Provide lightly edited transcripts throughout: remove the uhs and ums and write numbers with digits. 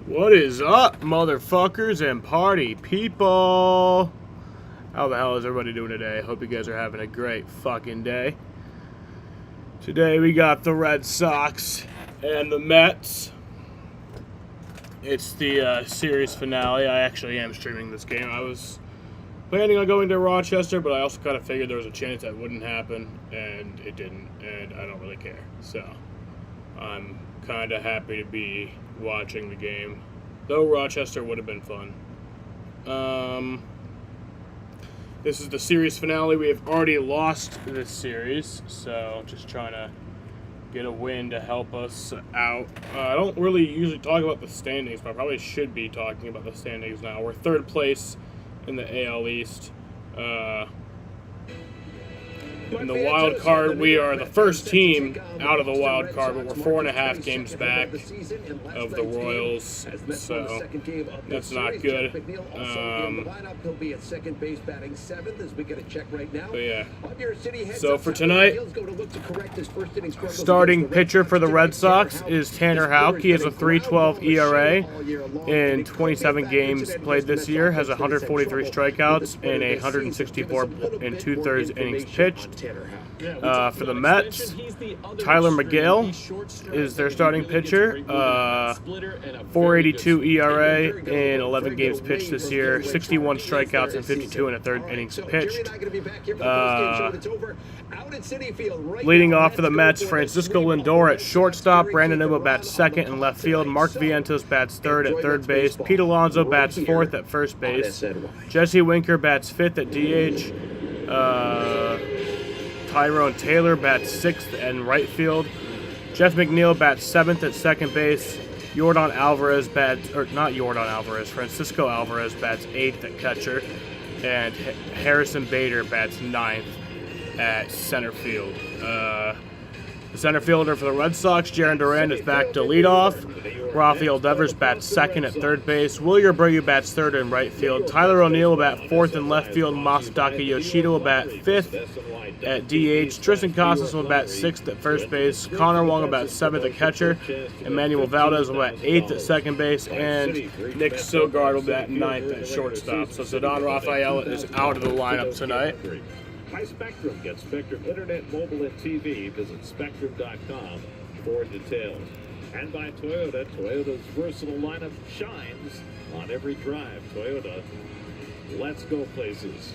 What is up, motherfuckers and party people? How the hell is everybody doing today? Hope you guys are having a great fucking day. Today we got the Red Sox and the Mets. It's the series finale. I actually am streaming this game. I was planning on going to Rochester, but I also kind of figured there was a chance that wouldn't happen, and it didn't, and I don't really care. So I'm kind of happy to be watching the game, though Rochester would have been fun. This is the series finale. We have already lost this series, so just trying to get a win to help us out. I don't really usually talk about the standings, but I probably should be talking about the standings now. We're third place in the AL East. In the wild card, we are the first team out of the wild card, but we're 4.5 games back of the Royals, so that's not good. But yeah, so for tonight, starting pitcher for the Red Sox is Tanner Houck. He has a 3.12 ERA in 27 games played this year, has 143 strikeouts and 164 and 2/3 innings pitched. For the Mets, Tyler McGill is their starting pitcher. 4.82 ERA in 11 games pitched this year, 61 strikeouts and 52 1/3 innings pitched. Leading off for the Mets, Francisco Lindor at shortstop, Brandon Nimmo bats second in left field, Mark Vientos bats third at third base, Pete Alonso bats fourth at first base, Jesse Winker bats fifth at DH, Tyrone Taylor bats sixth in right field, Jeff McNeil bats seventh at second base, Francisco Alvarez bats eighth at catcher, and Harrison Bader bats ninth at center field. The center fielder for the Red Sox, Jarren Duran, is back to lead off. Rafael Devers bats second at third base. Wilyer Abreu bats third in right field. Tyler O'Neill will bat fourth in left field. Masataka Yoshida will bat fifth at DH. Tristan Casas will bat sixth at first base. Connor Wong will bat seventh at catcher. Emmanuel Valdez will bat eighth at second base. And Nick Sogard will bat ninth at shortstop. So Zidane Rafael is out of the lineup tonight. By Spectrum. Get Spectrum Internet, Mobile, and TV. Visit Spectrum.com for details. And by Toyota. Toyota's versatile lineup shines on every drive. Toyota, let's go places.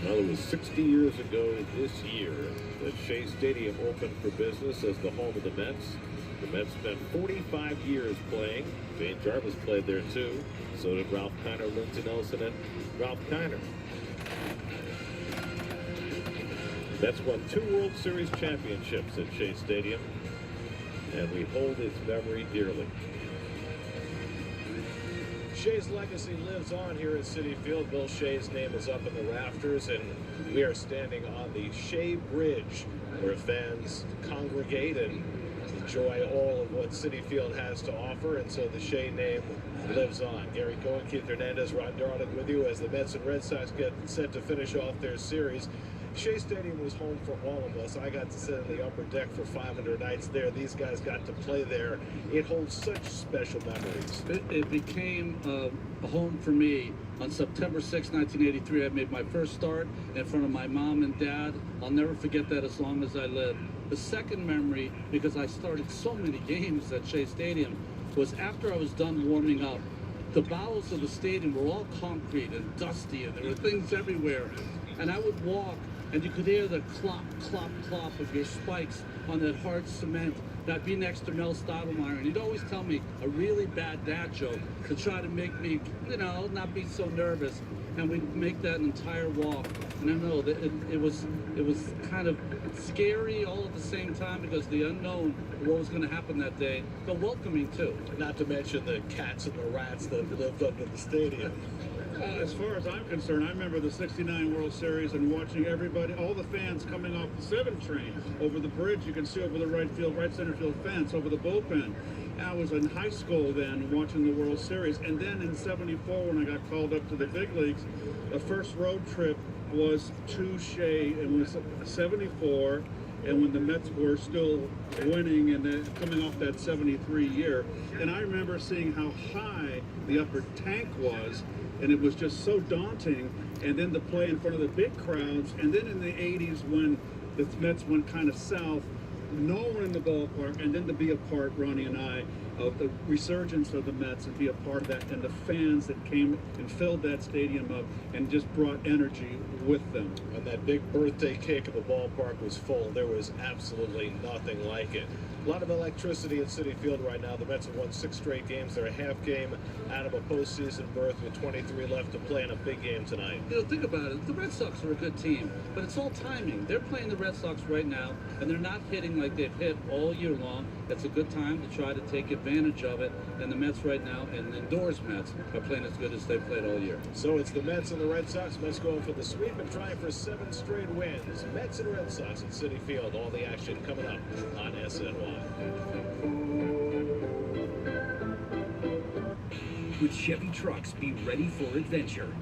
Well, it was 60 years ago this year that Shea Stadium opened for business as the home of the Mets. The Mets spent 45 years playing. Jane Jarvis played there too. So did Ralph Kiner, Lindsey Nelson, and Ralph Kiner. Mets won 2 World Series championships at Shea Stadium, and we hold its memory dearly. Shea's legacy lives on here at Citi Field. Bill Shea's name is up in the rafters, and we are standing on the Shea Bridge, where fans congregate and enjoy all of what Citi Field has to offer, and so the Shea name lives on. Gary Cohen, Keith Hernandez, Ron Darling with you as the Mets and Red Sox get set to finish off their series. Shea Stadium was home for all of us. I got to sit in the upper deck for 500 nights there. These guys got to play there. It holds such special memories. It became a home for me. On September 6, 1983, I made my first start in front of my mom and dad. I'll never forget that as long as I live. The second memory, because I started so many games at Shea Stadium, was after I was done warming up. The bowels of the stadium were all concrete and dusty, and there were things everywhere. And I would walk, and you could hear the clop, clop, clop of your spikes on that hard cement. And I'd be next to Mel Stottlemyre, and he'd always tell me a really bad dad joke to try to make me, not be so nervous. And we'd make that entire walk. And I know that it was kind of scary all at the same time, because the unknown of what was going to happen that day, but welcoming too. Not to mention the cats and the rats that lived under the stadium. As far as I'm concerned, I remember the '69 World Series and watching everybody, all the fans coming off the 7 train over the bridge. You can see over the right center field fence, over the bullpen. I was in high school then watching the World Series, and then in '74 when I got called up to the big leagues, the first road trip was to Shea. It was '74, and when the Mets were still winning and coming off that 73 year. And I remember seeing how high the upper tank was, and it was just so daunting. And then to play in front of the big crowds, and then in the 80s when the Mets went kind of south, no one in the ballpark, and then to be a part, Ronnie and I, of the resurgence of the Mets and be a part of that, and the fans that came and filled that stadium up and just brought energy with them. And that big birthday cake at the ballpark was full. There was absolutely nothing like it. A lot of electricity at Citi Field right now. The Mets have won 6 straight games. They're a half game out of a postseason berth with 23 left to play in a big game tonight. You know, think about it. The Red Sox are a good team, but it's all timing. They're playing the Red Sox right now, and they're not hitting like they've hit all year long. It's a good time to try to take advantage of it. And the Mets right now, and the indoors Mets, are playing as good as they've played all year. So it's the Mets and the Red Sox. Mets going for the sweep and trying for 7 straight wins. Mets and Red Sox at Citi Field. All the action coming up on SNY. With Chevy trucks, be ready for adventure.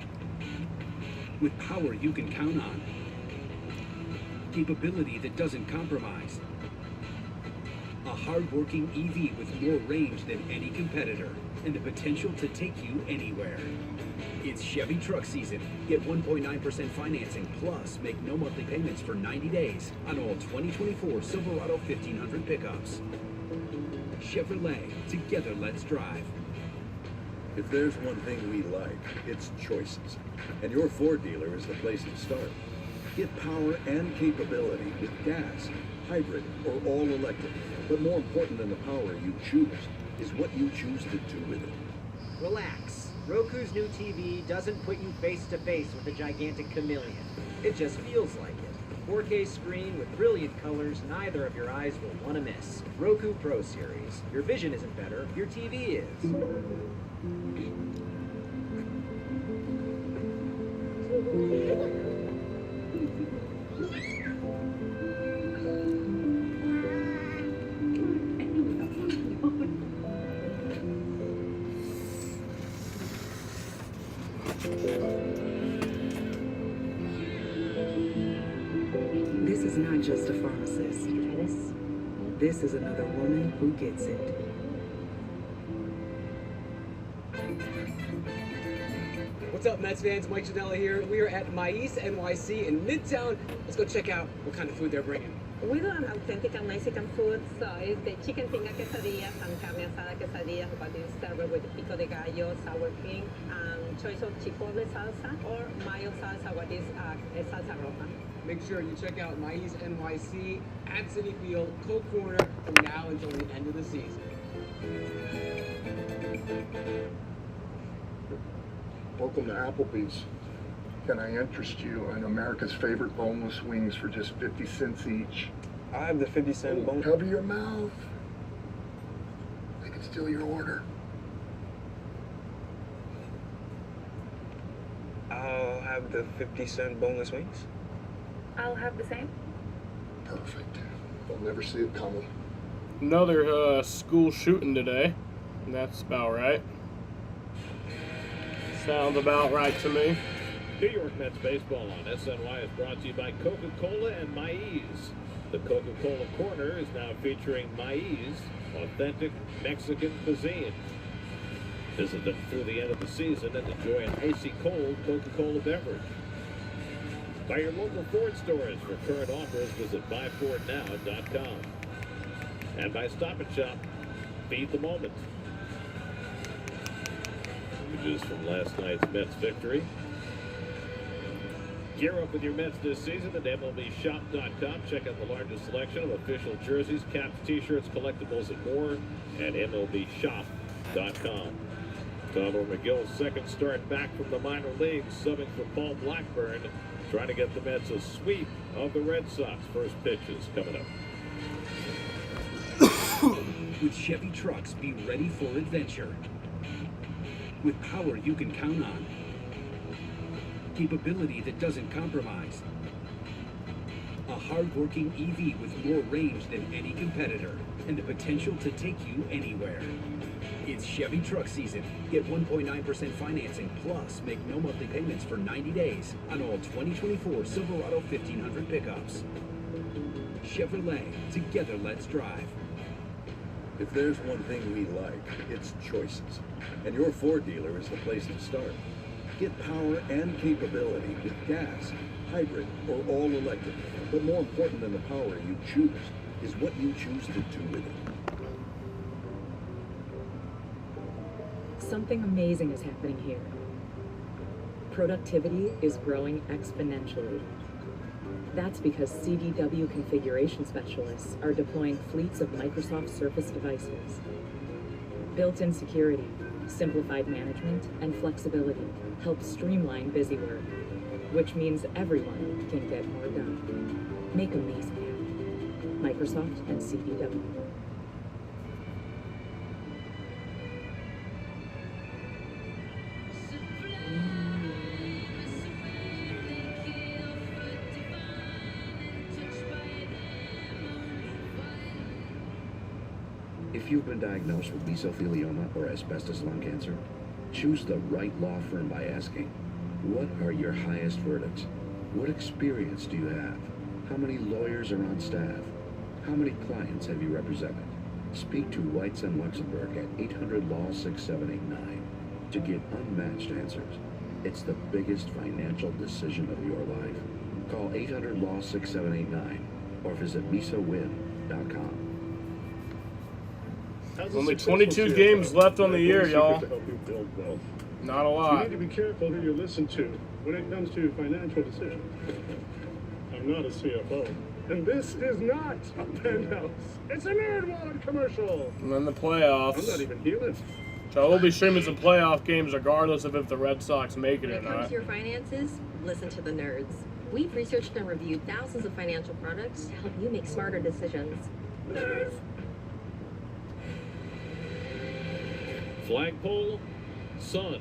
With power you can count on. Capability that doesn't compromise. A hard-working EV with more range than any competitor, and the potential to take you anywhere. It's Chevy truck season. Get 1.9% financing, plus make no monthly payments for 90 days on all 2024 Silverado 1500 pickups. Chevrolet, together let's drive. If there's one thing we like, it's choices. And your Ford dealer is the place to start. Get power and capability with gas, hybrid, or all electric. But more important than the power you choose is what you choose to do with it. Relax. Roku's new TV doesn't put you face to face with a gigantic chameleon. It just feels like it. 4K screen with brilliant colors neither of your eyes will want to miss. Roku Pro Series. Your vision isn't better, your TV is. This is not just a pharmacist. This is another woman who gets it. What's up, Mets fans? Mike Janela here. We are at Mais NYC in Midtown. Let's go check out what kind of food they're bringing. We do an authentic Mexican food, so it's the chicken tinga quesadillas and carne asada quesadillas, but it's served with pico de gallo, sour cream, and choice of chipotle salsa or mayo salsa, what is salsa roja. Make sure you check out Mais NYC at Citi Field, Coke Corner, from now until the end of the season. Welcome to Applebee's. Can I interest you in America's favorite boneless wings for just 50 cents each? I have the 50-cent bone. Cover your mouth. They could steal your order. I'll have the 50-cent boneless wings. I'll have the same. Perfect. They'll never see it coming. Another school shooting today. And that's about right. Sounds about right to me. New York Mets baseball on SNY is brought to you by Coca-Cola and Mais. The Coca-Cola Corner is now featuring Mais, authentic Mexican cuisine. Visit them through the end of the season and enjoy an icy cold Coca-Cola beverage. By your local Ford stores for current offers, visit buyfordnow.com. And by Stop and Shop, feed the moment. Images from last night's Mets victory. Gear up with your Mets this season at MLBShop.com. Check out the largest selection of official jerseys, caps, t-shirts, collectibles, and more at MLBShop.com. Tyler McGill's second start back from the minor leagues, subbing for Paul Blackburn, trying to get the Mets a sweep of the Red Sox. First pitch is coming up. With Chevy trucks, be ready for adventure. With power you can count on. Capability that doesn't compromise. A hard-working EV with more range than any competitor, and the potential to take you anywhere. It's Chevy truck season. Get 1.9% financing, plus make no monthly payments for 90 days on all 2024 Silverado 1500 pickups. Chevrolet. Together, let's drive. If there's one thing we like, it's choices. And your Ford dealer is the place to start. Get power and capability with gas, hybrid, or all electric. But more important than the power you choose is what you choose to do with it. Something amazing is happening here. Productivity is growing exponentially. That's because CDW configuration specialists are deploying fleets of Microsoft Surface devices. Built-in security, simplified management, and flexibility help streamline busy work, which means everyone can get more done. Make amazing happen. Microsoft and CDW. If you've been diagnosed with mesothelioma or asbestos lung cancer, choose the right law firm by asking, what are your highest verdicts? What experience do you have? How many lawyers are on staff? How many clients have you represented? Speak to Whites and Luxembourg at 800-LAW-6789 to get unmatched answers. It's the biggest financial decision of your life. Call 800-LAW-6789 or visit mesowin.com. Only 22 games left on the year, y'all. Not a You lot. need to be careful who you listen to when it comes to financial decisions. I'm not a CFO. And this is not a penthouse. It's a Nerd Wallet commercial. And then the playoffs. I'm not even human. So we'll be streaming some playoff games regardless of if the Red Sox make it or When it comes not. to your finances, listen to the nerds. We've researched and reviewed thousands of financial products to help you make smarter decisions. Nerds. Flagpole, sun.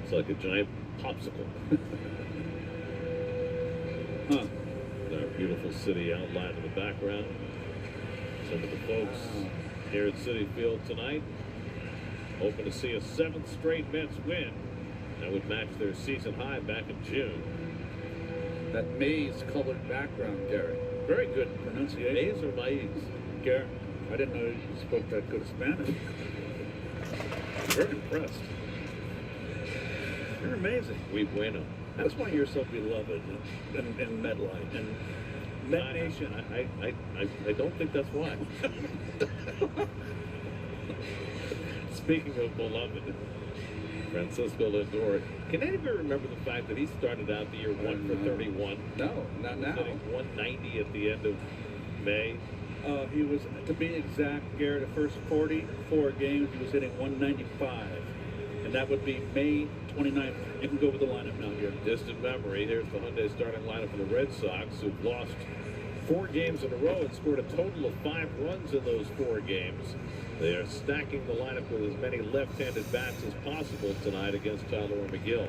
It's like a giant popsicle. Our beautiful city outlined in the background. Some of the folks here at Citi Field tonight hoping to see a 7th straight Mets win. That would match their season high back in June. That maize-colored background, Gary. Very good pronunciation. Maize or maize? Garrett, I didn't know you spoke that good Spanish. Very impressed. You're amazing. We bueno. That's why you're so beloved in MedLife and Med Nation. I don't think that's why. Speaking of beloved, Francisco Lindor. Can anybody remember the fact that he started out the year 1 for 31? No, not now. Hitting 190 at the end of May. He was, to be exact, Garrett, the first 44 games, he was hitting 195. And that would be May 29th. You can go with the lineup now, Garrett. Distant memory. Here's the Hyundai starting lineup for the Red Sox, who've lost 4 games in a row and scored a total of 5 runs in those 4 games. They are stacking the lineup with as many left-handed bats as possible tonight against Tyler McGill.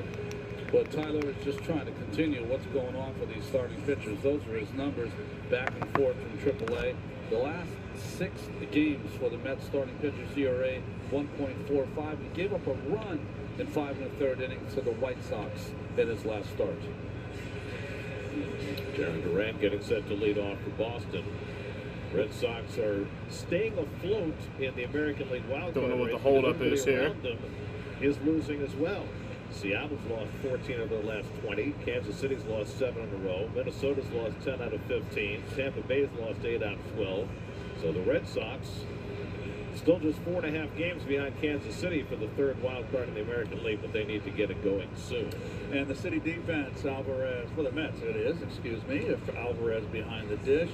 But Tyler is just trying to continue what's going on for these starting pitchers. Those are his numbers back and forth from AAA. The last 6 games for the Mets starting pitchers, ERA 1.45. He gave up a run in 5 1/3 innings to the White Sox in his last start. Jaron Durant getting set to lead off for Boston. Red Sox are staying afloat in the American League wild card. Don't know what the race, holdup but is here. everybody around them is losing as well. Seattle's lost 14 of their last 20. Kansas City's lost 7 in a row. Minnesota's lost 10 out of 15. Tampa Bay's lost 8 out of 12. So the Red Sox still just 4.5 games behind Kansas City for the 3rd wild card in the American League, but they need to get it going soon. And the City defense, Alvarez, for the Mets it is, excuse me, if Alvarez behind the dish.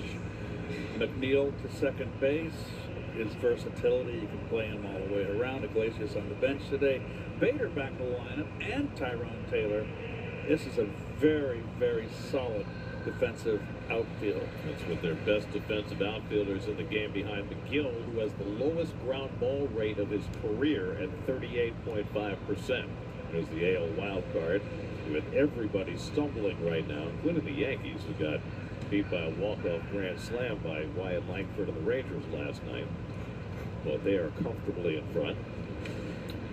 McNeil to second base. His versatility, you can play him all the way around. Iglesias on the bench today. Bader back in the lineup, and Tyrone Taylor. This is a very, very solid defensive outfield. That's with their best defensive outfielders in the game behind McGill, who has the lowest ground ball rate of his career at 38.5%. There's the AL wild card, with everybody stumbling right now, including the Yankees, who got beat by a walk-off grand slam by Wyatt Langford of the Rangers last night. But they are comfortably in front.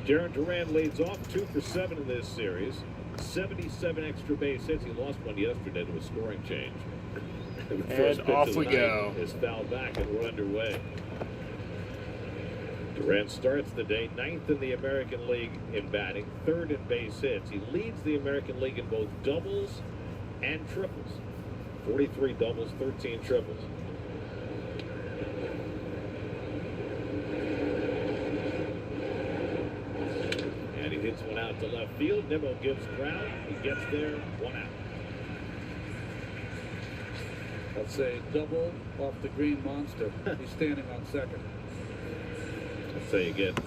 Jaron Durant leads off 2 for 7 in this series. 77 extra base hits. He lost one yesterday to a scoring change. The And first pitch off of the we night go. is fouled back, and we're underway. Durant starts the day 9th in the American League in batting, 3rd in base hits. He leads the American League in both doubles and triples. 43 doubles, 13 triples. And he hits one out to left field. Nimmo gives ground. He gets there, 1 out. I'd say double off the green monster. He's standing on second. So you get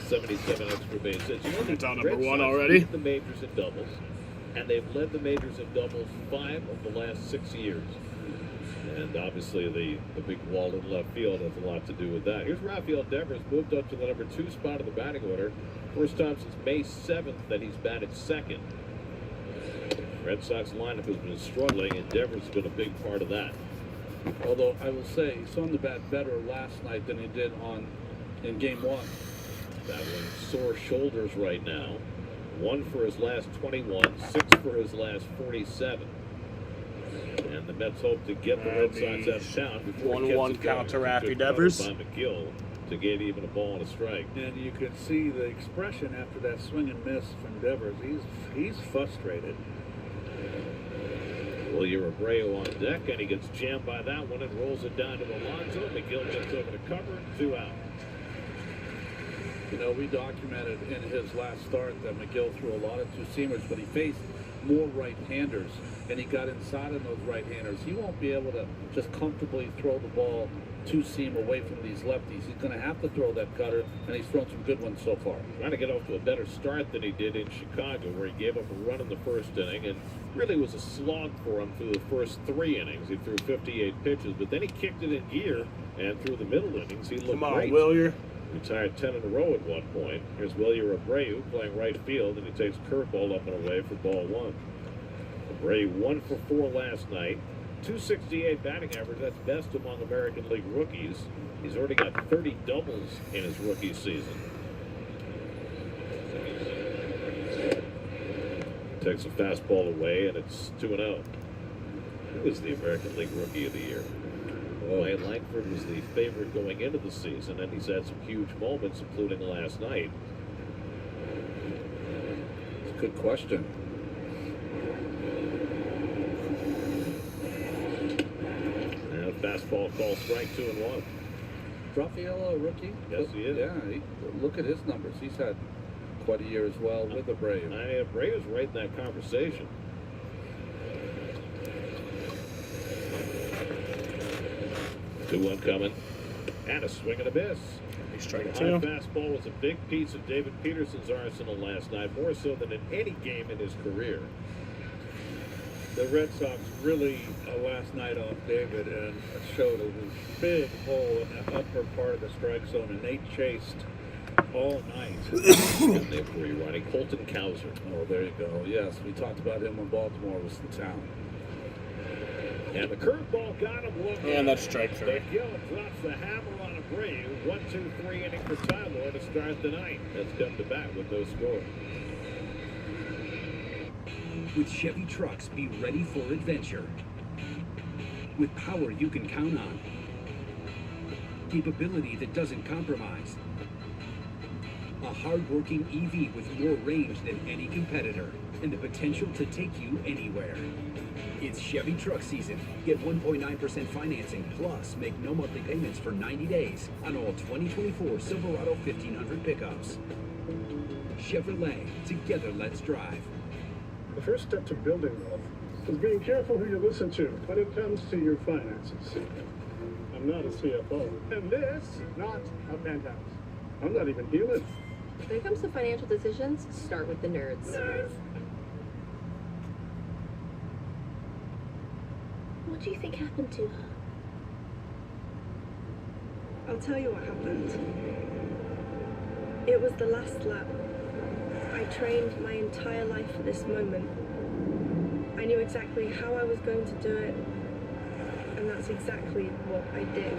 77 extra base hits. You know, It's on the number Red one Sox already. lead the majors in doubles, and they've led the majors in doubles 5 of the last 6 years. And obviously the big wall in left field has a lot to do with that. Here's Rafael Devers, moved up to the number 2 spot of the batting order. First time since May 7th that he's batted second. Red Sox lineup has been struggling, and Devers has been a big part of that. Although I will say he saw him the bat better last night than he did in game 1. That one sore shoulders right now. 1 for his last 21, 6 for his last 47. And the Mets hope to get the Red Sox out of town before 1-1 count to Raffy Devers. By McGill to get even a ball and a strike. And you can see the expression after that swing and miss from Devers. He's frustrated. Willie Abreu on deck, and he gets jammed by that one and rolls it down to Alonso. McGill gets over to cover, 2 out. You know, we documented in his last start that McGill threw a lot of two-seamers, but he faced more right-handers, and he got inside on those right-handers. He won't be able to just comfortably throw the ball two-seam away from these lefties. He's going to have to throw that cutter, and he's thrown some good ones so far. Trying to get off to a better start than he did in Chicago, where he gave up a run in the first inning, and really was a slog for him through the first 3 innings. He threw 58 pitches, but then he kicked it in gear, and through the middle innings, he looked Come on, great. Willier. Retired 10 in a row at one point. Here's Willie Abreu playing right field, and he takes curveball up and away for ball 1. Abreu 1 for 4 last night. 268 batting average, that's best among American League rookies. He's already got 30 doubles in his rookie season. Takes a fastball away, and it's 2-0. Who is the American League Rookie of the Year? Wyatt Langford was the favorite going into the season, and he's had some huge moments, including last night. It's a good question. And fastball call, strike 2-1. Rafael, a rookie? Yes, he is. Yeah, look at his numbers. He's had quite a year as well with Abreu. Abreu's right in that conversation. Two one coming, and a swing and a miss. Strike The 2. high fastball was a big piece of David Peterson's arsenal last night, more so than in any game in his career. The Red Sox really, last night off David, and showed a big hole in the upper part of the strike zone, and they chased all night. And they were running Colton Cowser. Oh, there you go. Yes, we talked about him when Baltimore was in town. And the curveball got him looking. And that's strike 3. McGill drops the hammer on Abreu. 1-2-3 inning for Tyler to start the night. That's come to bat with no score. With Chevy trucks, be ready for adventure. With power you can count on. Capability that doesn't compromise. A hard-working EV with more range than any competitor, and the potential to take you anywhere. It's Chevy truck season. Get 1.9% financing, plus make no monthly payments for 90 days on all 2024 Silverado 1500 pickups. Chevrolet, together let's drive. The first step to building wealth is being careful who you listen to when it comes to your finances. I'm not a CFO, and this is not a penthouse. I'm not even human. When it comes to financial decisions, start with the nerds. What do you think happened to her? I'll tell you what happened. It was the last lap. I trained my entire life for this moment. I knew exactly how I was going to do it, and that's exactly what I did.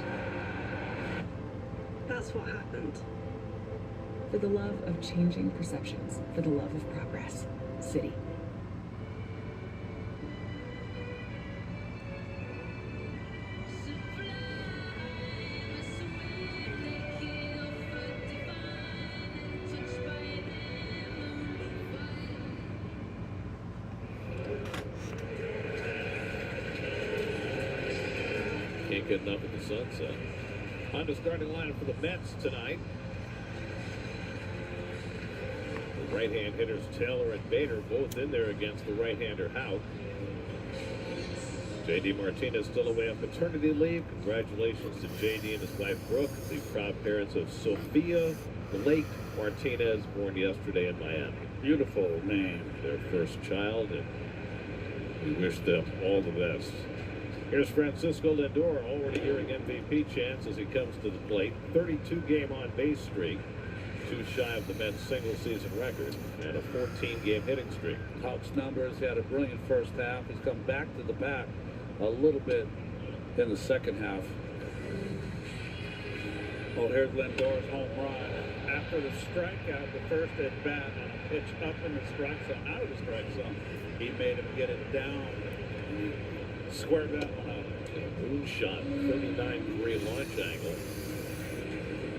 That's what happened. For the love of changing perceptions, for the love of progress. City. Can't get enough of the sunset. On the starting lineup for the Mets tonight. The right-hand hitters Taylor and Bader both in there against the right-hander Houck. J.D. Martinez still away on paternity leave. Congratulations to J.D. and his wife Brooke, the proud parents of Sophia Blake Martinez, born yesterday in Miami. Beautiful name. Their first child, and we wish them all the best. Here's Francisco Lindor, already hearing MVP chance as he comes to the plate. 32-game on-base streak, too shy of the Mets' single-season record, and a 14-game hitting streak. Houck's numbers, he had a brilliant first half. He's come back to the bat a little bit in the second half. Well, here's Lindor's home run. After the strikeout, the first at bat, and a pitch up in the strike zone, out of the strike zone, he made him get it down. And he squared that one up. Moonshot, 39-degree launch angle.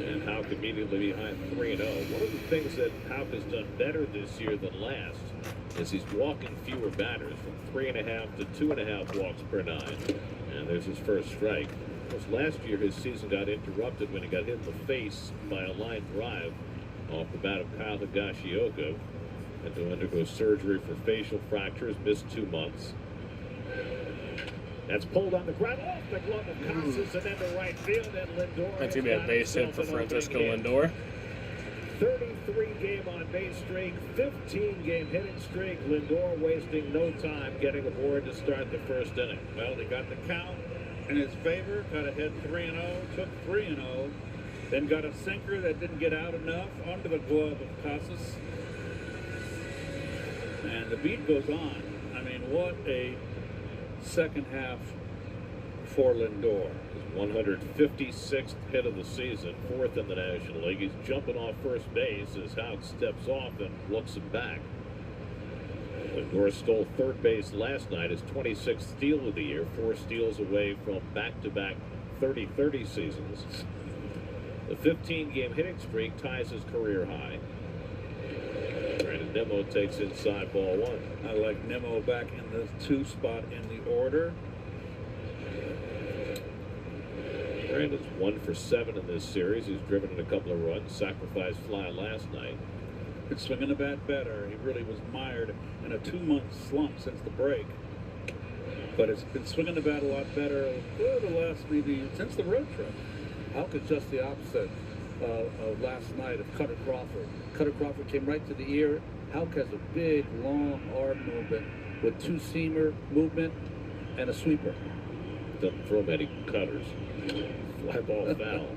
And Houck immediately behind 3-0. One of the things that Houck has done better this year than last is he's walking fewer batters, from 3.5 to 2.5 walks per 9. And there's his first strike. Of course, last year his season got interrupted when he got hit in the face by a line drive off the bat of Kyle Higashioka. Had to undergo surgery for facial fractures, missed 2 months. That's pulled on the ground off the glove of Casas and into right field, and Lindor. That's going to be a base hit for Francisco Lindor. 33-game on-base streak, 15-game hitting streak. Lindor wasting no time getting aboard to start the first inning. Well, they got the count in his favor, got ahead 3-0, took 3-0, then got a sinker that didn't get out enough under the glove of Casas. And the beat goes on. I mean, what a second half for Lindor. His 156th hit of the season, 4th in the National League. He's jumping off first base as Houck steps off and looks him back. Lindor stole third base last night, his 26th steal of the year, 4 steals away from back-to-back 30-30 seasons. The 15-game hitting streak ties his career high. Brandon Nimmo takes inside ball 1. I like Nimmo back in the 2 spot in the order. Brandon's 1 for 7 in this series. He's driven in a couple of runs, sacrificed fly last night. Been swinging the bat better. He really was mired in a 2-month slump since the break. But it's been swinging the bat a lot better the last maybe since the road trip. Houck is just the opposite of last night of Cutter Crawford. Cutter Crawford came right to the ear. Houck has a big, long arm movement with 2-seamer movement and a sweeper. Doesn't throw many cutters. Fly ball foul.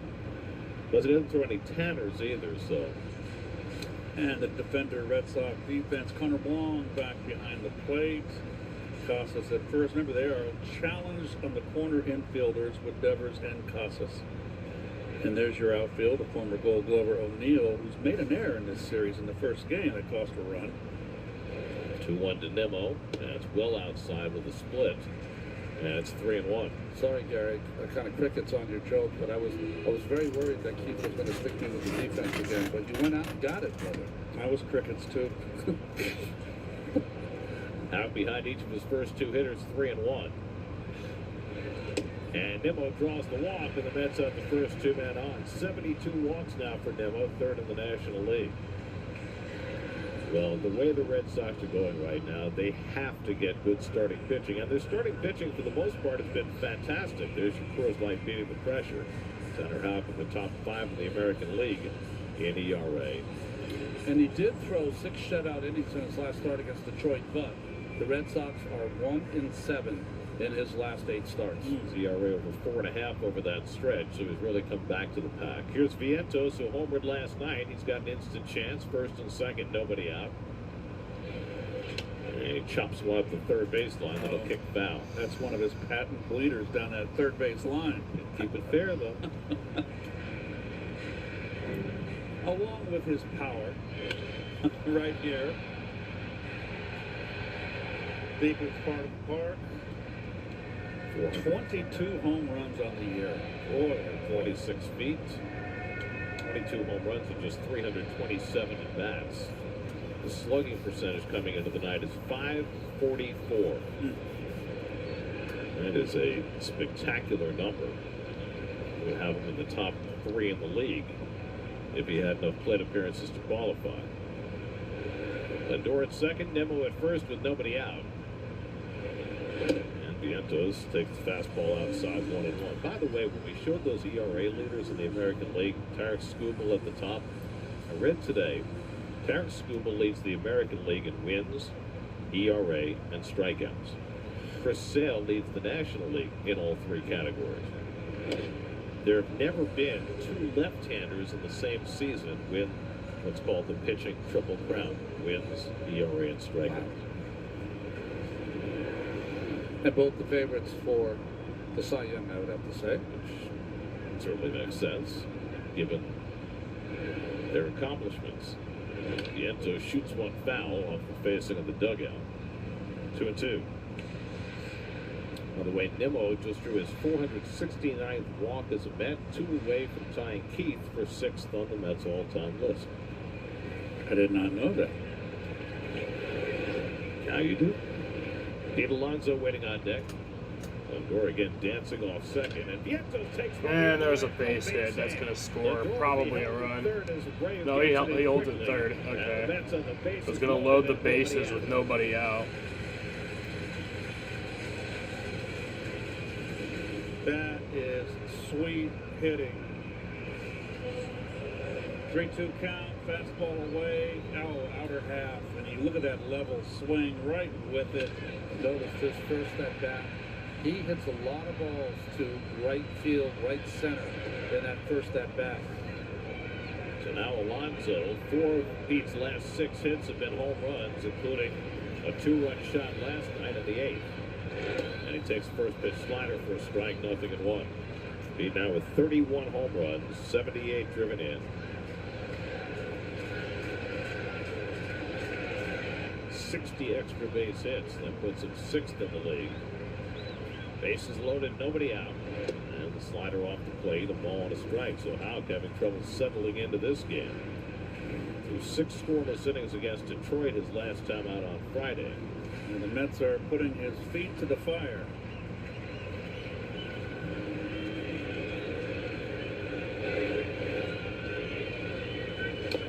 Doesn't throw any tanners either, so. And the defender, Red Sox defense, Connor Wong back behind the plate. Casas at first. Remember, they are challenged on the corner infielders with Devers and Casas. And there's your outfield, a former Gold Glover O'Neill, who's made an error in this series in the first game that cost a run. 2-1 to Nimmo. That's well outside with a split. And it's 3-1. Sorry, Gary, kind of crickets on your joke, but I was very worried that Keith was going to stick me with the defense again. But you went out and got it, brother. I was crickets too. Out behind each of his first 2 hitters, 3-1. And Nimmo draws the walk, and the Mets have the first 2 men on. 72 walks now for Nimmo, 3rd in the National League. Well, the way the Red Sox are going right now, they have to get good starting pitching. And their starting pitching, for the most part, has been fantastic. There's your Coors Light beating the pressure. Tanner Houck in the top 5 in the American League in ERA. And he did throw 6 shutout innings in his last start against Detroit, but the Red Sox are 1-7 in his last 8 starts. His ERA over 4.5 over that stretch, so he's really come back to the pack. Here's Vientos, who homered last night. He's got an instant chance, 1st and 2nd, nobody out. And he chops one up the third baseline. That'll kick foul. That's one of his patent bleeders down that third base line. Keep it fair, though. Along with his power, right here, deepest part of the park. 22 home runs on the year. Boy, 26 feet. 22 home runs and just 327 at bats. The slugging percentage coming into the night is .544. That is a spectacular number. We'll have him in the top 3 in the league if he had enough plate appearances to qualify. Lindor at second, Nimmo at first with nobody out. And Vientos takes the fastball outside 1-1. By the way, when we showed those ERA leaders in the American League, Tarek Skubal at the top, I read today, Tarek Skubal leads the American League in wins, ERA, and strikeouts. Chris Sale leads the National League in all 3 categories. There have never been 2 left-handers in the same season win what's called the pitching triple crown: wins, ERA, and strikeouts. And both the favorites for the Cy Young, I would have to say. Which certainly makes sense, given their accomplishments. Vientos shoots one foul off the facing of the dugout. 2-2. By the way, Nimmo just drew his 469th walk as a Met, 2 away from tying Keith for 6th on the Mets all-time list. I did not know that. Now you do. Pete Alonso waiting on deck. Lindor again dancing off second, and Vientos takes the And there's a base hit. That's going to score probably a run. No, he holds it third. Okay. So it's going to load the bases with nobody out. That is sweet hitting. 3-2 count, fastball away, outer half, and you look at that level swing right with it. Notice this first at bat. He hits a lot of balls to right field, right center in that first at bat. So now Alonso, 4 of Pete's last 6 hits have been home runs, including a 2-run shot last night in the 8th. And he takes first pitch slider for a strike, 0-1. Pete now with 31 home runs, 78 driven in. 60 extra base hits. That puts him 6th in the league. Bases loaded, nobody out. And the slider off the plate, a ball and a strike. So Houck having trouble settling into this game. Through 6 scoreless innings against Detroit his last time out on Friday. And the Mets are putting his feet to the fire.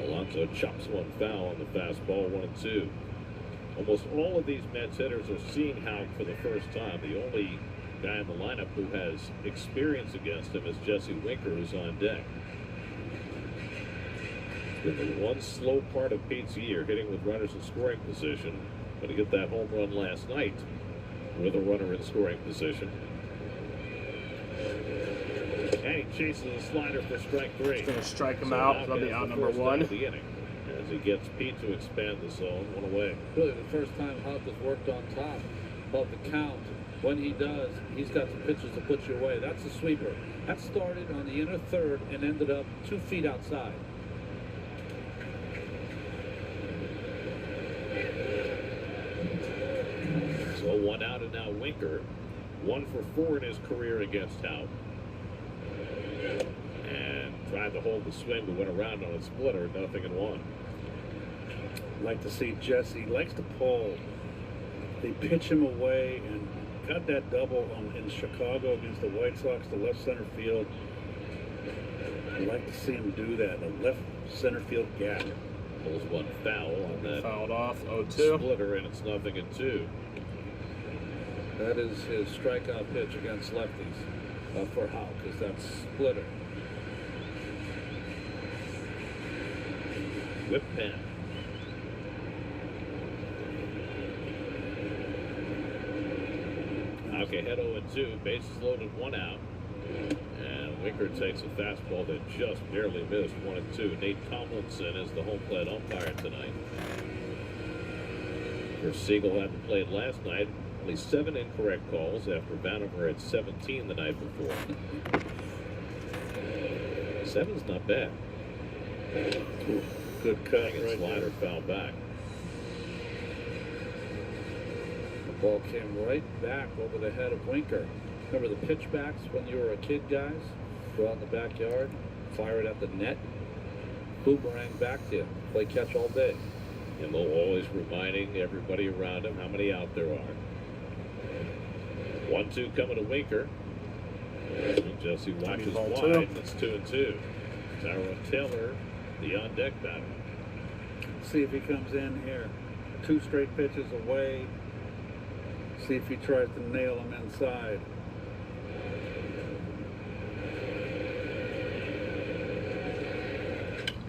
Alonso chops one foul on the fastball, 1-2. Almost all of these Mets hitters are seeing Houck for the first time. The only guy in the lineup who has experience against him is Jesse Winker, who's on deck. Been the one slow part of Pete's year, hitting with runners in scoring position. Going to get that home run last night with a runner in scoring position. And he chases a slider for strike 3. He's going to strike him out. That'll be out number 1. Of the inning, as he gets Pete to expand the zone, 1 away. Really, the first time Houck has worked on top above the count. When he does, he's got some pitches to put you away. That's a sweeper. That started on the inner third and ended up 2 feet outside. So 1 out, and now Winker, 1 for 4 in his career against Houck. And tried to hold the swing, but went around on a splitter, 0-1. Like to see Jesse, likes to pull. They pitch him away and got that double in Chicago against the White Sox to left center field. I'd like to see him do that, a left center field gap. Pulls one foul on that. Fouled off, 0-2. Splitter, and it's 0-2. That is his strikeout pitch against lefties for Houck, is that splitter. Whip pen. Houck ahead 0-2, bases loaded, 1 out. And Winker takes a fastball that just barely missed, 1-2. Nate Tomlinson is the home plate umpire tonight. For Siegel hadn't played last night. Only 7 incorrect calls after Vanover had 17 the night before. 7's not bad. Good cut right slider there. Foul back. The ball came right back over the head of Winker. Remember the pitchbacks when you were a kid, guys? Go out in the backyard, fire it at the net, boomerang back to you. Play catch all day. And they'll always reminding everybody around him how many out there are. 1-2 coming to Winker. Jesse watches ball wide. two. It's 2-2. Tyrone Taylor, the on-deck batter. See if he comes in here. 2 straight pitches away. See if he tries to nail him inside.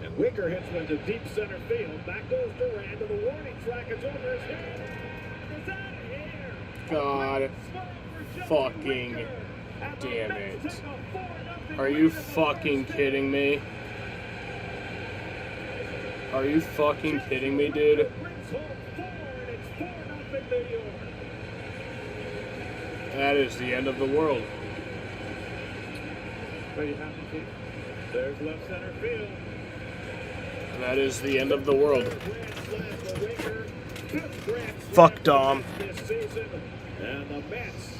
And Winker hits one to deep center field. Back goes Duran to the warning track. It's over his head. It's out of here. God fucking damn it. Are you fucking kidding me? Are you fucking kidding me, dude? That is the end of the world. Are you happy, Chief? There's left center field. That is the end of the world. Fuck Dom. This season, and the Mets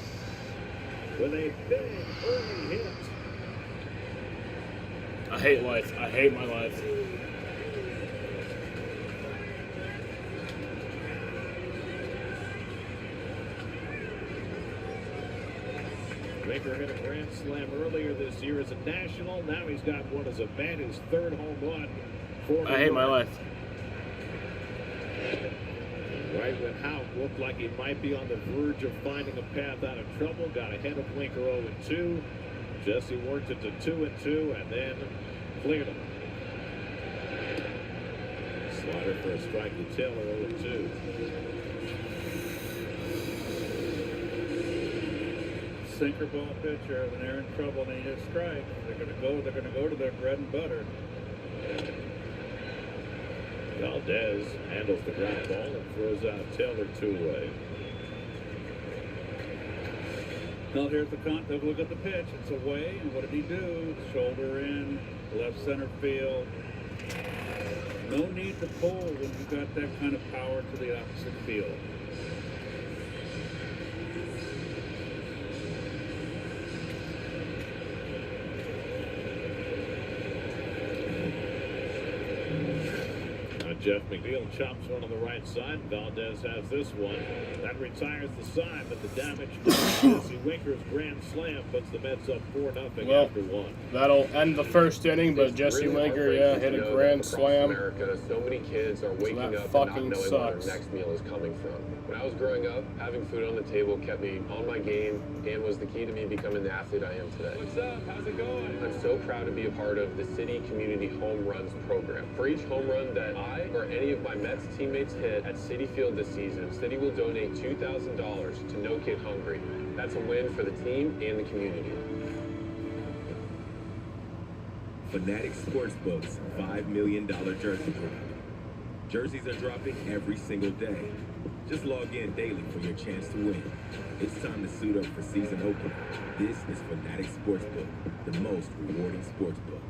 with a big early hit. I hate life. I hate my life. Baker hit a grand slam earlier this year as a national. Now he's got one as a man, his 3rd home run. I hate my life. Right when Houck looked like he might be on the verge of finding a path out of trouble, got ahead of Winker 0-2. Jesse worked it to 2-2 and then cleared him. Slider for a strike to Taylor, 0-2. Sinker ball pitcher, when they're in trouble, they need a strike. They're gonna go to their bread and butter. Valdez handles the ground ball and throws out Taylor 2 away. Now here's the contact. Look at the pitch. It's away. And what did he do? Shoulder in, left center field. No need to pull when you've got that kind of power to the opposite field. Jeff McNeil chops one on the right side. Valdez has this one. That retires the side, but the damage from Jesse Winker's grand slam puts the Mets up 4-0 after 1. That'll end the first inning, but Jesse Winker, yeah, hit a grand slam. America, so many kids are waking up and not knowing where their next meal is coming from. When I was growing up, having food on the table kept me on my game and was the key to me becoming the athlete I am today. What's up? How's it going? I'm so proud to be a part of the City Community Home Runs program. For each home run that I or any of my Mets teammates hit at City Field this season, City will donate $2,000 to No Kid Hungry. That's a win for the team and the community. Fanatic Sportsbook's $5 million jersey drop. Jerseys are dropping every single day. Just log in daily for your chance to win. It's time to suit up for season opener. This is Fanatic Sportsbook, the most rewarding sportsbook.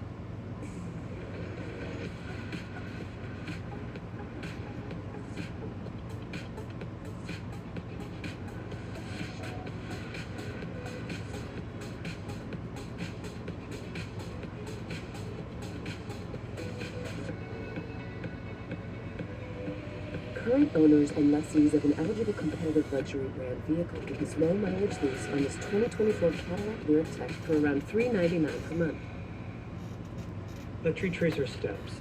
Current owners and lessees of an eligible competitive luxury brand vehicle get this low mileage lease on this 2024 Cadillac Lyric Tech for around $399 per month. The tree tracer steps.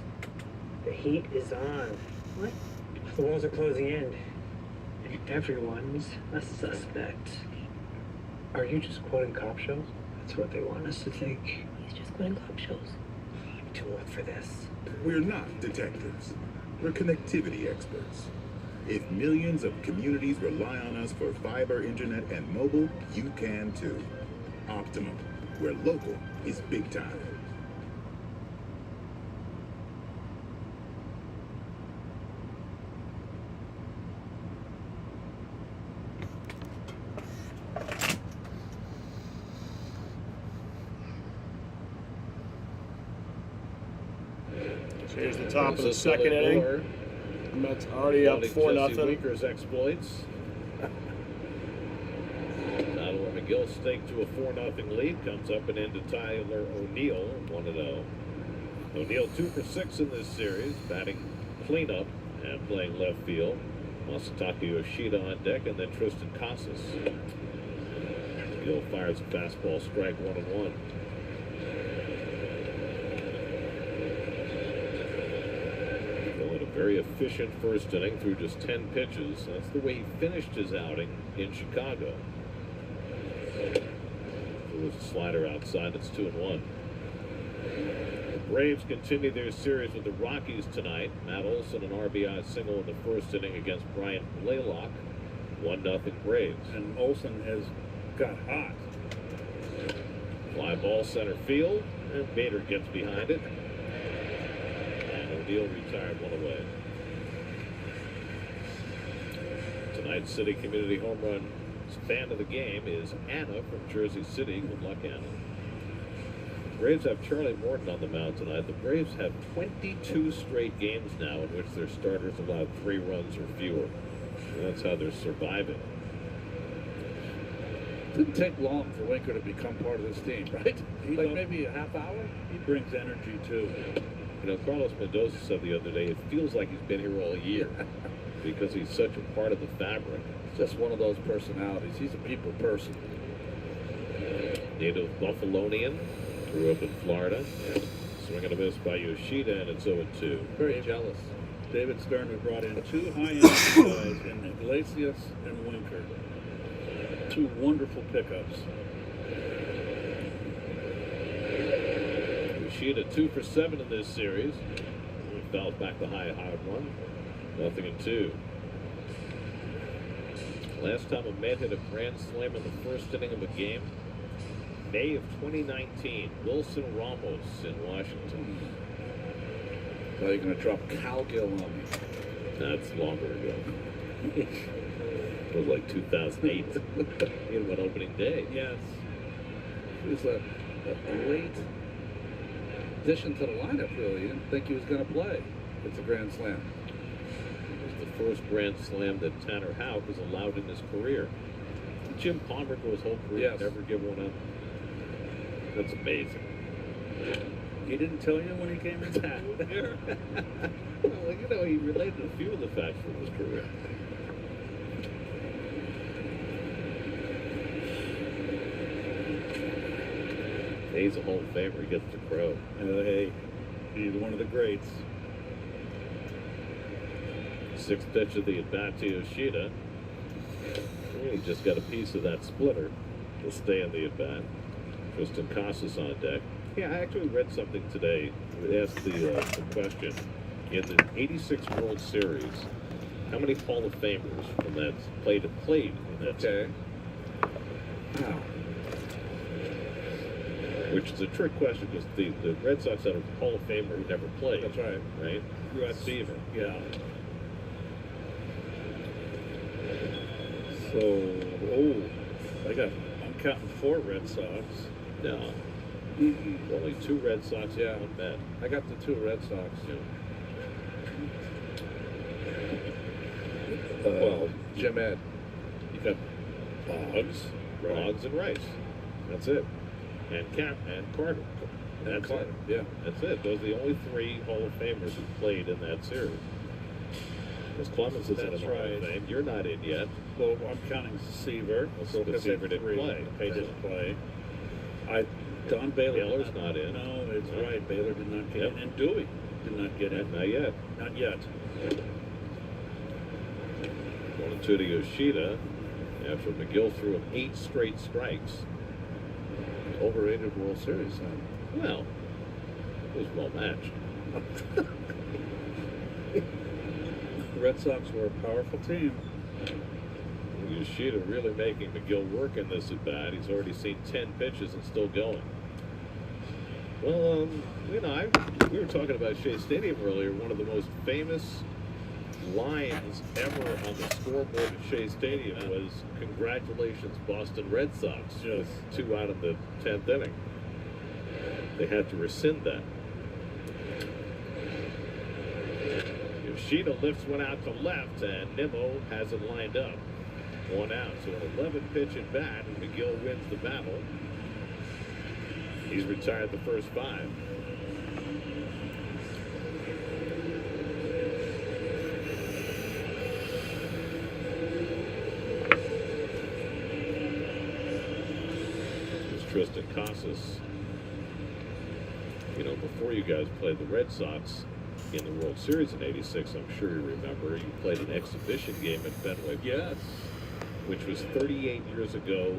The heat is on. What? The walls are closing in. Everyone's a suspect. Are you just quoting cop shows? That's what they want us to think. He's just quoting cop shows. I'm too old for this. We're not detectives. We're connectivity experts. If millions of communities rely on us for fiber, internet, and mobile, you can too. Optimum, where local is big time. Here's the top of the second inning. Mets already up 4-0. Winker's exploits. Tyler McGill staked to a 4-0 lead. Comes up and into Tyler O'Neill, 1-0. O'Neill 2 for 6 in this series, batting cleanup and playing left field. Masataka Yoshida on deck, and then Tristan Casas. McGill fires a fastball, strike 1-1. Going a very efficient first inning through just 10 pitches. That's the way he finished his outing in Chicago. There was a slider outside. It's 2-1. The Braves continue their series with the Rockies tonight. Matt Olson, an RBI single in the first inning against Brian Blaylock. 1-0 Braves. And Olson has got hot. Fly ball center field, and Bader gets behind it. And O'Neill retired, one away. Tonight's City Community Home Run fan of the game is Anna from Jersey City. Good luck, Anna. The Braves have Charlie Morton on the mound tonight. The Braves have 22 straight games now in which their starters allowed 3 runs or fewer. And that's how they're surviving. Didn't take long for Winker to become part of this team, right? Like maybe a half hour? He brings energy, too. You know, Carlos Mendoza said the other day, it feels like he's been here all year because he's such a part of the fabric. Just one of those personalities. He's a people person. Native Buffalonian, grew up in Florida. Swing and a miss by Yoshida, and it's 0-2. Very jealous. David Stern, who brought in 2 high-end guys in Iglesias and Winker. 2 wonderful pickups. Yoshida 2 for 7 in this series. He fouls back the high one. 0-2. Last time a man hit a grand slam in the first inning of a game, May of 2019, Wilson Ramos in Washington. Now you're going to drop Cowgill on me. That's longer ago. It was like 2008. In one opening day. Yes. It was a late addition to the lineup, really. You didn't think he was going to play. It's a grand slam. It was the first grand slam that Tanner Houck has allowed in his career. Jim Palmer go his whole career, never give one up. That's amazing. He didn't tell you when he came in town. Well, you know, he related a few of the facts from his career. He's a Hall of Famer. He gets the crow. Hey, he's one of the greats. 6th pitch of the at-bat to Yoshida. He just got a piece of that splitter to stay in the at-bat. Tristan Casas on deck. Yeah, I actually read something today. It asked the question. In the 86 World Series, how many Hall of Famers from that played in that team? Wow. Which is a trick question because the Red Sox had a Hall of Famer who never played. That's right. Right? Rod Steven. Yeah. So, I'm counting 4 Red Sox. No. Only 2 Red Sox and 1 Met. I got the 2 Red Sox. Well, Jim Ed. You got Boggs, and Rice. That's it. And Carter. That's it. Yeah. That's it. Those are the only 3 Hall of Famers who played in that series. Because Clemens is in the Hall of Fame. You're not in yet. Well, I'm counting Seaver. Seaver didn't play. Didn't play. Don Baylor. Baylor's not in. No, it's right. Baylor did not get in. And Dewey did not get in. Not yet. Not yet. 1-2 to Yoshida after McGill threw him 8 straight strikes. Overrated World Series, huh? Well, it was well matched. The Red Sox were a powerful team. Yoshida really making McGill work in this at bat. He's already seen 10 pitches and still going. Well, you know, we were talking about Shea Stadium earlier. One of the most famous lines ever on the scoreboard at Shea Stadium was "Congratulations, Boston Red Sox," with 2 out of the 10th inning. They had to rescind that. Yoshida lifts one out to left, and Nimmo has it lined up. 1 out, so an 11-pitch at bat, and McGill wins the battle. He's retired the first 5. Tristan Casas. You know, before you guys played the Red Sox in the World Series in '86, I'm sure you remember, you played an exhibition game at Fenway. Yes. Which was 38 years ago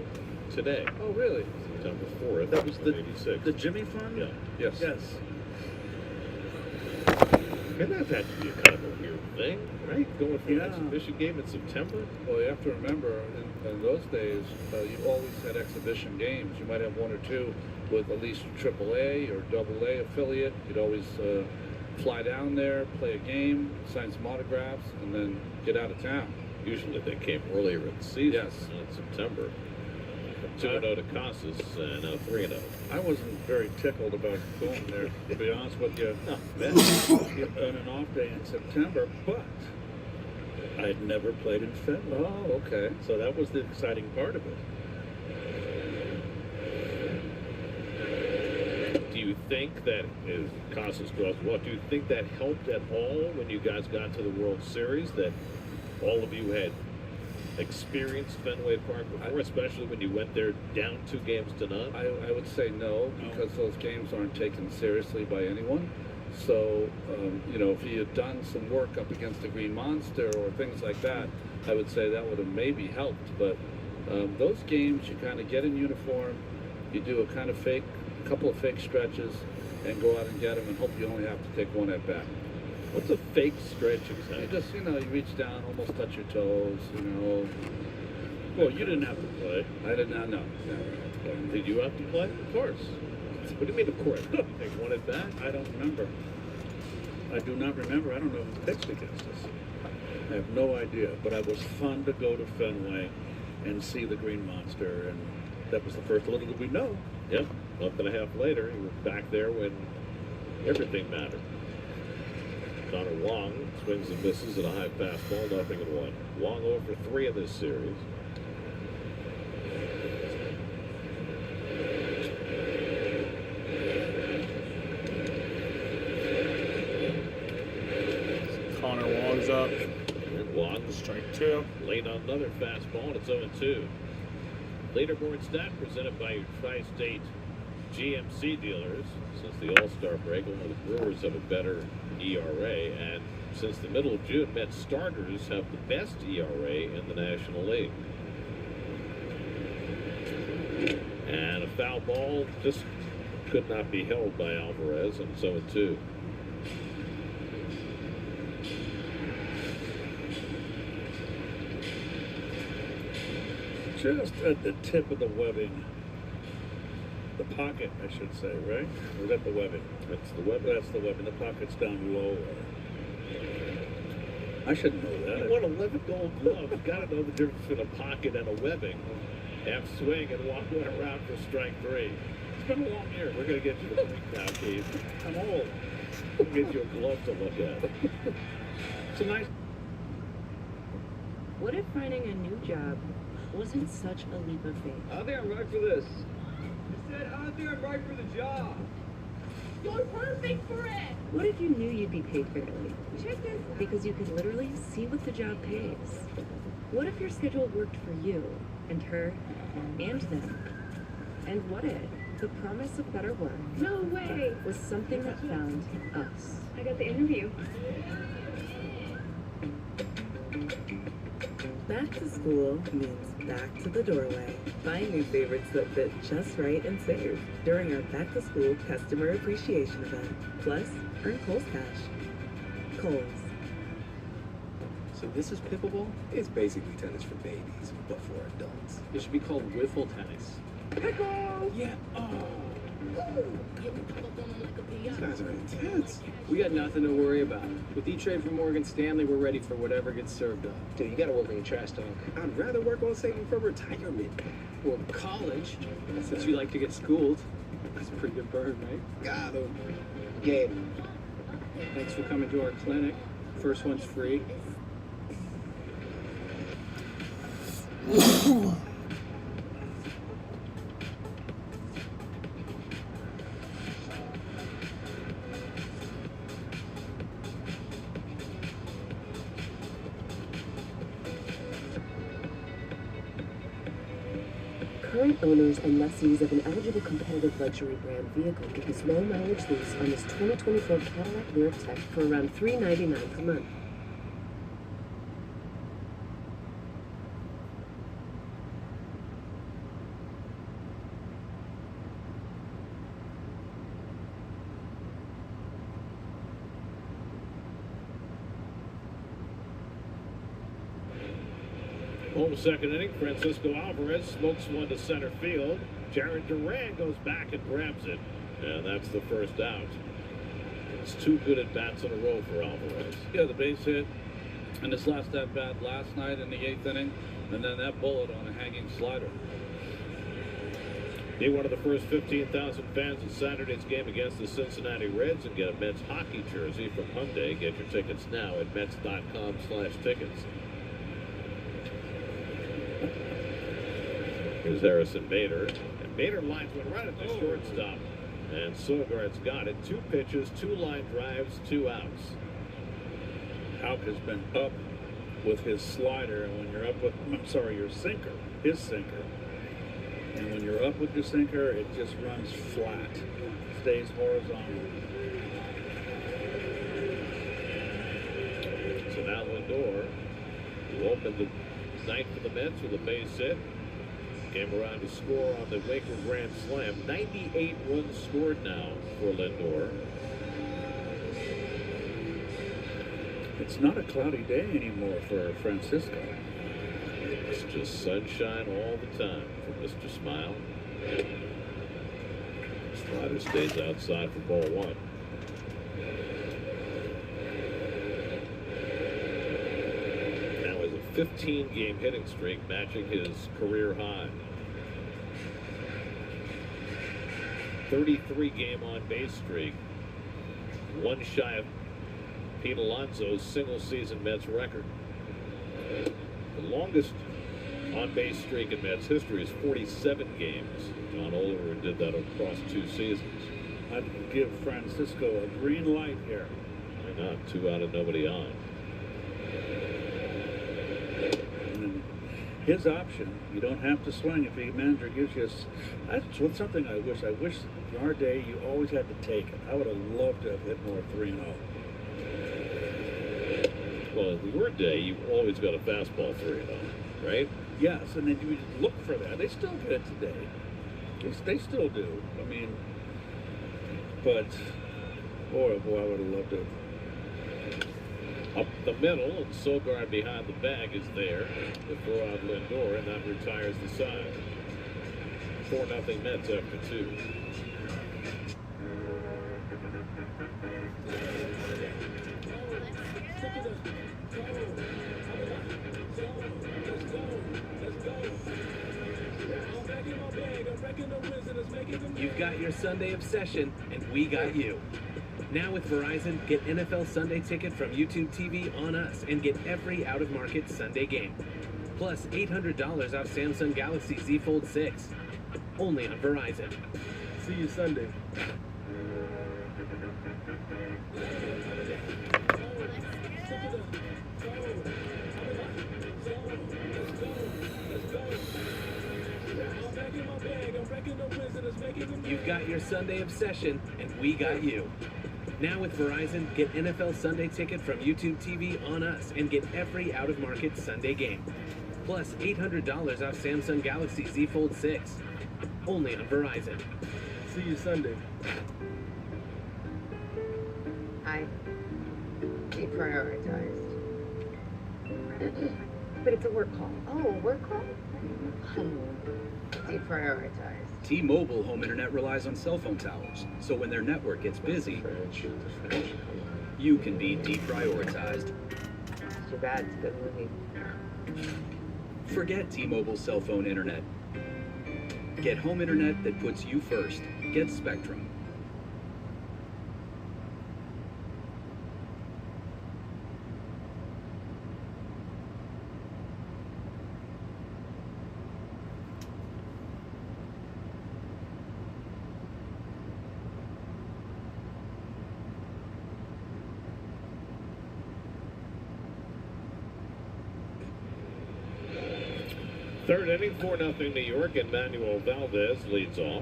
today. Oh, really? September 4th. That was the '86. The Jimmy Fund? Yeah. Yes. Yes. And that had to be a kind of a weird thing, right? Going for an exhibition game in September? Well, you have to remember, in those days, you always had exhibition games. You might have one or two with at least AAA or AA affiliate. You'd always fly down there, play a game, sign some autographs, and then get out of town. Usually they came earlier in the season. Yes. In September. 2-0 to Casas and 3-0. I wasn't very tickled about going there, to be honest with you, on an off day in September, but I'd never played in Fenway. Oh, okay. So that was the exciting part of it. Do you think that, if Casas draws well, do you think that helped at all when you guys got to the World Series, that all of you had experienced Fenway Park before, especially when you went there down 2 games to none? I would say no, because those games aren't taken seriously by anyone. So, you know, if you had done some work up against the Green Monster or things like that, I would say that would have maybe helped. But those games, you kind of get in uniform, you do a kind of couple of fake stretches, and go out and get them, and hope you only have to take one at bat. What's a fake stretch exactly? You just, you know, you reach down, almost touch your toes, you know. Well, you didn't have to play. I did not know. Did you have to play? Of course. What do you mean, of course? You take one at bat? I don't remember. I do not remember. I don't know who pitched against us. I have no idea. But it was fun to go to Fenway and see the Green Monster, and that was the first. Little did we know. Yep. Month and a half later, he was back there when everything mattered. Connor Wong swings and misses at a high fastball, 0-1. Wong over 3 in this series. Connor Wong's up. And Wong, strike 2. Late on another fastball, and it's 0-2. Leaderboard stat presented by your Tri-State GMC dealers. Since the All-Star break, only the Brewers have a better ERA, and since the middle of June, Mets starters have the best ERA in the National League. And a foul ball just could not be held by Alvarez, and it's 0-2. Just at the tip of the webbing. The pocket, I should say, right? Or is that the webbing? That's the webbing. That's the webbing. The pocket's down lower. I should know that. You won 11 gold gloves. You've got to know the difference between a pocket and a webbing. Half swing and walk one around for strike 3. It's been a long year. We're going to get you the drink now, Keith. I'm old. We'll get you a glove to look at. It's a nice... What if finding a new job wasn't such a leap of faith? I think I'm right for this. I said, I think I'm right for the job. You're perfect for it. What if you knew you'd be paid fairly? Check this out. Because you could literally see what the job pays. What if your schedule worked for you, and her, and them? And what if the promise of better work No way. was something that found us? I got the interview. Back to school means back to the doorway. Find new favorites that fit just right and save during our back to school customer appreciation event. Plus, earn Kohl's cash. Kohl's. So this is pickleball? It's basically tennis for babies, but for adults. It should be called wiffle tennis. Pickle! Yeah. Oh. These guys are intense. We got nothing to worry about. With E-Trade from Morgan Stanley, we're ready for whatever gets served up. Dude, you gotta work on your trash talk. I'd rather work on saving for retirement. Or college, since you like to get schooled. That's a pretty good burn, right? Got him. Yeah. Thanks for coming to our clinic. First one's free. current owners and lessees of an eligible competitive luxury brand vehicle get this low-mileage lease on this 2024 Cadillac Lyriq Tech for around $399 per month. Home second inning, Francisco Alvarez smokes one to center field. Jared Duran goes back and grabs it, and that's the first out. It's 2 good at-bats in a row for Alvarez. Yeah, the base hit in this last at-bat last night in the 8th inning, and then that bullet on a hanging slider. Be one of the first 15,000 fans at Saturday's game against the Cincinnati Reds and get a Mets hockey jersey from Hyundai. Get your tickets now at Mets.com/tickets. Here's Harrison Bader, and Bader lines one right at the shortstop, and Sogard's got it. 2 pitches, 2 line drives, 2 outs. Houck has been up with his slider, and when you're up with, your sinker, his sinker, and when you're up with your sinker, it just runs flat, stays horizontal. So now Lindor, who opened the ninth for the Mets with a base hit, came around to score on the Waker Grand Slam. 98 runs scored now for Lindor. It's not a cloudy day anymore for Francisco. It's just sunshine all the time for Mr. Smile. Slider stays outside for ball 1. Now has a 15-game hitting streak, matching his career high. 33-game on-base streak, 1 shy of Pete Alonso's single-season Mets record. The longest on-base streak in Mets history is 47 games. John Oliver did that across 2 seasons. I'd give Francisco a green light here. Why not? 2 out and nobody on. And his option, you don't have to swing if the manager gives you that's something I wish. I wish in our day you always had to take it. I would have loved to have hit more 3-0. Well, in your day, you always got a fastball 3-0, right? Yes, and then you look for that. They still get it today. They still do. I mean, but boy, I would have loved it. Up the middle, and Sogard behind the bag is there to throw out Lindor, and that retires the side. 4-0 Mets after 2. You've got your Sunday obsession, and we got you. Now with Verizon, get NFL Sunday Ticket from YouTube TV on us and get every out-of-market Sunday game. Plus $800 off Samsung Galaxy Z Fold 6. Only on Verizon. See you Sunday. You've got your Sunday obsession, and we got you. Now with Verizon, get NFL Sunday Ticket from YouTube TV on us and get every out-of-market Sunday game. Plus $800 off Samsung Galaxy Z Fold 6. Only on Verizon. See you Sunday. I deprioritized. But it's a work call. Oh, work call? Deprioritized. T-Mobile home internet relies on cell phone towers, so when their network gets busy, you can be deprioritized. It's too bad. It's a good movie. Forget T-Mobile cell phone internet. Get home internet that puts you first. Get Spectrum. Third inning, 4-0 New York, and Manuel Valdez leads off.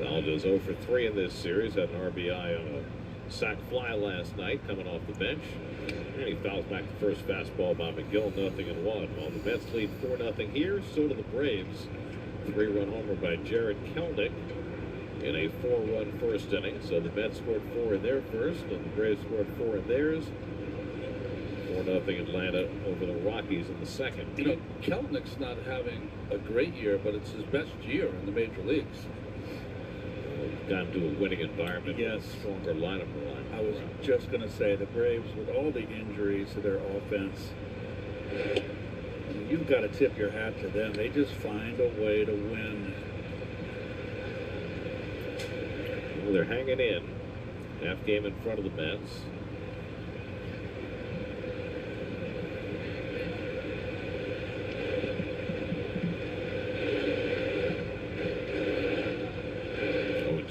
Valdez 0 for 3 in this series, had an RBI on a sac fly last night coming off the bench. And he fouls back the first fastball by McGill, 0-1. While the Mets lead 4-0 here, so do the Braves. 3-run homer by Jared Kelnick in a 4-run first inning. So the Mets scored 4 in their first, and the Braves scored 4 in theirs. 4-0 Atlanta over the Rockies in the second. You know, Kelnick's not having a great year, but it's his best year in the major leagues. Got into a winning environment. Yes. Stronger lineup. I was just going to say, the Braves, with all the injuries to their offense, you've got to tip your hat to them. They just find a way to win. Well, they're hanging in. Half game in front of the Mets.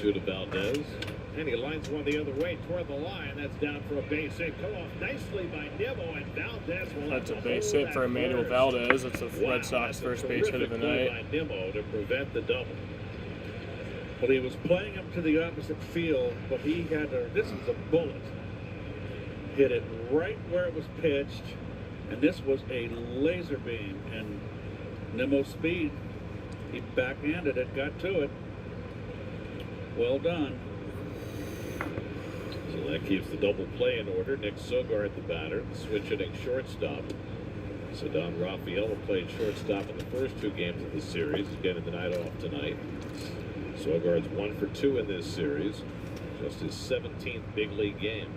To Valdez, and he lines one the other way toward the line. That's down for a base hit. Come off nicely by Nimmo, and Valdez will That's a base hit for Emmanuel Valdez. That's the Red Sox first base hit of the night. By Nimmo to prevent the double. Well, he was playing him to the opposite field, but he had to. This is a bullet. Hit it right where it was pitched, and this was a laser beam. And Nimmo's speed, he backhanded it, got to it. Well done. So that keeps the double play in order. Nick Sogard, the batter, the switch hitting shortstop. So Don Raphael played shortstop in the first 2 games of the series. He's getting the night off tonight. Sogard's 1 for 2 in this series. Just his 17th big league game.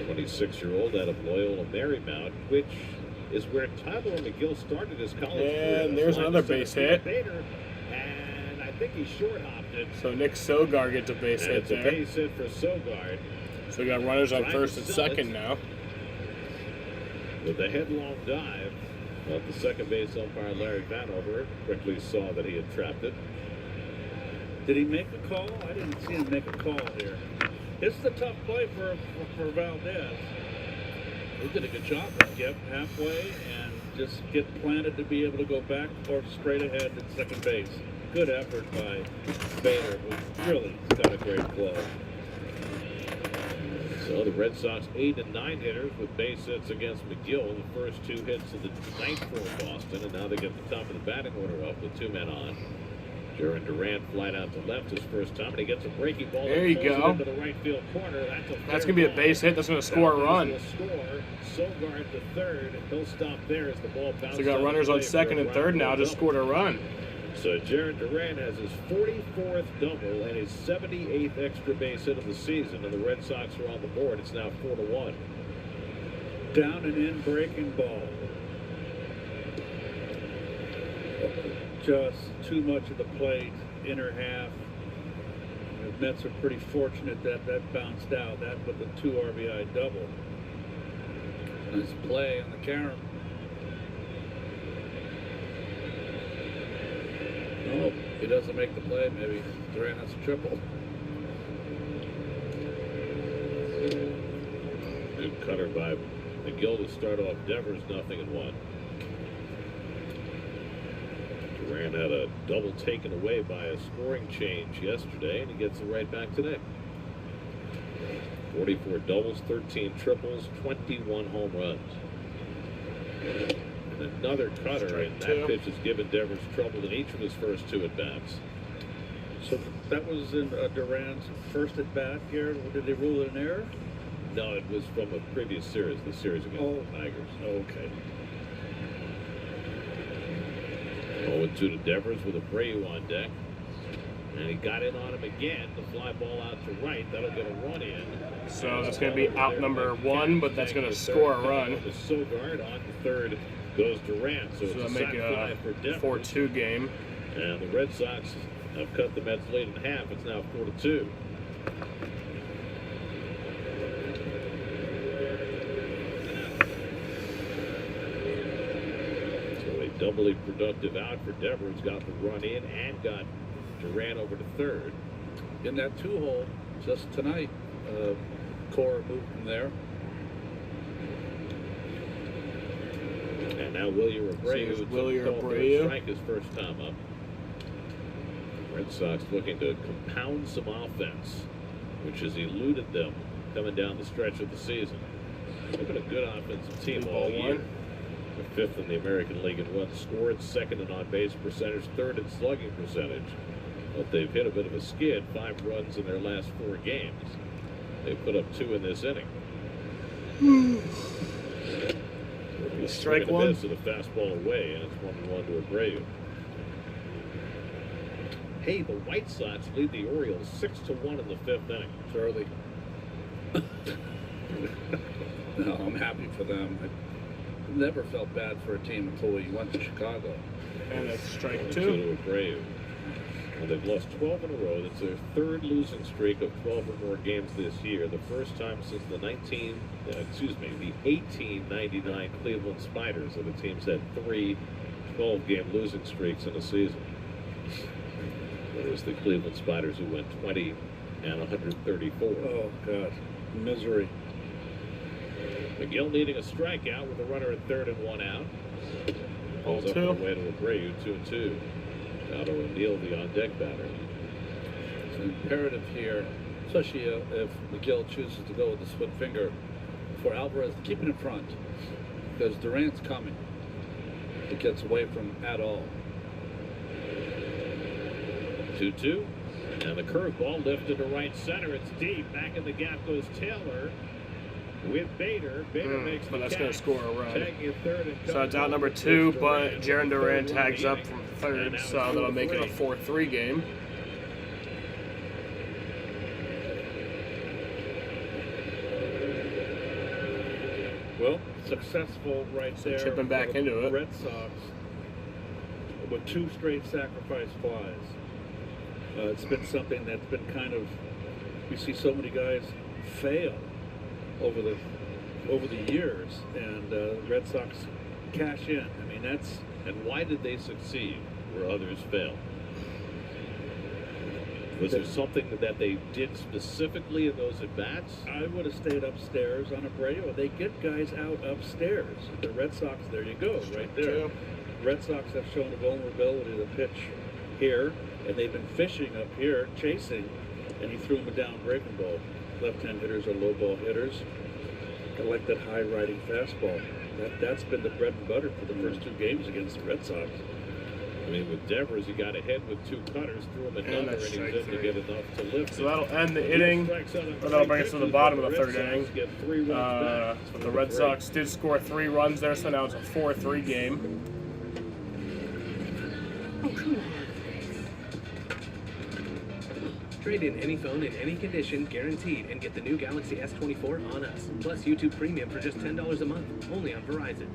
26-year-old out of Loyola Marymount, which is where Tyler McGill started his college career. And there's another base hit. And I think he short hopped it. So Nick Sogard gets a base hit It's a there. base hit for Sogard. So we got runners on first and second now. With a headlong dive, but the second base umpire Larry Vanover quickly saw that he had trapped it. Did he make a call? I didn't see him make a call here. This is a tough play for Valdez. He did a good job. Yep, halfway and just get planted to be able to go back or straight ahead at second base. Good effort by Bader, who really got a great glove. So the Red Sox 8 and 9 hitters with base hits against McGill. The first 2 hits of the ninth for Boston, and now they get the top of the batting order up with 2 men on. Jaron Durant flied out to left his first time, and he gets a breaking ball. There you go. Into the right field corner. That's going to be a base hit. That's going to score a run. Sogard to third, and he'll stop there as the ball bounces. So we got runners on second and third now. Just scored a run. So Jaron Durant has his 44th double and his 78th extra base hit of the season, and the Red Sox are on the board. It's now 4-1. Down and in breaking ball. Just too much of the plate, inner half. The Mets are pretty fortunate that that bounced out. That with the 2 RBI double. Nice play on the carom. Oh, he doesn't make the play. Maybe Durant has a triple. Good cutter by McGill to start off Devers, 0-1. Durant had a double taken away by a scoring change yesterday, and he gets it right back today. 44 doubles, 13 triples, 21 home runs. And another cutter, and that pitch has given Devers trouble in each of his first 2 at-bats. So that was in Durant's first at-bat, Garrett. Did they rule it an error? No, it was from a previous series, the series against the Tigers. Okay. 0-2 to Devers with Abreu on deck. And he got in on him again. The fly ball out to right. That'll get a run in. So that's going to be out number 1, but that's going to score a run. The Sogard on the third goes Durant. So it's a make a 4-2 game. And the Red Sox have cut the Mets lead in half. It's now 4-2. Doubly productive out for Devers. Got the run in and got Durant over to third. In that 2-hole just tonight, Cora moved from there. Now William Abreu So Willier took call for a Abreu. strike his first time up. Red Sox looking to compound some offense, which has eluded them coming down the stretch of the season. They've been a good offensive team all year. They're 5th in the American League in runs scored, 2nd in on-base percentage, 3rd in slugging percentage. But they've hit a bit of a skid, 5 runs in their last 4 games. They put up 2 in this inning. Strike Swing and a one. miss and a fastball away, and it's 1-1 to Abreu. Hey, the White Sox lead the Orioles 6-1 in the 5th inning. It's early. No, I'm happy for them. I never felt bad for a team until we went to Chicago. And that's strike 1-2 2. to Abreu. Well, they've lost 12 in a row. That's their 3rd losing streak of 12 or more games this year. The first time since the 1899 Cleveland Spiders, and the team's had 3 12-game losing streaks in a season. It was the Cleveland Spiders who went 20 and 134. Oh, God. Misery. McGill needing a strikeout with a runner at 3rd and 1 out. Balls up on the way to Abreu, 2-2. Otto O'Neill, the on-deck batter. It's imperative here, especially if McGill chooses to go with the split finger, for Alvarez to keep it in front, because Durant's coming. It gets away from at all. 2-2. And the curveball lifted to right center. It's deep. Back in the gap goes Taylor with Bader. Bader makes the But that's going to catch. score a run. Tagging at 3rd and So it's out number 2, but Jaron Durant tags up from 3rd, so that'll make it a 4-3 game. Well, successful right there. chipping back for the into it. Red Sox with 2 straight sacrifice flies. It's been something that's been kind of, we see so many guys fail over the years, and Red Sox cash in. I mean, that's. And why did they succeed where others failed? Was there something that they did specifically in those at-bats? I would have stayed upstairs on Abreu. They get guys out upstairs. The Red Sox, there you go, right there. Red Sox have shown a vulnerability to pitch here, and they've been fishing up here, chasing, and he threw them a down breaking ball. Left-hand hitters are low ball hitters. I like that high riding fastball. That's been the bread and butter for the first 2 games against the Red Sox. I mean, with Devers, he got ahead with 2 cutters, threw him another, and he was in to get enough to lift. So that'll end the inning, but that'll bring us to the bottom of the 3rd inning. But the Red Sox did score 3 runs there, so now it's a 4-3 game. Oh, come on. Trade in any phone in any condition, guaranteed, and get the new Galaxy S24 on us. Plus YouTube Premium for just $10 a month, only on Verizon.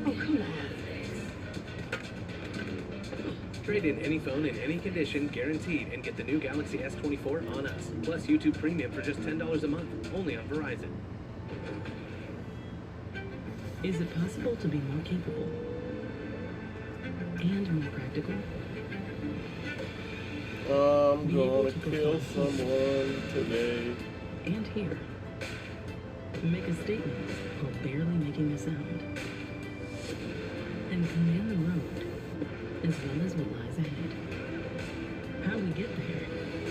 Oh, come on. Trade in any phone in any condition, guaranteed, and get the new Galaxy S24 on us. Plus YouTube Premium for just $10 a month, only on Verizon. Is it possible to be more capable and more practical? I'm gonna kill someone today. And here, make a statement while barely making a sound, and command the road as well as what lies ahead. How we get there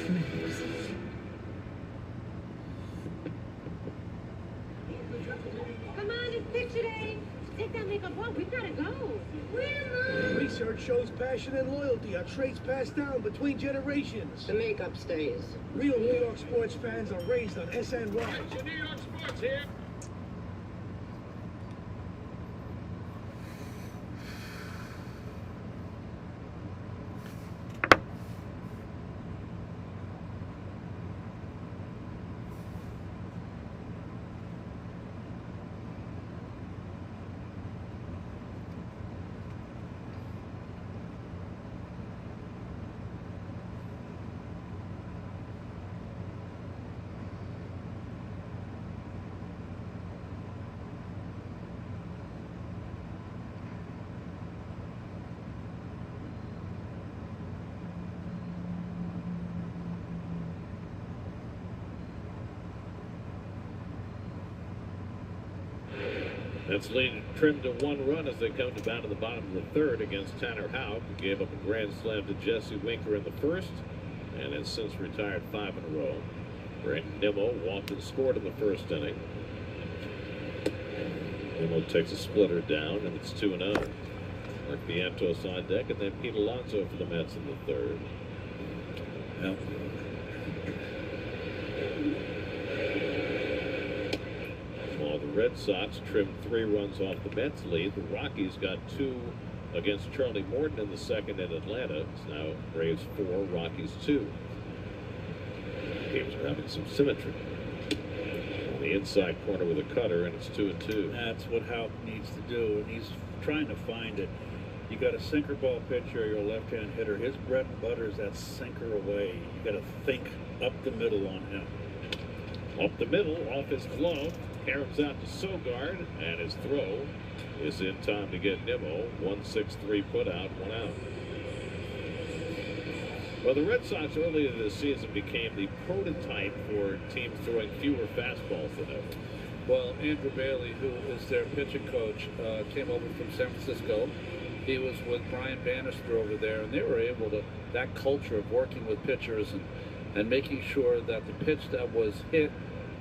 matters. Come on, it's picture day. Take that makeup off. We've got to go. Where, Mom? Research shows passion and loyalty are traits passed down between generations. The makeup stays. Real New York sports fans are raised on SNY. New York Sports here. Mets lead trimmed to 1 run as they come to bat in the bottom of the third against Tanner Houck, who gave up a grand slam to Jesse Winker in the first and has since retired 5 in a row. Brandon Nimmo walked and scored in the first inning. Nimmo takes a splitter down, and it's 2-0. Mark Vientos on deck, and then Pete Alonso for the Mets in the third. Yep. While the Red Sox trimmed 3 runs off the Mets lead, the Rockies got 2 against Charlie Morton in the second in Atlanta. It's now Braves 4, Rockies 2. Games are having some symmetry. On the inside corner with a cutter, and it's 2-2. That's what Houck needs to do, and he's trying to find it. You got a sinker ball pitcher, you're a left-hand hitter. His bread and butter is that sinker away. You got to think up the middle on him. Up the middle, off his glove, caroms out to Sogard, and his throw is in time to get Nimmo. 1-6-3 put out, 1 out. Well, the Red Sox earlier this season became the prototype for teams throwing fewer fastballs than ever. Well, Andrew Bailey, who is their pitching coach, came over from San Francisco. He was with Brian Bannister over there, and they were able to, that culture of working with pitchers and making sure that the pitch that was hit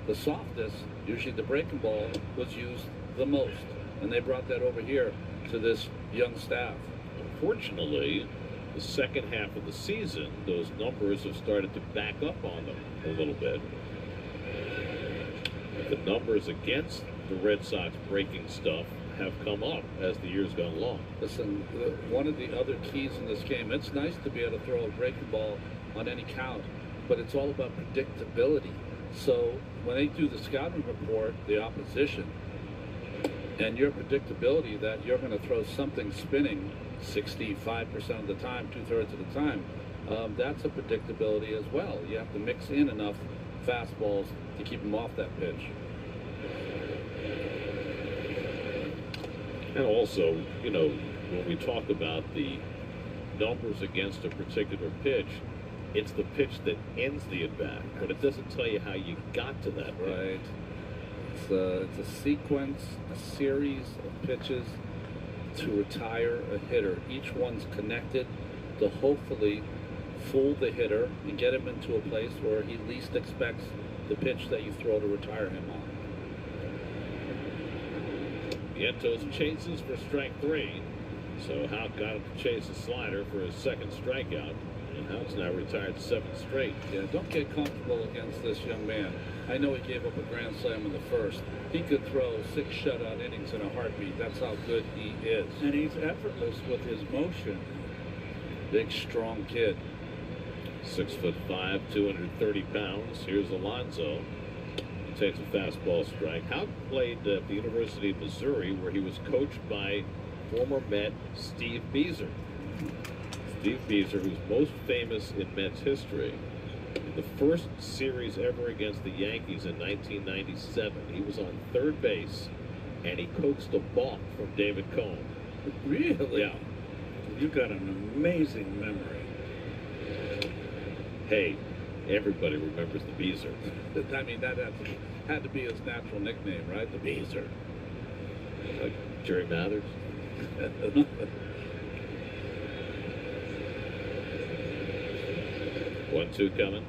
the softest, usually the breaking ball, was used the most. And they brought that over here to this young staff. Unfortunately, the second half of the season, those numbers have started to back up on them a little bit. The numbers against the Red Sox breaking stuff have come up as the year's gone along. Listen, one of the other keys in this game, it's nice to be able to throw a breaking ball on any count, but it's all about predictability. So when they do the scouting report, the opposition, and your predictability that you're going to throw something spinning 65% of the time, 2/3 of the time, that's a predictability as well. You have to mix in enough fastballs to keep them off that pitch. And also, you know, when we talk about the numbers against a particular pitch, it's the pitch that ends the at-bat, but it doesn't tell you how you got to that pitch. Right. It's a sequence, a series of pitches to retire a hitter. Each one's connected to hopefully fool the hitter and get him into a place where he least expects the pitch that you throw to retire him on. Vientos chases for strike 3, so Houck got him to chase a slider for his second strikeout, and Houck's now retired 7 straight. Yeah, don't get comfortable against this young man. I know he gave up a grand slam in the first. He could throw 6 shutout innings in a heartbeat. That's how good he is. And he's effortless with his motion. Big, strong kid. 6'5", 230 pounds. Here's Alonso. He takes a fastball strike. Houck played at the University of Missouri, where he was coached by former Met Steve Beazer. Steve Beazer, who's most famous in Mets history. The first series ever against the Yankees in 1997, he was on third base, and he coaxed a balk from David Cohn. Really? Yeah. You've got an amazing memory. Hey, everybody remembers the Beazer. I mean, that had to be his natural nickname, right? The Beazer. Like Jerry Mathers. 1-2 coming,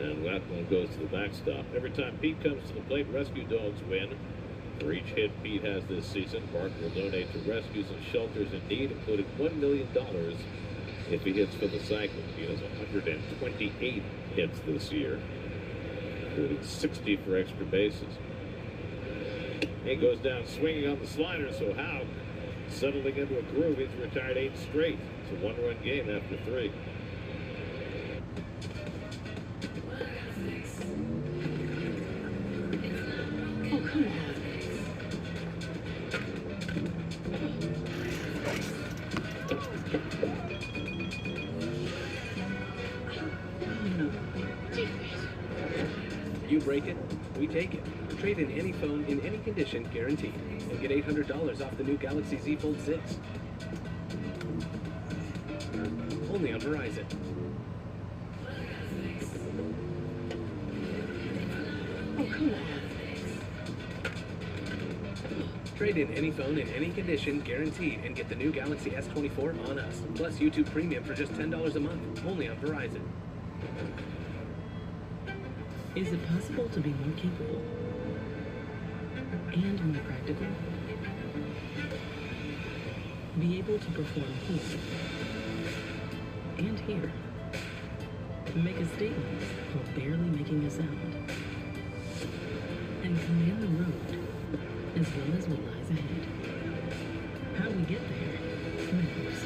and that one goes to the backstop. Every time Pete comes to the plate, rescue dogs win. For each hit Pete has this season, Mark will donate to rescues and shelters in need, including $1 million if he hits for the cycle. He has 128 hits this year, including 60 for extra bases. He goes down swinging on the slider, so Houck, settling into a groove, he's retired 8 straight. It's a 1-run game after 3. Oh, come on. You break it, we take it. Trade in any phone in any condition, guaranteed. And get $800 off the new Galaxy Z Fold 6. Only on Verizon. Oh, come on. Trade in any phone in any condition, guaranteed, and get the new Galaxy S24 on us. Plus YouTube Premium for just $10 a month, only on Verizon. Is it possible to be more capable and more practical? Be able to perform here and here. Make a statement while barely making a sound. And command the road as well as what lies ahead. How we get there matters.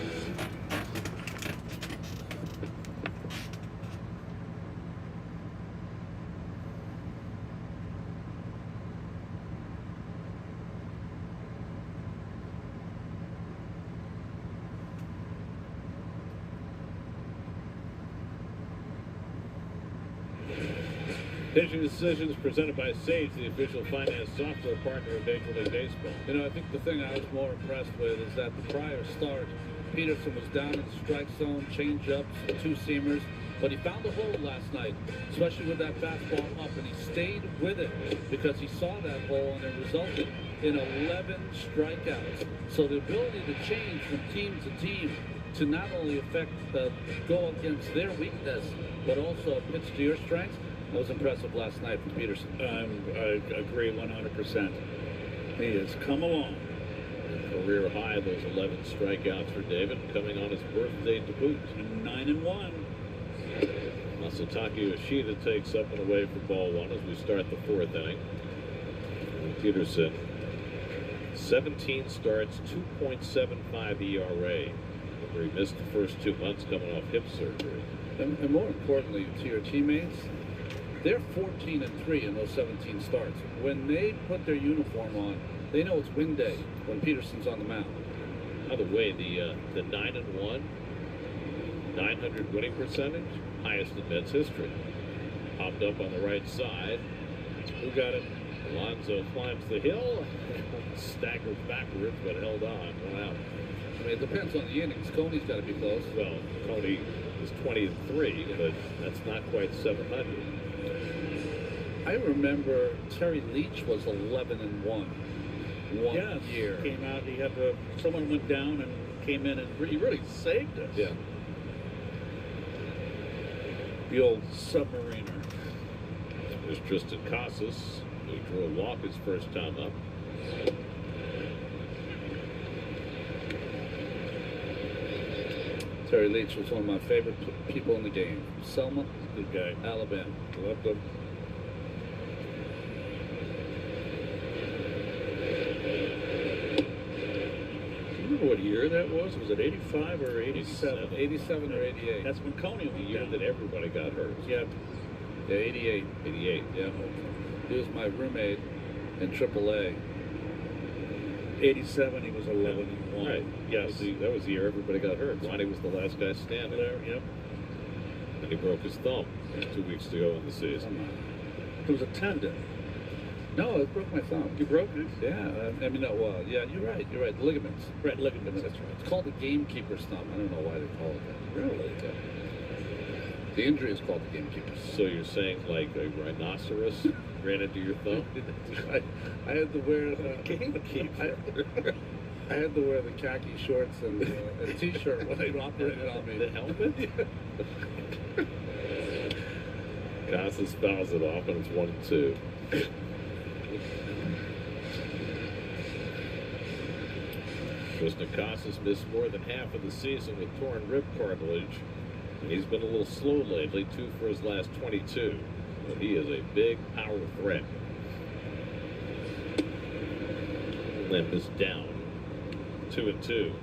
Pitching Decisions presented by Sage, the official finance software partner of Major League Baseball. You know, I think the thing I was more impressed with is that the prior start, Peterson was down in the strike zone, change-ups, two-seamers, but he found a hole last night, especially with that fastball up, and he stayed with it because he saw that hole, and it resulted in 11 strikeouts. So the ability to change from team to team to not only go against their weakness, but also pitch to your strengths, that was impressive last night from Peterson. I agree 100%. He has come along. Career high, those 11 strikeouts for David, coming on his birthday to boot. 9-1. Masataka Yoshida takes up and away for ball one as we start the fourth inning. And Peterson, 17 starts, 2.75 ERA. Where he missed the first 2 months coming off hip surgery. And more importantly, to your teammates, they're 14-3 in those 17 starts. When they put their uniform on, they know it's win day when Peterson's on the mound. By the way, the 9-1, 900 winning percentage, highest in Mets history. Popped up on the right side. Who got it? Alonso climbs the hill, staggers backwards, but held on. 1 out. I mean, it depends on the innings. Coney's got to be close. Well, Coney is 20-3, but that's not quite 700. I remember Terry Leach was 11-1 one year. Came out. He had someone went down and came in and he really saved us. Yeah. The old submariner. There's Tristan Casas, who drew a walk his first time up. Terry Leach was one of my favorite people in the game. Selma, good guy. Alabama. Loved him. Do you remember what year that was? Was it 85 or 87? 87 or 88. That's when Coney The went year down. that everybody got hurt. Yeah. Yeah, 88. 88. Yeah. He was my roommate in AAA. 87, he was 11-1. Right. Yes. That was the year everybody got hurt. Lonnie was the last guy standing. Yep. And he broke his thumb 2 weeks to go in the season. It was a tendon. No, it broke my thumb. You broke it? Yeah, I mean, no, yeah, you're right. You're right. Ligaments. Right, ligaments, that's right. It's called the gamekeeper's thumb. I don't know why they call it that. Really? Yeah. The injury is called the gamekeeper's. So you're saying like a rhinoceros ran into your thumb? I had to wear the gamekeeper. I had to wear the khaki shorts and a t-shirt when they operated on me. The helmet? Casas fouls it off, and it's 1-2. Tristan Casas missed more than half of the season with torn rib cartilage, and he's been a little slow lately, 2 for his last 22. But he is a big power threat. Limp is down, 2-2.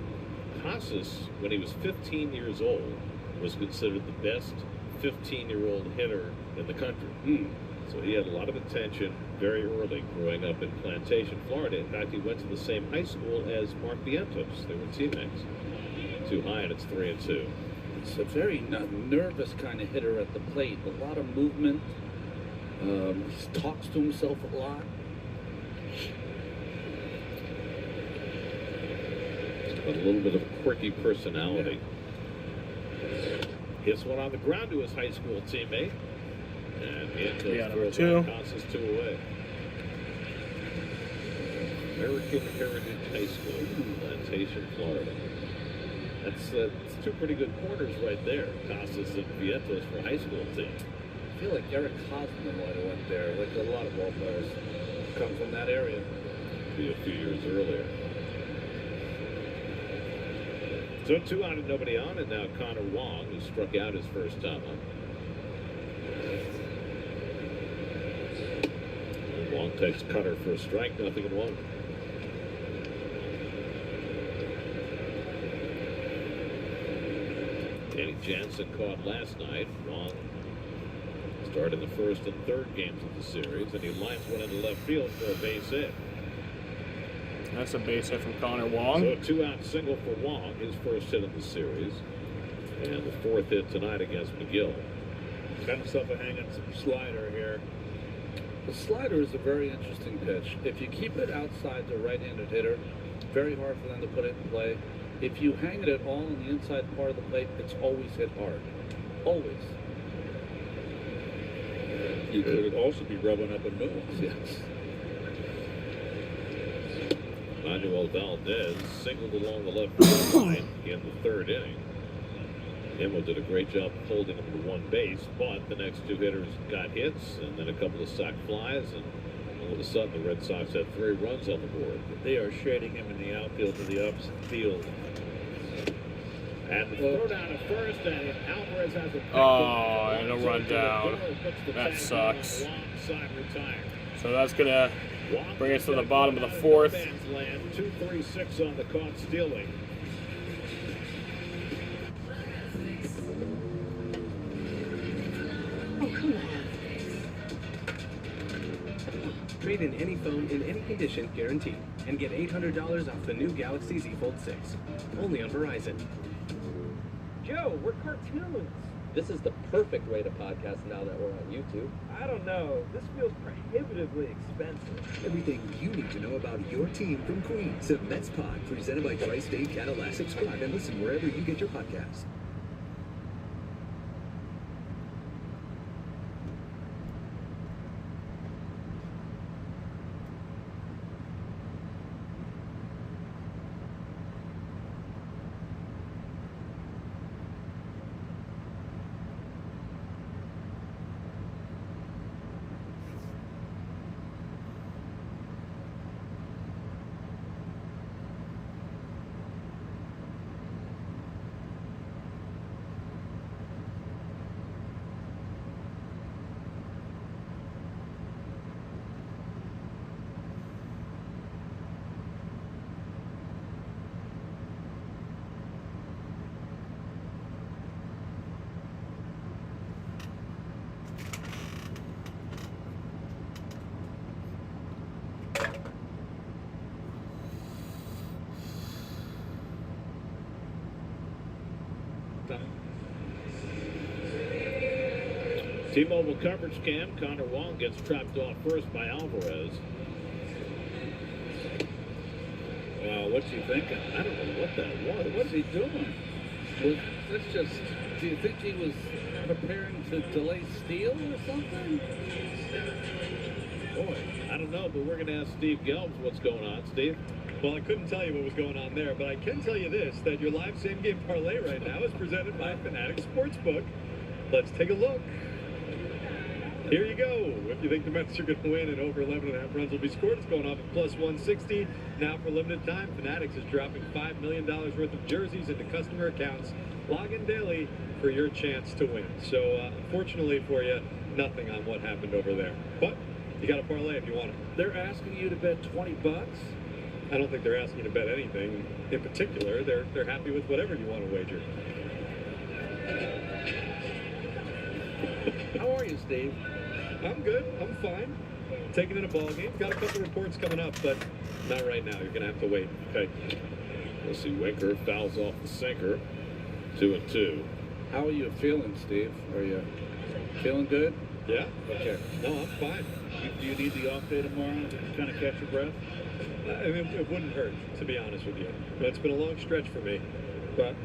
Casas, when he was 15 years old, was considered the best 15-year-old hitter in the country. So he had a lot of attention very early growing up in Plantation, Florida. In fact, he went to the same high school as Mark Vientos. They were teammates. Too high, and it's 3-2. It's a very nervous kind of hitter at the plate. A lot of movement. He talks to himself a lot. But a little bit of a quirky personality. Hits one on the ground to his high school teammate. And Vientos throws out Casas 2 away. American Heritage High School, Plantation, Florida. That's two pretty good corners right there. Casas and Vientos for high school team. I feel like Eric Hosman might have went there, like a lot of ball players come from that area. Be a few years earlier. So 2 out and nobody on, and now Connor Wong, who struck out his first time up. And Wong takes Cutter for a strike, 0-1. Danny Jansen caught last night. Wong started the first and third games of the series, and he lines one into left field for a base hit. That's a base hit from Connor Wong. So a 2-out single for Wong, his first hit of the series, and the 4th hit tonight against McGill. Got himself a hanging slider here. The slider is a very interesting pitch. If you keep it outside the right-handed hitter, very hard for them to put it in play. If you hang it at all on the inside part of the plate, it's always hit hard. Always. You could also be rubbing up a new one. Yes. Manuel Valdez singled along the left field line in the 3rd inning. Nimmo did a great job holding him to one base, but the next 2 hitters got hits and then a couple of sac flies, and all of a sudden the Red Sox had 3 runs on the board. They are shading him in the outfield to the upfield. And the throw down at first, and Alvarez has a Oh, and a run down. That sucks. So that's going to bring us to the bottom of the 4th. 2-3-6 on the caught stealing. Oh, come on. Trade in any phone in any condition, guaranteed. And get $800 off the new Galaxy Z Fold 6. Only on Verizon. Joe, we're cartoons. This is the perfect way to podcast now that we're on YouTube. I don't know. This feels prohibitively expensive. Everything you need to know about your team from Queens. The Mets Pod, presented by Tri-State Cadillac. Subscribe and listen wherever you get your podcasts. T-Mobile coverage cam. Connor Wong gets trapped off first by Alvarez. What's he thinking? I don't know what that was. What's he doing? Well, that's just, do you think he was preparing to delay steal or something? Boy, I don't know, but we're going to ask Steve Gelbs what's going on. Steve? Well, I couldn't tell you what was going on there, but I can tell you this, that your live same-game parlay right now is presented by Fanatics Sportsbook. Let's take a look. Here you go. If you think the Mets are going to win and over 11.5 runs will be scored, it's going off at plus 160. Now for limited time, Fanatics is dropping $5 million worth of jerseys into customer accounts. Log in daily for your chance to win. So, unfortunately for you, nothing on what happened over there. But you got a parlay if you want it. They're asking you to bet $20? I don't think they're asking you to bet anything in particular. They're happy with whatever you want to wager. How are you, Steve? I'm good. I'm fine. Taking in a ball game. Got a couple reports coming up, but not right now. You're going to have to wait. Okay. We'll see. Winker fouls off the sinker. 2-2. How are you feeling, Steve? Are you feeling good? Yeah. Okay. No, I'm fine. Do you need the off day tomorrow to kind of catch your breath? I mean, it wouldn't hurt, to be honest with you. But it's been a long stretch for me. But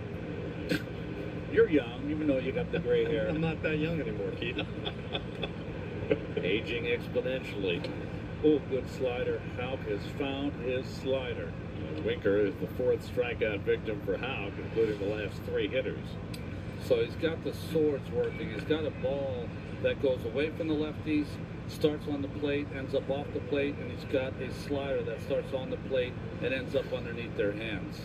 you're young, even though you got the gray hair. I'm not that young anymore, Keith. Aging exponentially. Oh, good slider. Houck has found his slider. And Winker is the fourth strikeout victim for Houck, including the last three hitters. So he's got the swords working. He's got a ball that goes away from the lefties, starts on the plate, ends up off the plate, and he's got a slider that starts on the plate and ends up underneath their hands.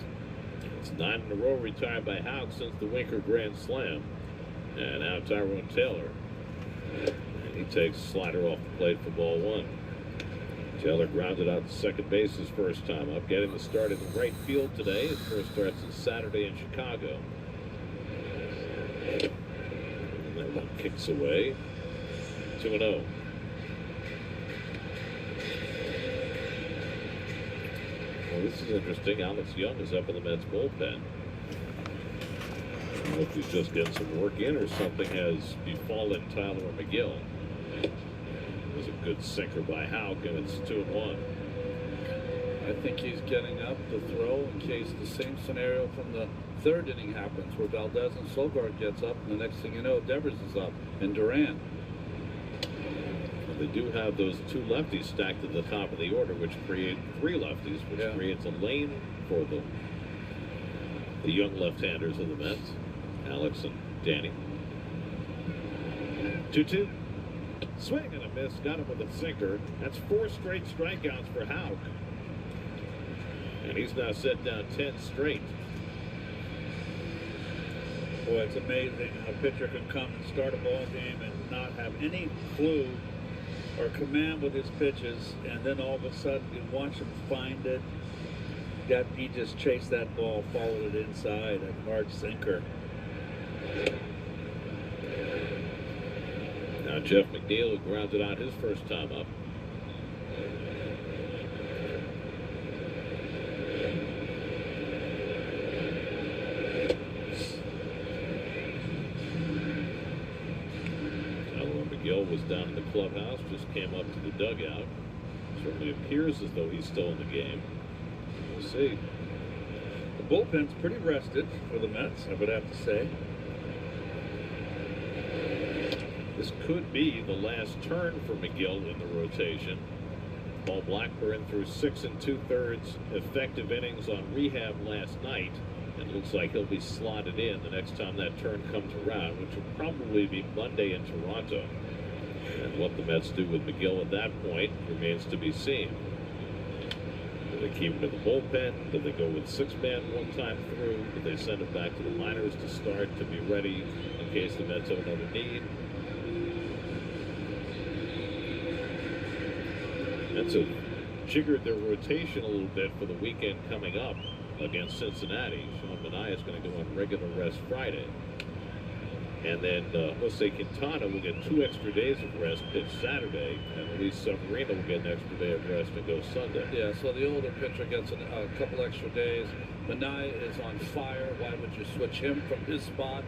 It's 9 in a row retired by Houck since the Winker Grand Slam. And now Tyrone Taylor. And he takes slider off the plate for ball one. Taylor grounded out to second base his first time up, getting the start in right field today. His first start since Saturday in Chicago. And that one kicks away. 2-0. Well, this is interesting. Alex Young is up in the Mets bullpen. I don't know if he's just getting some work in or something has befallen Tyler McGill. It was a good sinker by Houck, and it's 2-1. I think he's getting up to throw in case the same scenario from the third inning happens, where Valdez and Sogard gets up, and the next thing you know, Devers is up, and Duran. They do have those two lefties stacked at the top of the order, which create three lefties, which creates a lane for the young left-handers of the Mets, Alex and Danny. 2-2. Swing and a miss. Got him with a sinker. That's 4 straight strikeouts for Houck. And he's now set down 10 straight. Boy, it's amazing how a pitcher can come and start a ball game and not have any clue or command with his pitches, and then all of a sudden you watch him find it. He just chased that ball, followed it inside, a hard sinker. Now Jeff McNeil, who grounded out his first time up. McGill was down in the clubhouse, just came up to the dugout. Certainly appears as though he's still in the game. We'll see. The bullpen's pretty rested for the Mets, I would have to say. This could be the last turn for McGill in the rotation. Paul Blackburn threw 6 2/3 effective innings on rehab last night. It looks like he'll be slotted in the next time that turn comes around, which will probably be Monday in Toronto. And what the Mets do with McGill at that point remains to be seen. Do they keep him in the bullpen? Do they go with 6-man one time through? Do they send him back to the minors to start to be ready in case the Mets have another need? Mets have jiggered their rotation a little bit for the weekend coming up against Cincinnati. Sean Manaea is going to go on regular rest Friday. And then Jose Quintana will get 2 extra days of rest pitch Saturday, and Luis Severino will get an extra day of rest and go Sunday. Yeah, so the older pitcher gets a couple extra days. Manaea is on fire. Why would you switch him from his spot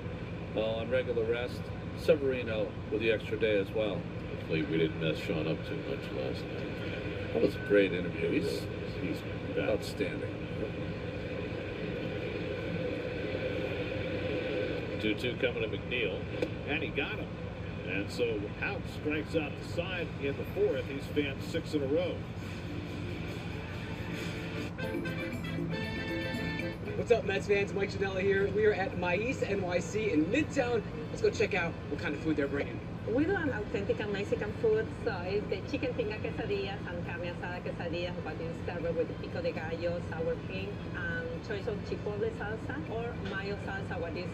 on regular rest? Severino with the extra day as well. Hopefully we didn't mess Sean up too much last night. That was a great interview. He's outstanding. 2-2 coming to McNeil, and he got him. And so Houck strikes out the side in the 4th. He's fanned 6 in a row. What's up, Mets fans? Mike Janela here. We are at Mais NYC in Midtown. Let's go check out what kind of food they're bringing. We do an authentic Mexican food, so it's the chicken tinga quesadillas and carne asada quesadillas, but instead with pico de gallo, sour cream, and choice of chipotle salsa or mayo salsa, what is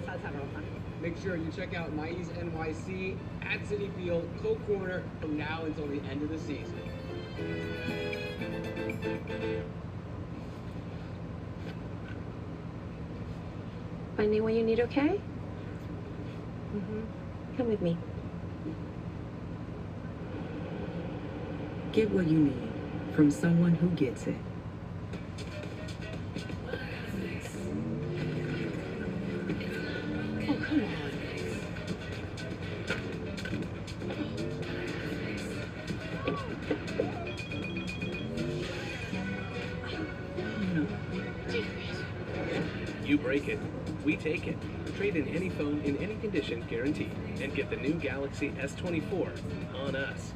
salsa roja. Make sure you check out Mais NYC at City Field, Coke Corner, from now until the end of the season. Find me when you need, okay? Come with me. Get what you need from someone who gets it. Oh, come on. You break it, we take it. Trade in any phone in any condition, guaranteed. And get the new Galaxy S24 on us.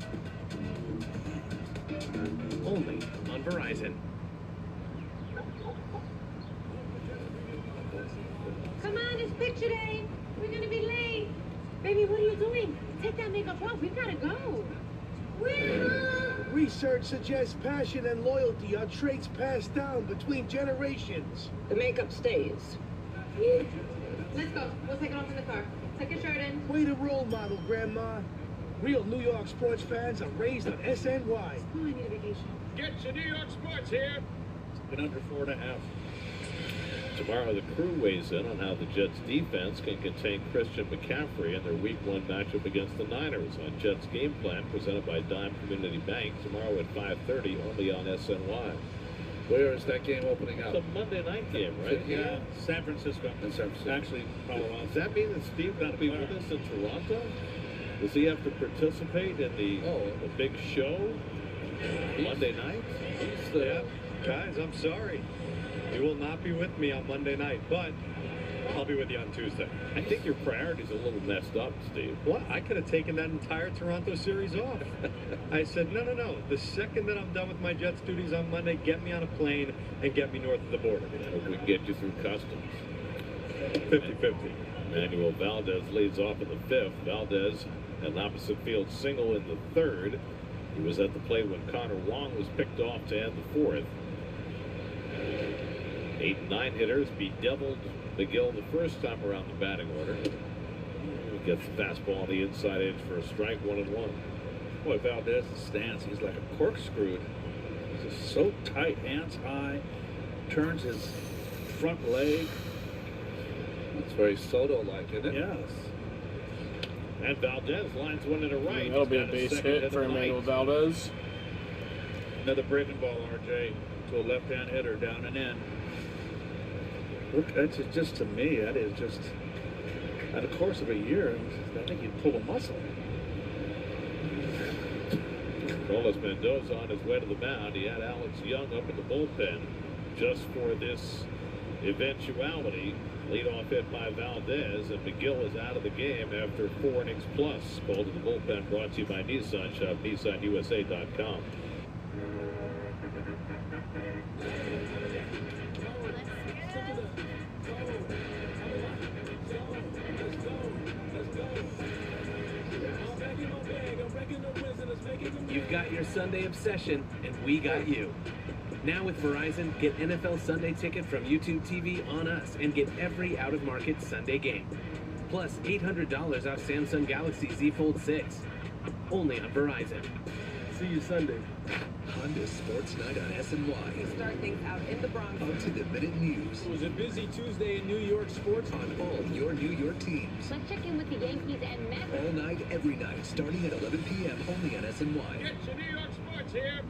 only on Verizon. Come on, it's picture day. We're gonna be late. Baby, what are you doing? Take that makeup off. We've gotta go. Research suggests passion and loyalty are traits passed down between generations. The makeup stays. Let's go. We'll take it off in the car. Tuck your shirt in. Way to role model, Grandma. Real New York sports fans are raised on SNY. Oh, I need a vacation. Get your New York sports here. Been under 4.5. Tomorrow, the crew weighs in on how the Jets' defense can contain Christian McCaffrey in their Week 1 matchup against the Niners on Jets Game Plan, presented by Dime Community Bank, tomorrow at 5:30, only on SNY. Where is that game opening up? It's a Monday night game, right? Yeah, San Francisco. In San Francisco. Actually, Colorado. Does that mean that Steve got to be with us in Toronto? Does he have to participate in the big show Monday night? Yeah, guys, I'm sorry. You will not be with me on Monday night, but I'll be with you on Tuesday. I think your priority's a little messed up, Steve. What? I could have taken that entire Toronto series off. I said, no. The second that I'm done with my Jets duties on Monday, get me on a plane and get me north of the border. Hope we can get you through customs. 50-50. Manuel Valdez leads off in the 5th. Valdez had an opposite field single in the 3rd. He was at the plate when Connor Wong was picked off to end the 4th. 8 and 9 hitters bedeviled McGill the first time around the batting order. He gets the fastball on the inside edge for a strike, 1-1. Boy, Valdez's stance, he's like a corkscrew. He's just so tight, hands high, turns his front leg. It's very Soto-like, isn't it? Yes. And Valdez lines one into right. That'll be a base hit for Emmanuel Valdez. Another breaking ball, RJ, to a left-hand hitter, down and in. Look, that's just, to me, that is just, at the course of a year, I think you'd pull a muscle. Carlos Mendoza on his way to the mound. He had Alex Young up in the bullpen just for this eventuality. Leadoff hit by Valdez, and McGill is out of the game after 4 innings plus. Call to the bullpen brought to you by Nissan. Shop NissanUSA.com. You've got your Sunday obsession, and we got you. Now with Verizon, get NFL Sunday Ticket from YouTube TV on us and get every out-of-market Sunday game. Plus $800 off Samsung Galaxy Z Fold 6. Only on Verizon. See you Sunday. Honda Sports Night on SNY. We start things out in the Bronx. On to the Minute News. It was a busy Tuesday in New York sports. On all your New York teams. Let's check in with the Yankees and Mets. All night, every night, starting at 11 p.m. only on SNY. Get your New York sports here.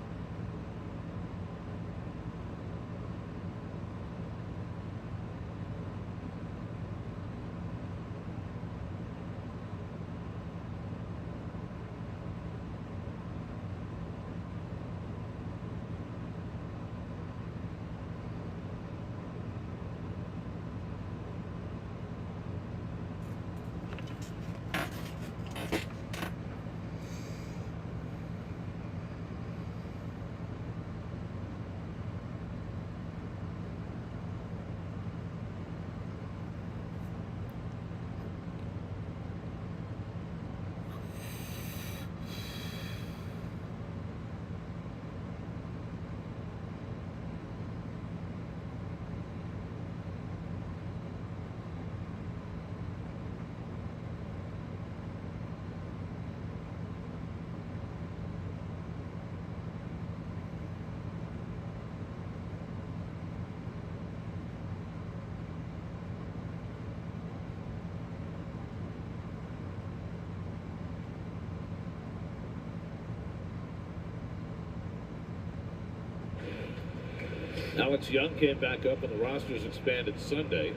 Alex Young came back up, and the roster's expanded Sunday.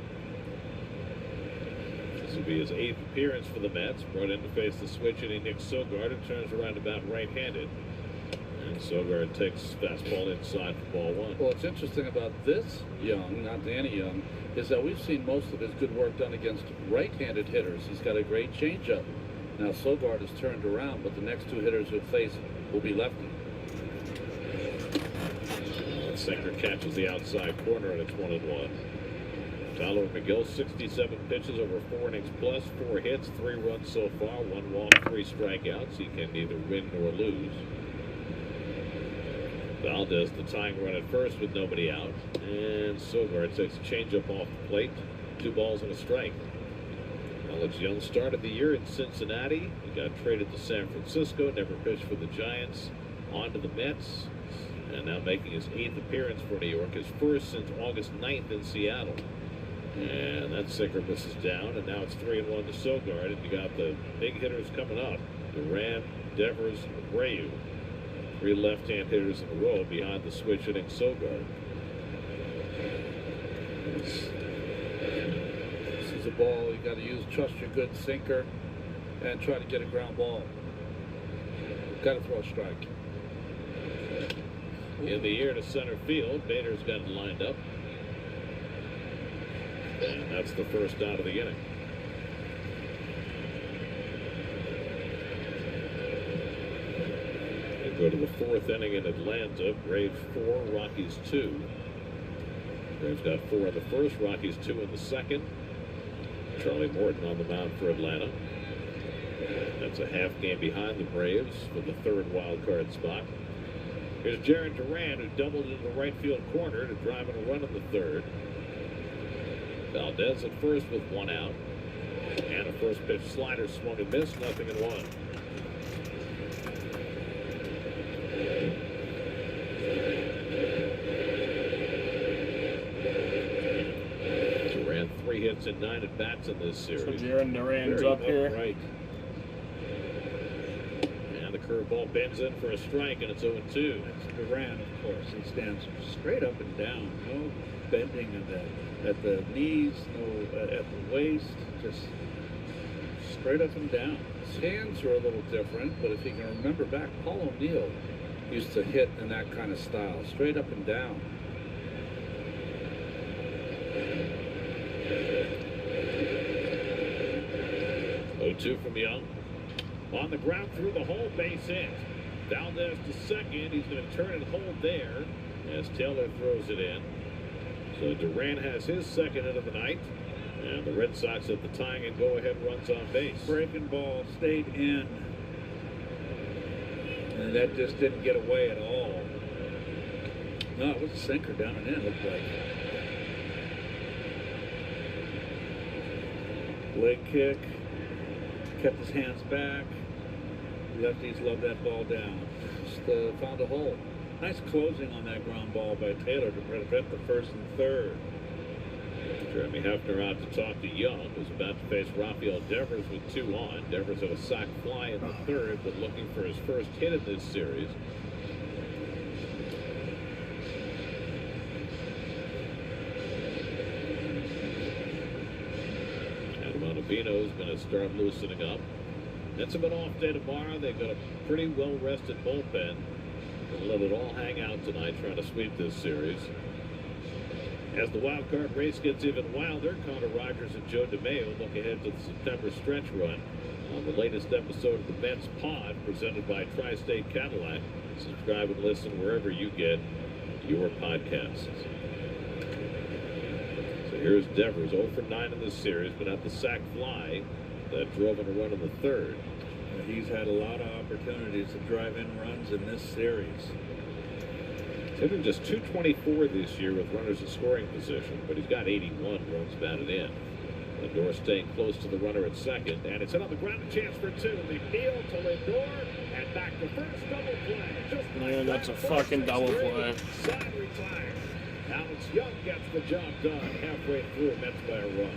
This will be his 8th appearance for the Mets. Brought in to face the switch-hitting Nick Sogard, and turns around about right-handed. And Sogard takes fastball inside for ball 1. Well, what's interesting about this Young, not Danny Young, is that we've seen most of his good work done against right-handed hitters. He's got a great changeup. Now Sogard has turned around, but the next 2 hitters he'll face will be lefty. Sinker catches the outside corner, and it's 1-1. Tyler McGill, 67 pitches over 4 innings plus, 4 hits, 3 runs so far, 1 walk, 3 strikeouts. He can neither win nor lose. Valdez, the tying run at first with nobody out. And Sogard takes a changeup off the plate. 2 balls and a strike. Alex Young started the year in Cincinnati. He got traded to San Francisco, never pitched for the Giants. On to the Mets. And now making his 8th appearance for New York, his first since August 9th in Seattle. And that sinker misses down, and now it's 3-1 to Sogard. And you got the big hitters coming up. Duran, Devers, Abreu. 3 left-hand hitters in a row behind the switch-hitting Sogard. This is a ball you got to trust your good sinker, and try to get a ground ball. Got to throw a strike. In the air to center field, Bader's got it lined up. And that's the first out of the inning. We go to the 4th inning in Atlanta. Braves 4, Rockies 2. Braves got 4 in the first, Rockies 2 in the second. Charlie Morton on the mound for Atlanta. That's a half game behind the Braves for the 3rd wild card spot. Here's Jarren Duran, who doubled into the right field corner to drive in a run in the 3rd. Valdez at first with 1 out. And a first pitch slider swung and missed, 0-1. Duran 3 hits and 9 at bats in this series. So Jarren Duran's Very up here. Right. And the curveball bends in for a strike, and it's 0-2. It's Duran, of course. He stands straight up and down. No bending at the knees, no at the waist. Just straight up and down. His hands are a little different, but if you can remember back, Paul O'Neill used to hit in that kind of style, straight up and down. Two from Young. On the ground through the hole, base hit. Valdez to second. He's going to turn and hold there as Taylor throws it in. So Duran has his second hit of the night. And the Red Sox at the tying and go-ahead runs on base. Breaking ball stayed in. And that just didn't get away at all. No, it was a sinker down and in, looked like. Leg kick. Kept his hands back. Lefties love that ball down. Just found a hole. Nice closing on that ground ball by Taylor to prevent the 1st and 3rd. Jeremy Hefner out to talk to Young, who's about to face Rafael Devers with 2 on. Devers had a sac fly in the 3rd, but looking for his first hit in this series. Vino's going to start loosening up. It's an off day tomorrow. They've got a pretty well-rested bullpen. They'll let it all hang out tonight, trying to sweep this series. As the wild card race gets even wilder, Connor Rogers and Joe DeMeo look ahead to the September stretch run on the latest episode of the Mets Pod, presented by Tri-State Cadillac. Subscribe and listen wherever you get your podcasts. Here's Devers, 0 for 9 in this series, but at the sac fly that drove in a run in the 3rd. He's had a lot of opportunities to drive in runs in this series. He's hitting just .224 this year with runners in scoring position, but he's got 81 runs batted in. Lindor staying close to the runner at second, and it's hit on the ground, a chance for 2. McNeil to Lindor, and back to first, double play. Just Man, that's a fucking double play. Side retired. Alex Young gets the job done halfway through, Mets by a run.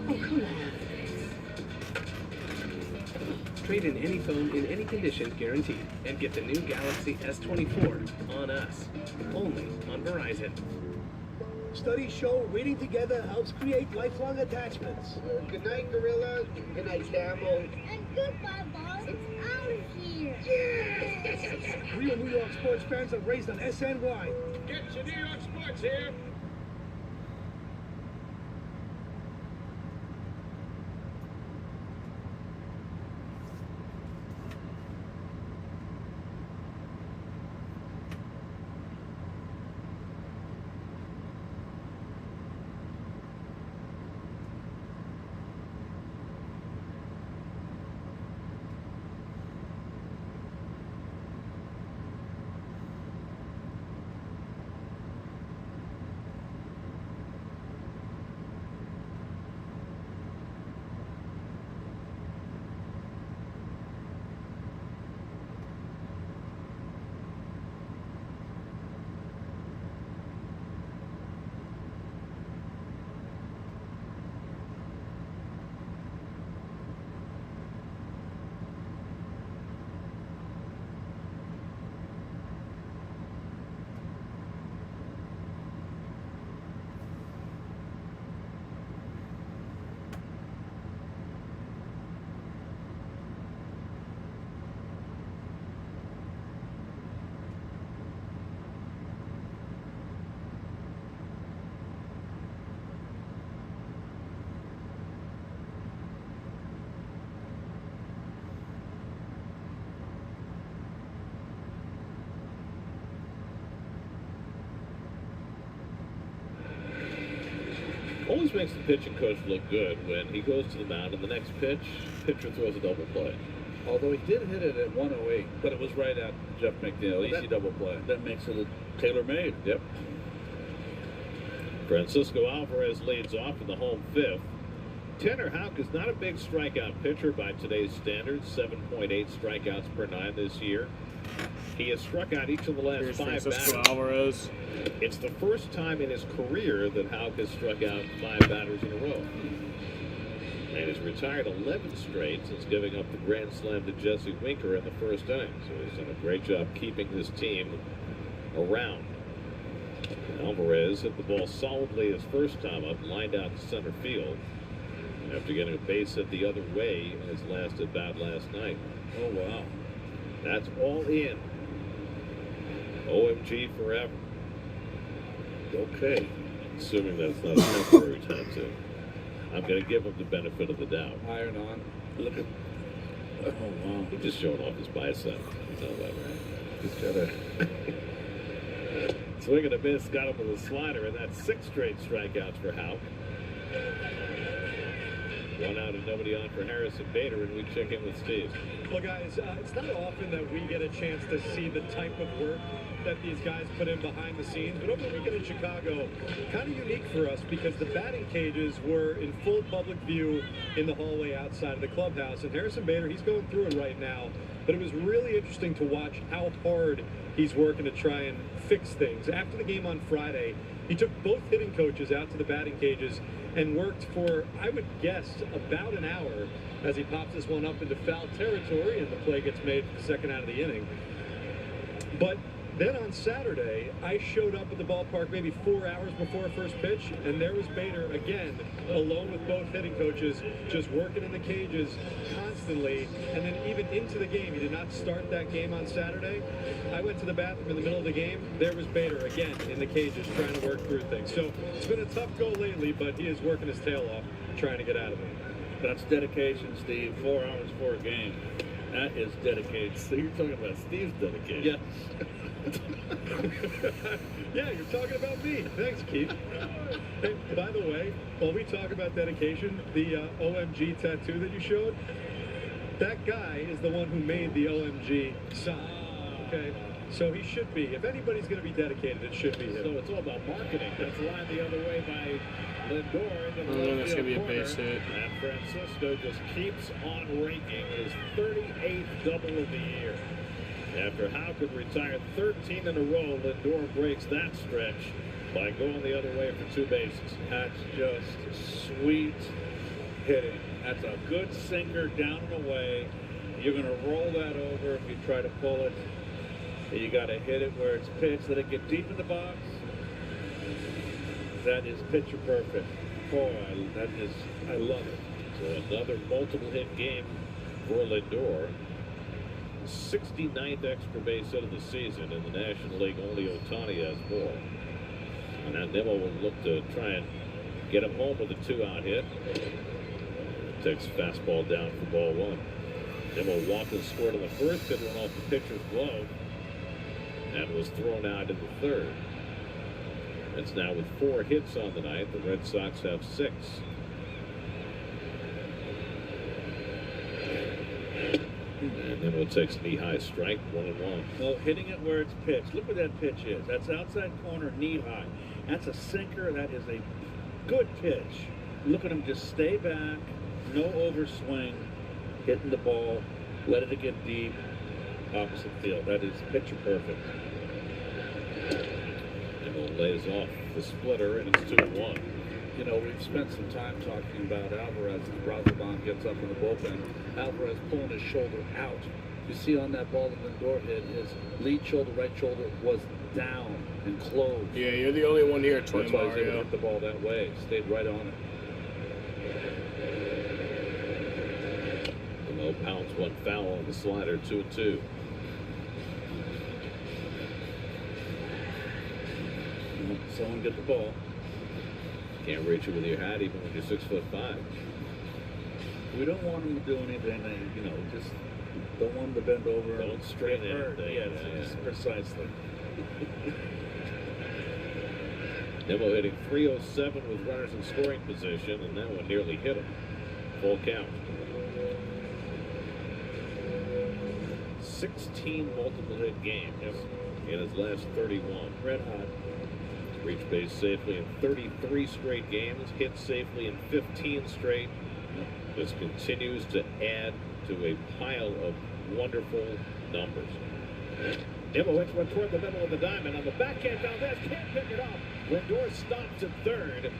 Oh, come on. Trade in any phone in any condition guaranteed and get the new Galaxy S24 on us. Only on Verizon. Studies show reading together helps create lifelong attachments. Good night, Gorilla. Good night, Stamble. And goodbye, boss. It's out of here. Real New York sports fans are raised on SNY. Get your New York sports here. Always makes the pitching coach look good when he goes to the mound and the next pitch, pitcher throws a double play. Although he did hit it at 108, but it was right at Jeff McNeil. Well, Easy double play. That makes it a tailor-made. Yep. Francisco Alvarez leads off in the home fifth. Tanner Houck is not a big strikeout pitcher by today's standards, 7.8 strikeouts per 9 this year. He has struck out each of the last Here's 5 Francisco batters. Alvarez. It's the first time in his career that Houck has struck out 5 batters in a row. And he's retired 11 straight since giving up the grand slam to Jesse Winker in the first inning. So he's done a great job keeping this team around. Alvarez hit the ball solidly his first time up, lined out to center field after getting a base hit the other way in his last at bat last night. Oh, wow. That's all in. OMG forever. Okay. Assuming that's not a temporary tattoo. I'm going to give him the benefit of the doubt. Iron on. Look at. Oh, wow. He's just showing off his bicep. You know that, right? He's got a. Swing and a miss, got him with a slider, and that's 6 straight strikeouts for Houck. 1 out and nobody on for Harrison Bader, and we check in with Steve. Well, guys, it's not often that we get a chance to see the type of work that these guys put in behind the scenes, but over the weekend in Chicago, kind of unique for us because the batting cages were in full public view in the hallway outside of the clubhouse, and Harrison Bader, he's going through it right now, but it was really interesting to watch how hard he's working to try and fix things. After the game on Friday, he took both hitting coaches out to the batting cages and worked for, I would guess, about an hour as he pops this one up into foul territory and the play gets made for the second out of the inning. But then on Saturday, I showed up at the ballpark maybe 4 hours before first pitch, and there was Bader again, alone with both hitting coaches, just working in the cages constantly, and then even into the game. He did not start that game on Saturday. I went to the bathroom in the middle of the game. There was Bader again in the cages trying to work through things. So it's been a tough go lately, but he is working his tail off trying to get out of it. That's dedication, Steve. 4 hours for a game. That is dedication. So you're talking about Steve's dedication. Yes. Yeah, you're talking about me. Thanks, Keith. Hey, by the way, while we talk about dedication, the OMG tattoo that you showed, that guy is the one who made the OMG sign. Okay? So he should be. If anybody's going to be dedicated, it should be him. So it's all about marketing. That's lined the other way by Lindor into the left That's going to field be a corner. base hit. And Francisco just keeps on raking his 38th double of the year. After Houck had retired 13 in a row, Lindor breaks that stretch by going the other way for 2 bases. That's just sweet hitting. That's a good sinker down and away. You're going to roll that over if you try to pull it. You got to hit it where it's pitched. Let it get deep in the box. That is picture perfect. Boy, I love it. So another multiple hit game for Lindor. 69th extra base hit of the season in the National League. Only Ohtani has more. And now Nimmo will look to try and get him home with a 2-out hit. Takes fastball down for ball 1. Nimmo walked and scored on the first, hit one off the pitcher's glove, and was thrown out in the third. It's now with 4 hits on the night. The Red Sox have 6. And then it takes knee-high strike, 1-1. Well, hitting it where it's pitched. Look what that pitch is. That's outside corner, knee-high. That's a sinker. That is a good pitch. Look at him just stay back, no overswing, hitting the ball, let it get deep, opposite field. That is picture perfect. And lays off the splitter, and it's 2-1. You know, we've spent some time talking about Alvarez as Brazelbaum gets up in the bullpen. Alvarez pulling his shoulder out. You see on that ball that Lindor hit, his lead shoulder, right shoulder, was down and closed. Yeah, you're the only one here, Twin That's why he's able to Mario. hit the ball that way. Stayed right on it. Mo pounds one foul on the slider, 2-2. Someone get the ball. Can't reach it with your hat even when you're 6'5". We don't want him to do anything, you know, just don't want him to bend over. Don't strain get hurt. anything. Yes, precisely. Nimmo hitting .307 with runners in scoring position, and that one nearly hit him. Full count. 16 multiple hit games in his last 31. Red hot. Reached base safely in 33 straight games, hit safely in 15 straight. This continues to add to a pile of wonderful numbers. Nimmo hits one toward the middle of the diamond. On the backhand, Valdez can't pick it up. Lindor stops at third.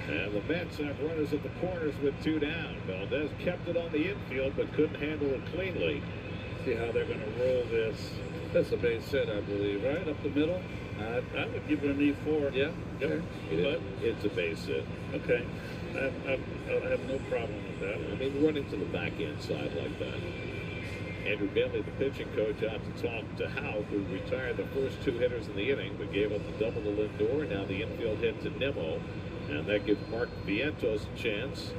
And the Mets have runners at the corners with 2 down. Valdez kept it on the infield, but couldn't handle it cleanly. See how they're going to roll this. That's a base hit, I believe, right? Up the middle? I would give it an E4. Yeah? Okay. It's a base hit. Okay. I have no problem with that. I mean, running to the backhand side like that. Andrew Bentley, the pitching coach, out to talk to Howe, who retired the first 2 hitters in the inning, but gave up the double to Lindor. Now the infield hit to Nimmo. And that gives Mark Vientos a chance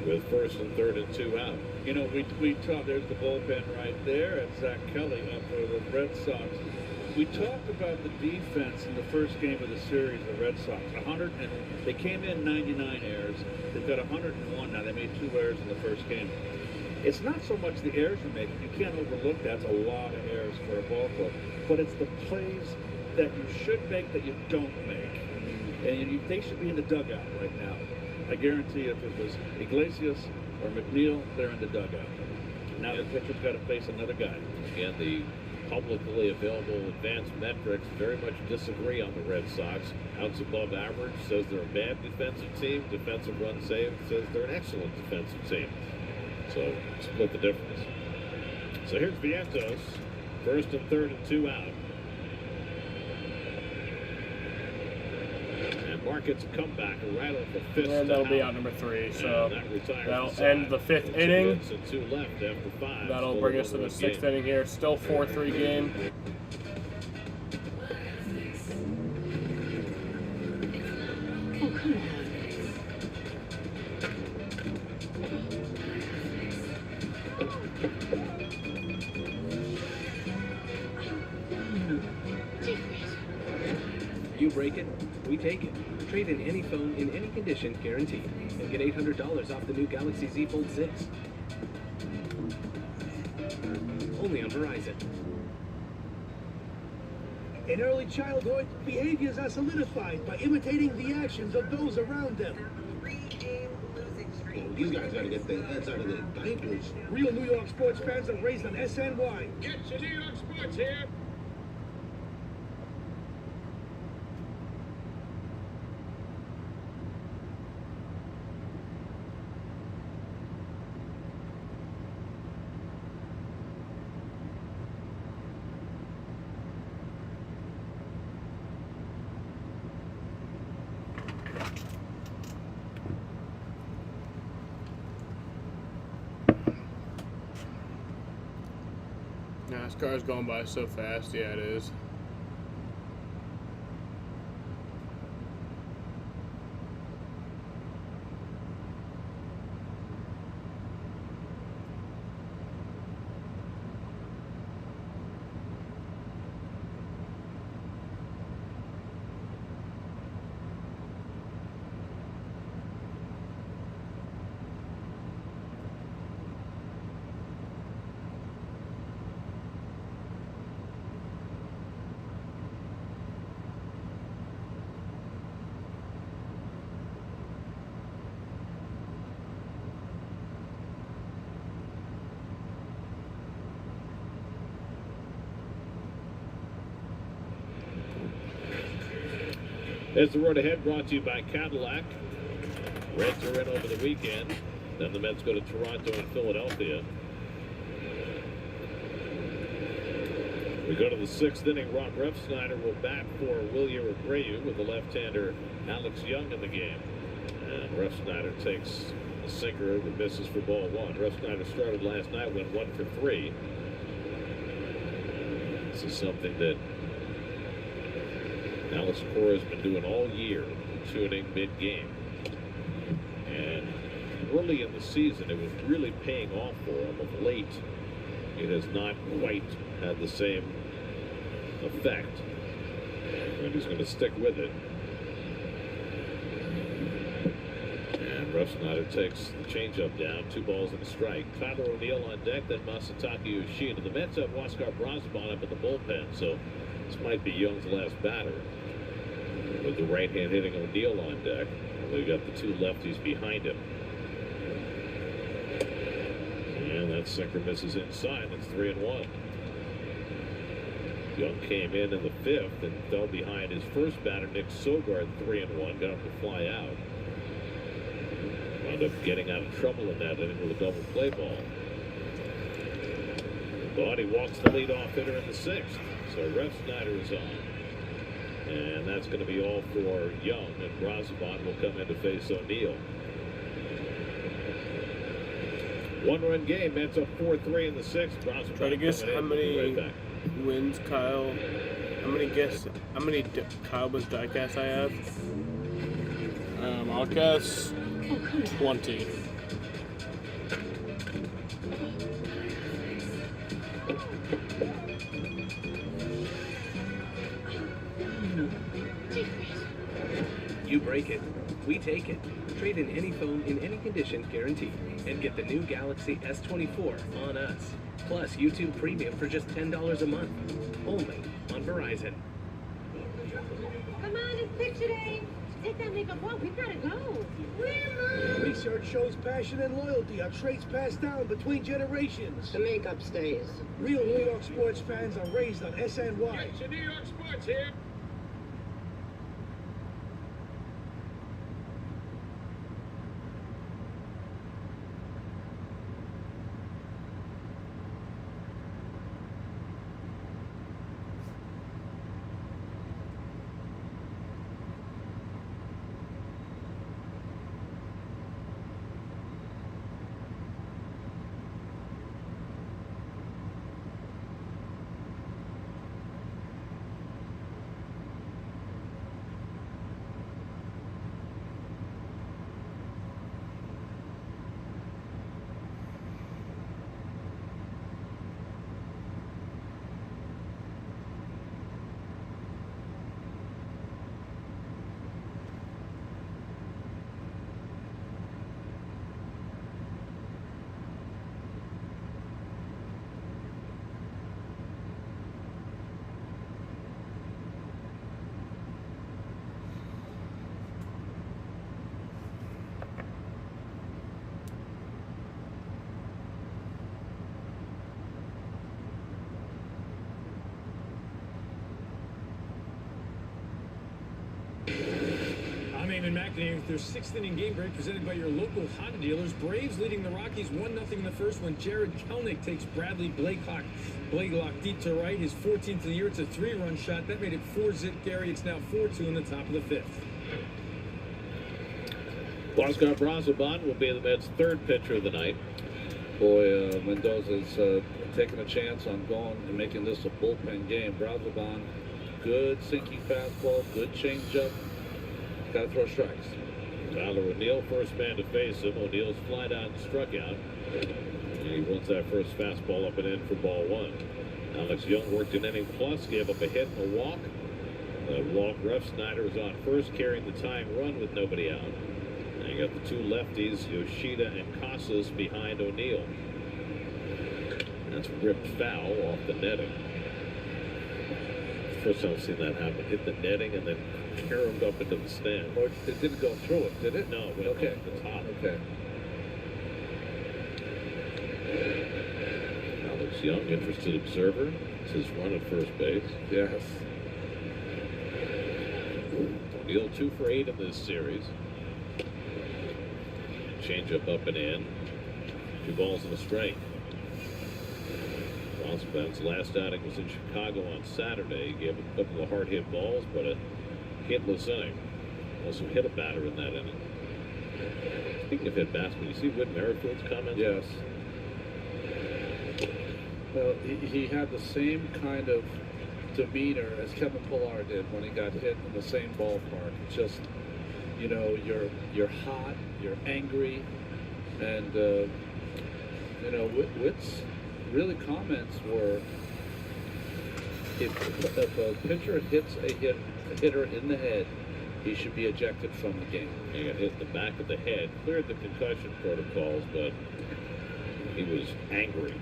with first and third and 2 out. You know, we talked, there's the bullpen right there, and Zach Kelly up for the Red Sox. We talked about the defense in the first game of the series, the Red Sox. They came in 99 errors. They've got 101 now. They made 2 errors in the first game. It's not so much the errors you're making. You can't overlook that. It's a lot of errors for a ball club. But it's the plays that you should make that you don't make. And they should be in the dugout right now. I guarantee if it was Iglesias or McNeil, they're in the dugout. Now the pitcher's got to face another guy. Again, the publicly available advanced metrics very much disagree on the Red Sox. Outs above average says they're a bad defensive team. Defensive run saved says they're an excellent defensive team. So split the difference. So here's Vientos. First and third and 2 out. Mark gets a comeback right off the 5th. And that'll be out number 3. So that'll end the 5th inning. 2 left after 5. That'll bring us to the 6th inning here. Still 4-3 game. Oh, come on. You break it, we take it. Trade in any phone in any condition, guaranteed. And get $800 off the new Galaxy Z Fold 6. Only on Verizon. In early childhood, behaviors are solidified by imitating the actions of those around them. Oh, these guys gotta get their heads out of their diapers. Real New York sports fans are raised on SNY. Get your New York sports here. Nah, this car's going by so fast. Yeah, it is. There's the road ahead, brought to you by Cadillac. Reds are in over the weekend. Then the Mets go to Toronto and Philadelphia. We go to the 6th inning. Rob Refsnyder will bat for Wilyer Abreu with the left-hander Alex Young in the game. And Refsnyder takes a sinker that misses for ball 1. Refsnyder started last night, went 1 for 3. This is something that Alex Cora has been doing all year, tuning mid-game. And early in the season, it was really paying off for him. Of late, it has not quite had the same effect. And he's going to stick with it. And Refsnyder takes the changeup down. 2 balls and a strike. Tyler O'Neill on deck, then Masataka Yoshida. The Mets have Huáscar Brazoban up in the bullpen, so this might be Young's last batter. With the right hand hitting O'Neill on deck. They've got the 2 lefties behind him. And that sinker misses inside. It's 3-1. Young came in the 5th and fell behind his first batter, Nick Sogard, 3-1. Got him to fly out. Wound up getting out of trouble in that inning with a double play ball. But he walks the leadoff hitter in the 6th. So Refsnyder is on. And that's going to be all for Young. And Brazoban will come in to face O'Neill. 1-run game. Mets up 4-3 in the 6th. Brazoban try to guess how many right wins Kyle. How many Kyle Busch diecasts I have? I'll guess 20. You break it, we take it. Trade in any phone in any condition guaranteed. And get the new Galaxy S24 on us. Plus YouTube Premium for just $10 a month. Only on Verizon. Come on, it's picture day. Take that makeup off. We've got to go. Research shows passion and loyalty are traits passed down between generations. The makeup stays. Real New York sports fans are raised on SNY. Get your New York sports here. Eamon McInerney with their 6th inning game break presented by your local Honda dealers. Braves leading the Rockies 1-0 in the first when Jared Kelnick takes Bradley Blakelock deep to right. His 14th of the year. It's a 3-run shot. That made it 4-zip, Gary. It's now 4-2 in the top of the 5th. Huáscar Brazoban will be the Mets' 3rd pitcher of the night. Boy, Mendoza's taking a chance on going and making this a bullpen game. Brazoban, good sinking fastball, good changeup. Got to throw strikes. Tyler O'Neill, first man to face him. O'Neill's flied out and struck out. And he runs that first fastball up and in for ball 1. Alex Young worked an inning plus, gave up a hit and a walk. The walk, Refsnyder was on first, carrying the tying run with nobody out. And you got the 2 lefties, Yoshida and Casas, behind O'Neill. That's ripped foul off the netting. First time I've seen that happen. Hit the netting and then caromed up into the stand. Or it didn't go through it, did it? No, it went okay. up the top. Okay. Alex Young, interested observer. It's his run at first base. Yes. O'Neill 2 for 8 in this series. Change up and in. 2 balls and a strike. Brazoban's last outing was in Chicago on Saturday. He gave a couple of hard hit balls, but a hitless inning. Also hit a batter in that inning. Speaking of hit bats, you see Whit Merrifield's comments? Yes. Well, he had the same kind of demeanor as Kevin Pillar did when he got hit in the same ballpark. Just, you know, you're hot, you're angry, and you know, Whit's really comments were, if a pitcher hits a hit a hitter in the head, he should be ejected from the game. He got hit in the back of the head, cleared the concussion protocols, but he was angry.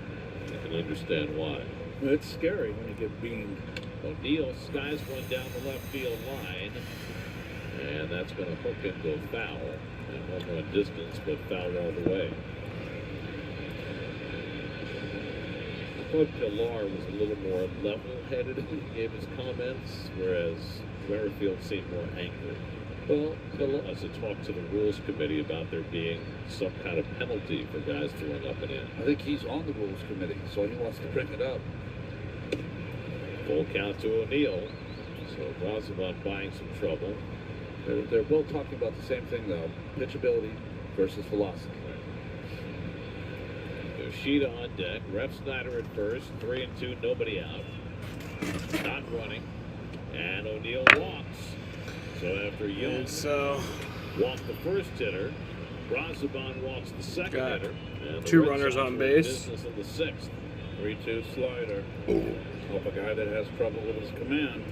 You can understand why. It's scary when you get beamed. O'Neill skies one down the left field line, and that's going to hook into a foul. And home run distance, but foul all the way. I thought Pilar was a little more level-headed when he gave his comments, whereas Merrifield seemed more angry. Well, as to talk to the rules committee about there being some kind of penalty for guys throwing up and in. I think he's on the rules committee, so he wants to bring it up. Full count to O'Neill. So Braziban buying some trouble. They're both talking about the same thing, though. Pitchability versus velocity. Yoshida on deck. Ref Snyder at first. 3-2, nobody out. Not running. And O'Neill walks. So after Young walked the first hitter, Braziban walks the second hitter. And two runners on base. Business in the sixth. 3-2 slider. Help a guy that has trouble with his command.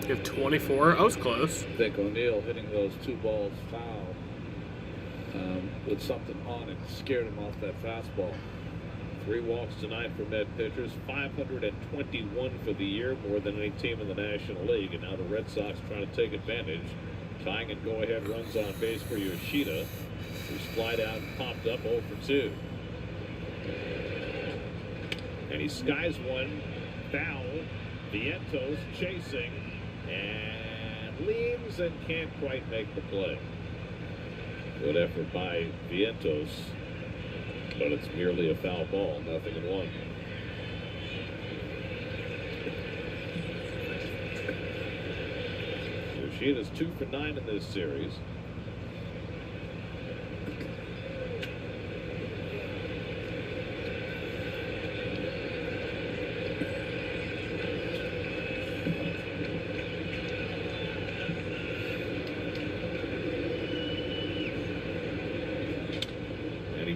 You have 24. I was close. I think O'Neill hitting those two balls foul with something on it scared him off that fastball. 3 walks tonight for Met pitchers, 521 for the year, more than any team in the National League. And now the Red Sox trying to take advantage, tying and go-ahead runs on base for Yoshida, who slide out and popped up 0 for 2. And he skies one foul. Vientos chasing and leaves and can't quite make the play. Good effort by Vientos, but it's merely a foul ball, 0-1. Yoshida's 2 for 9 in this series.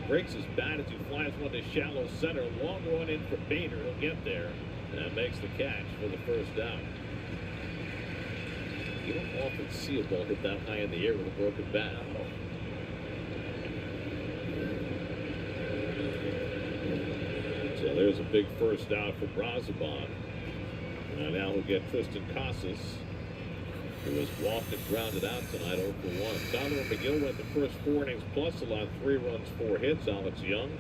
Breaks his bat as he flies one to shallow center. Long run in for Bader. He'll get there. And makes the catch for the first down. You don't often see a ball hit that high in the air with a broken bat. So there's a big first out for Braziban. And now we'll get Tristan Casas, who was walked and grounded out tonight 0 for 1. Donovan McGill went the first 4 innings plus, allowed 3 runs, 4 hits. Alex Young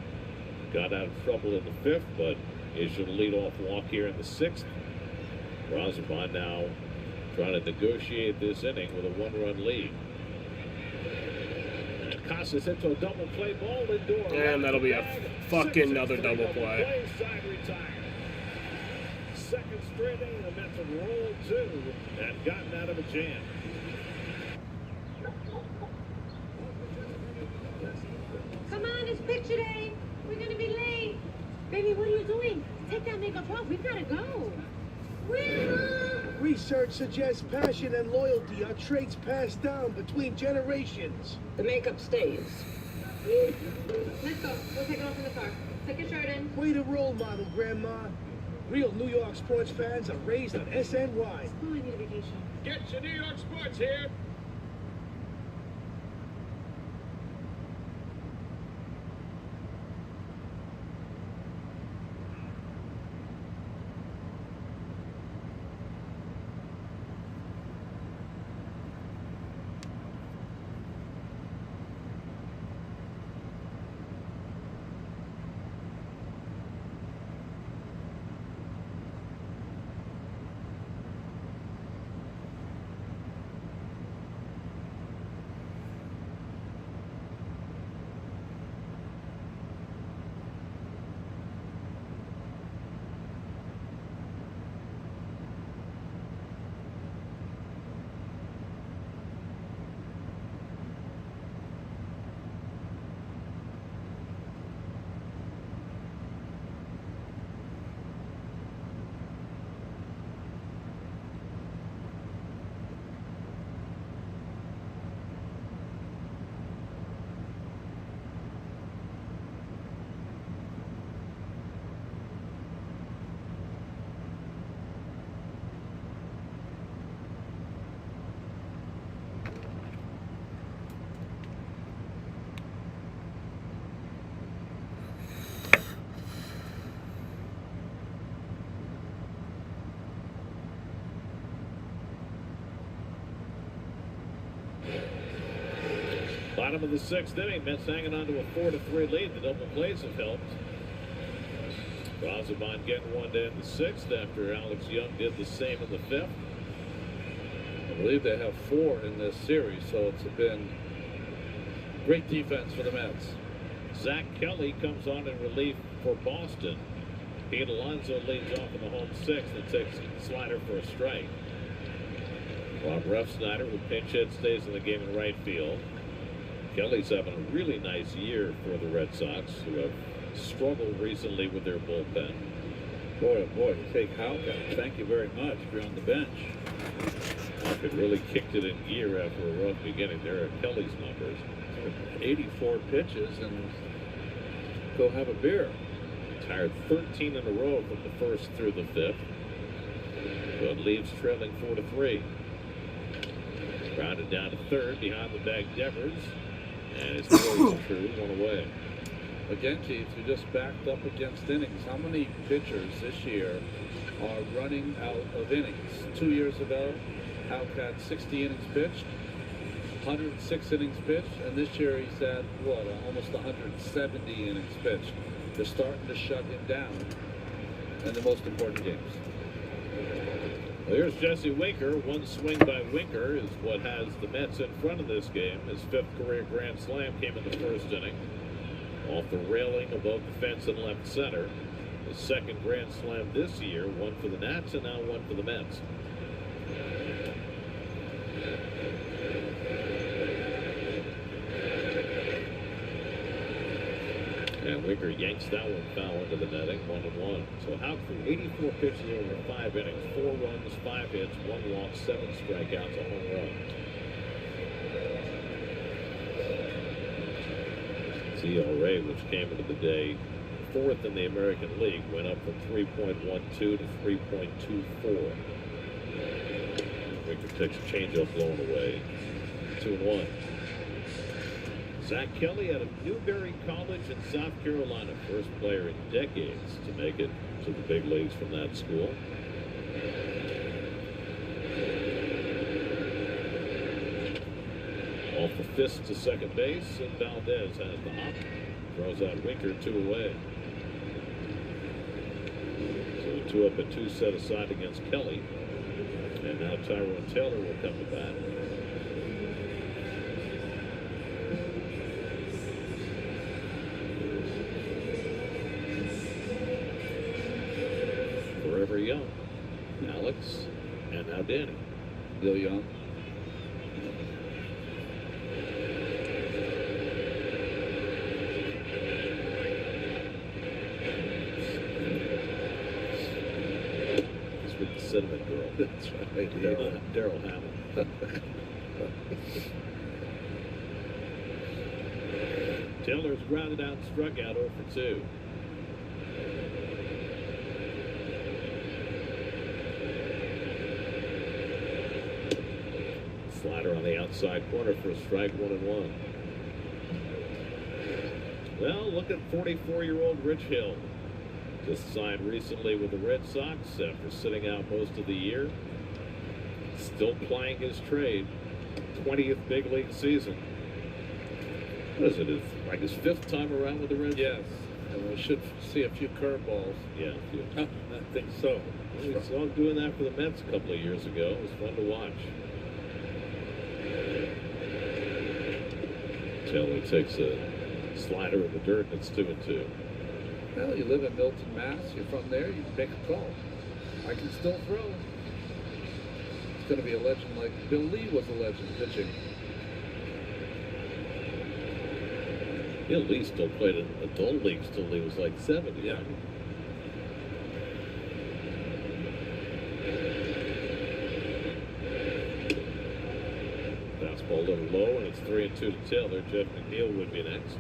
got out of trouble in the 5th, but issued a leadoff walk here in the 6th. Braziban now trying to negotiate this inning with a 1-run lead. Casas into a double play ball indoor. And that'll be a fucking another double play. Side retired. Second straight inning, the Mets have rolled 2 and gotten out of a jam. Come on, it's picture day. We're gonna be late. Baby, what are you doing? Take that makeup off. We've gotta go. Research suggests passion and loyalty are traits passed down between generations. The makeup stays. Let's go. We'll take it off in the car. Take your shirt in. Way to role model, Grandma. Real New York sports fans are raised on SNY. Oh, I need a vacation. Get your New York sports here. Bottom of the 6th inning, Mets hanging on to a 4-3 lead. The double plays have helped. Razabon getting one to end the 6th after Alex Young did the same in the 5th. I believe they have 4 in this series, so it's been great defense for the Mets. Zach Kelly comes on in relief for Boston. Pete Alonso leads off in the home 6th and takes a slider for a strike. Rob Refsnyder with pinch hit stays in the game in right field. Kelly's having a really nice year for the Red Sox, who have struggled recently with their bullpen. Boy, oh boy, take Halka. Thank you very much if you're on the bench. It really kicked it in gear after a rough beginning. There are Kelly's numbers. 84 pitches and go have a beer. Tired 13 in a row from the 1st through the 5th. But leaves trailing 4-3. Grounded down to 3rd behind the bag Devers. And it's close true, 1 away. Again, Keith, you just backed up against innings. How many pitchers this year are running out of innings? 2 years ago, Houck had 60 innings pitched, 106 innings pitched, and this year he's at, what, almost 170 innings pitched. They're starting to shut him down in the most important games. Well, here's Jesse Winker. One swing by Winker is what has the Mets in front of this game. His 5th career grand slam came in the 1st inning. Off the railing above the fence in left center. His 2nd grand slam this year, one for the Nats and now one for the Mets. And Winker yanks that one foul into the netting, 1-1. So Houck threw 84 pitches over 5 innings, 4 runs, 5 hits, 1 walk, 7 strikeouts, a home run. ERA, which came into the day 4th in the American League, went up from 3.12 to 3.24. Winker takes a changeup blown away. 2-1. Zach Kelly out of Newberry College in South Carolina, first player in decades to make it to the big leagues from that school. Off the fist to second base, and Valdez has the hop. Throws out Winker 2 away. So 2 up and 2 set aside against Kelly. And now Tyrone Taylor will come to bat. Forever Young, Alex, and now Danny. Bill Young. Cinnamon Girl. That's right. Daryl Hammond. Taylor's grounded out and struck out 0 for 2. Slider on the outside corner for a strike, 1-1. Well, look at 44-year-old Rich Hill. Just signed recently with the Red Sox after sitting out most of the year. Still plying his trade. 20th big league season. What is it? Like his 5th time around with the Red Sox? Yes. And we should see a few curveballs. Yeah. I think so. We saw him doing that for the Mets a couple of years ago. It was fun to watch. Taylor takes a slider in the dirt, and it's 2-2. Well, you live in Milton, Mass. You're from there. You can make a call. I can still throw. It's going to be a legend like Bill Lee was a legend pitching. Bill Lee still played in adult leagues till he was like 70. Yeah. Fastball a little low, and it's 3-2 to Taylor. Jeff McNeil would be next.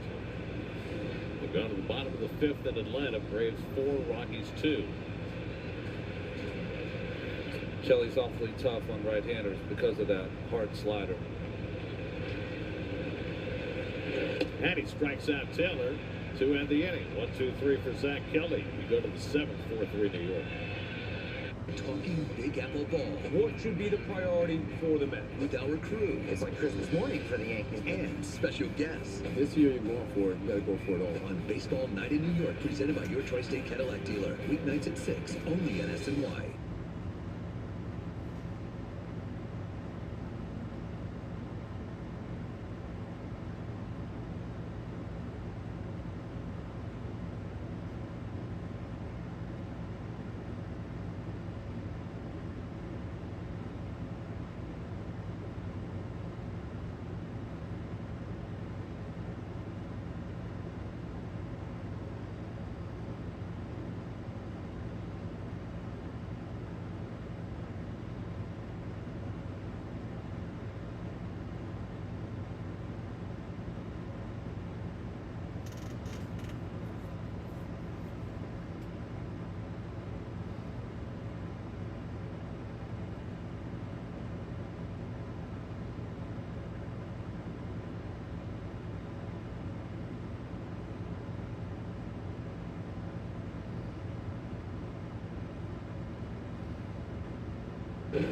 They've gone to the bottom of the 5th in Atlanta. Braves 4, Rockies 2. Kelly's awfully tough on right-handers because of that hard slider. And he strikes out Taylor to end the inning. 1-2-3 for Zach Kelly. We go to the 7th, 4-3 New York. talking Big Apple ball. What should be the priority for the Mets? With our crew. It's like Christmas morning for the Yankees. And special guests. This year you're going for it. You gotta go for it all. On Baseball Night in New York, presented by your Tri-State Cadillac dealer. Weeknights at 6, only on SNY. And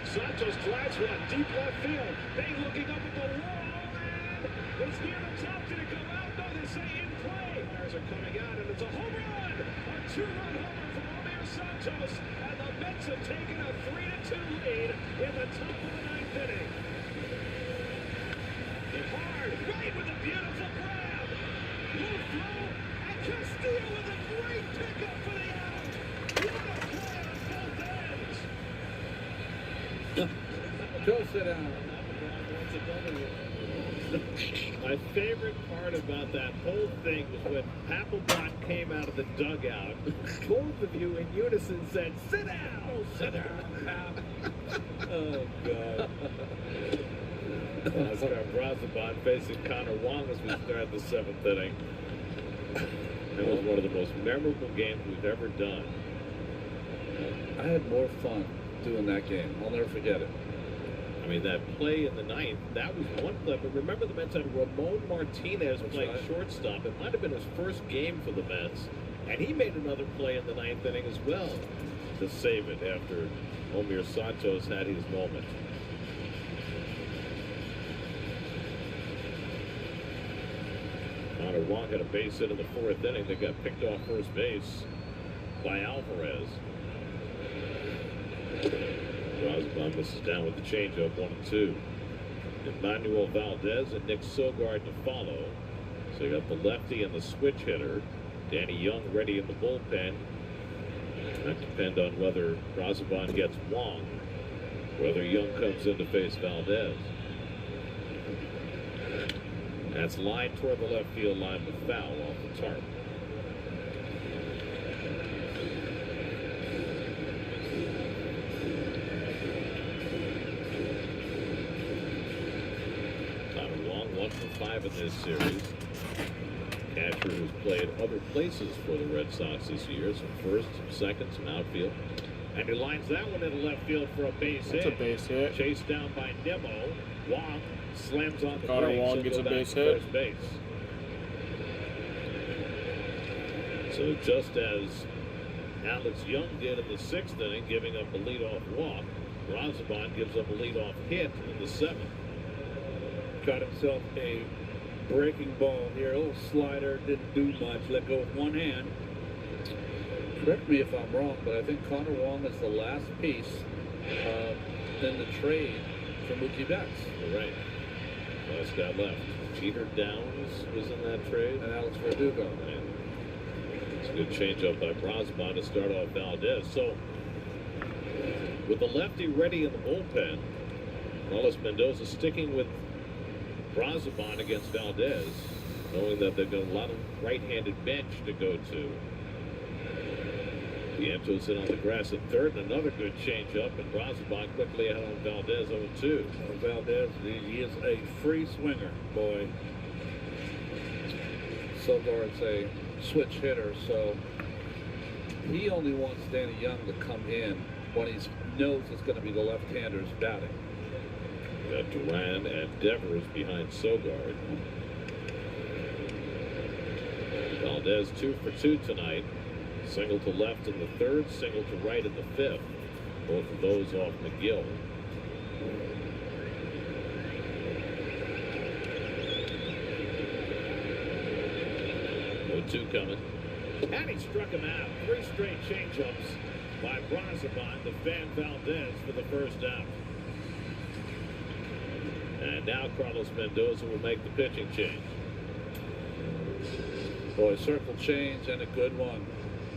Santos drives one deep left field. They looking up at the wall, and it's near the top. Did it go out? No, they say in play. Bears are coming out, and it's a home run. A two-run homer from Omir Santos, and the Mets have taken a 3-2 lead in the top of the ninth inning. Hit hard, right with a beautiful grab. Low throw, and Castillo with a great pickup for the out. What a play on both ends. Go sit down. My favorite part about that whole thing was when Papelbon came out of the dugout. Both of you in unison said, "Sit down! Oh, sit down, Pap!" Oh, God. Oscar Brazoban facing Connor Wong as we start the 7th inning. It was one of the most memorable games we've ever done. I had more fun doing that game. I'll never forget it. I mean, that play in the 9th, that was one play. But remember, the Mets had Ramon Martinez playing shortstop. It might have been his first game for the Mets. And he made another play in the 9th inning as well to save it after Omir Santos had his moment. Connor Wong had a base hit in the 4th inning that got picked off first base by Alvarez. Brazoban misses down with the changeup, 1-2. Emmanuel Valdez and Nick Sogard to follow. So you got the lefty and the switch hitter. Danny Young ready in the bullpen. That depends on whether Brazoban gets Wong, whether Young comes in to face Valdez. That's lined toward the left field line with foul off the tarp. In this series. Catcher who's played other places for the Red Sox this year, some first, some second, some outfield. And he lines that one into left field for a base hit. That's a base hit. Chased down by Nimmo. Wong slams on the Connor brakes Wong and gets go a back base to hit. first base. So just as Alex Young did in the 6th inning, giving up a leadoff walk, Brazoban gives up a leadoff hit in the 7th. Got himself a breaking ball here. A little slider, didn't do much. Let go with one hand. Correct me if I'm wrong, but I think Connor Wong is the last piece in the trade for Mookie Betts. You're right. Last guy left. Jeter Downs was in that trade. And Alex Verdugo. And it's a good changeup by Brazoban to start off Valdez. So, with the lefty ready in the bullpen, Carlos Mendoza sticking with Brazoban against Valdez, knowing that they've got a lot of right-handed bench to go to. Vientos in on the grass at third, and another good changeup, and Brazoban quickly out on Valdez 0-2. Valdez, he is a free swinger, boy. Sogard's a switch hitter, so he only wants Danny Young to come in when he knows it's going to be the left-handers batting. Got Duran and Devers behind Sogard. Valdez 2 for 2 tonight. Single to left in the third, single to right in the fifth. Both of those off McGill. 0-2 coming. And he struck him out. 3 straight changeups by Brazoban to Van Valdez for the first out. And now Carlos Mendoza will make the pitching change. Boy, circle change and a good one.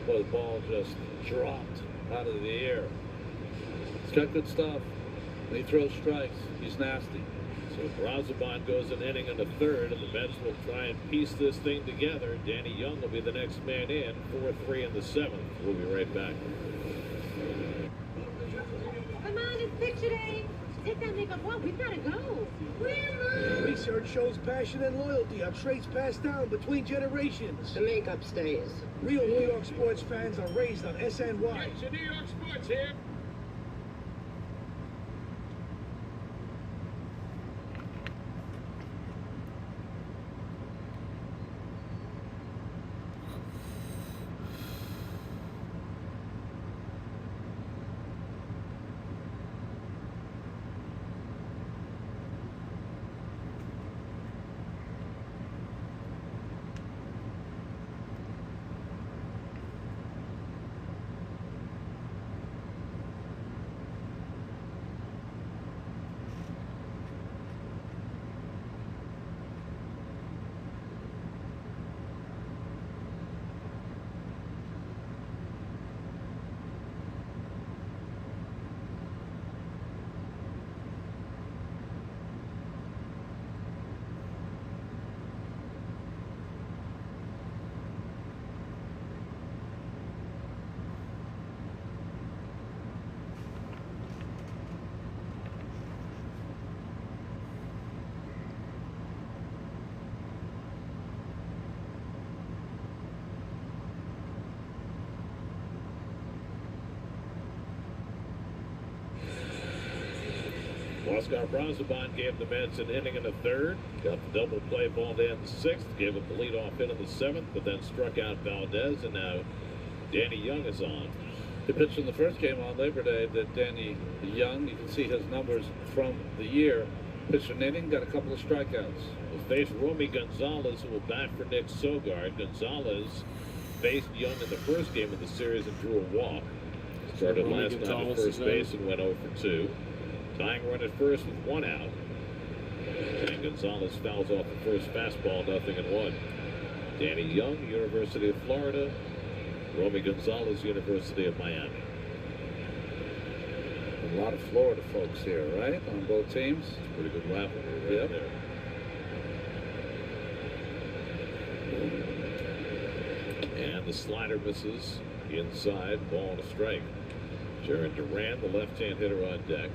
Boy, the ball just dropped out of the air. He's got good stuff. When he throws strikes, he's nasty. So Brazoban goes an inning and a third, and the Mets will try and piece this thing together. Danny Young will be the next man in. 4-3 in the seventh. We'll be right back. Come on, it's picture day. Take that makeup off. We've got to go. Research shows passion and loyalty are traits passed down between generations. The makeup stays. Real New York sports fans are raised on SNY. It's your New York sports here. Oscar Brazoban gave the Mets an inning and a third. Got the double play ball to end the sixth. Gave him the leadoff hit in the seventh, but then struck out Valdez, and now Danny Young is on. He pitched in the first game on Labor Day that Danny Young, you can see his numbers from the year, pitched an inning, got a couple of strikeouts. Will face Romy Gonzalez, who will bat for Nick Sogard. Gonzalez faced Young in the first game of the series and drew a walk. Started last time at first base and went 0 for 2. Tying run at first with 1 out. And Gonzalez fouls off the first fastball, 0-1. Danny Young, University of Florida. Romy Gonzalez, University of Miami. A lot of Florida folks here, right? On both teams. Pretty good rivalry right there. And the slider misses inside, ball and a strike. Jared Duran, the left-hand hitter, on deck.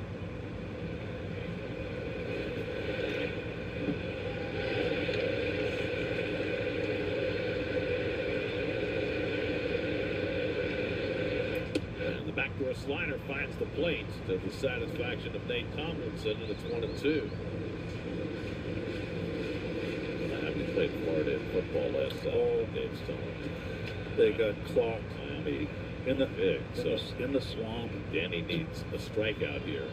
Backdoor slider finds the plate to the satisfaction of Nate Tomlinson, and it's 1-2. We played Florida in football last Saturday. Dave's telling. They got clocked. Miami in the big. In the swamp. Danny needs a strikeout here.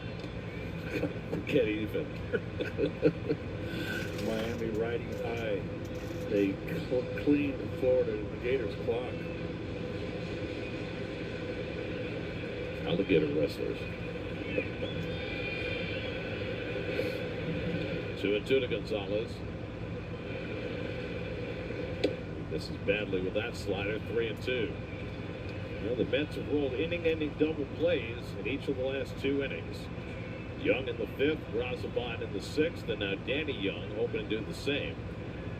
Get even. Miami riding high. They cleaned Florida and the Gators clock. Alligator wrestlers. 2-2 to Gonzalez. This is badly with that slider. 3-2. Well, the Mets have rolled inning-ending double plays in each of the last 2 innings. Young in the 5th, Brazoban in the 6th, and now Danny Young hoping to do the same.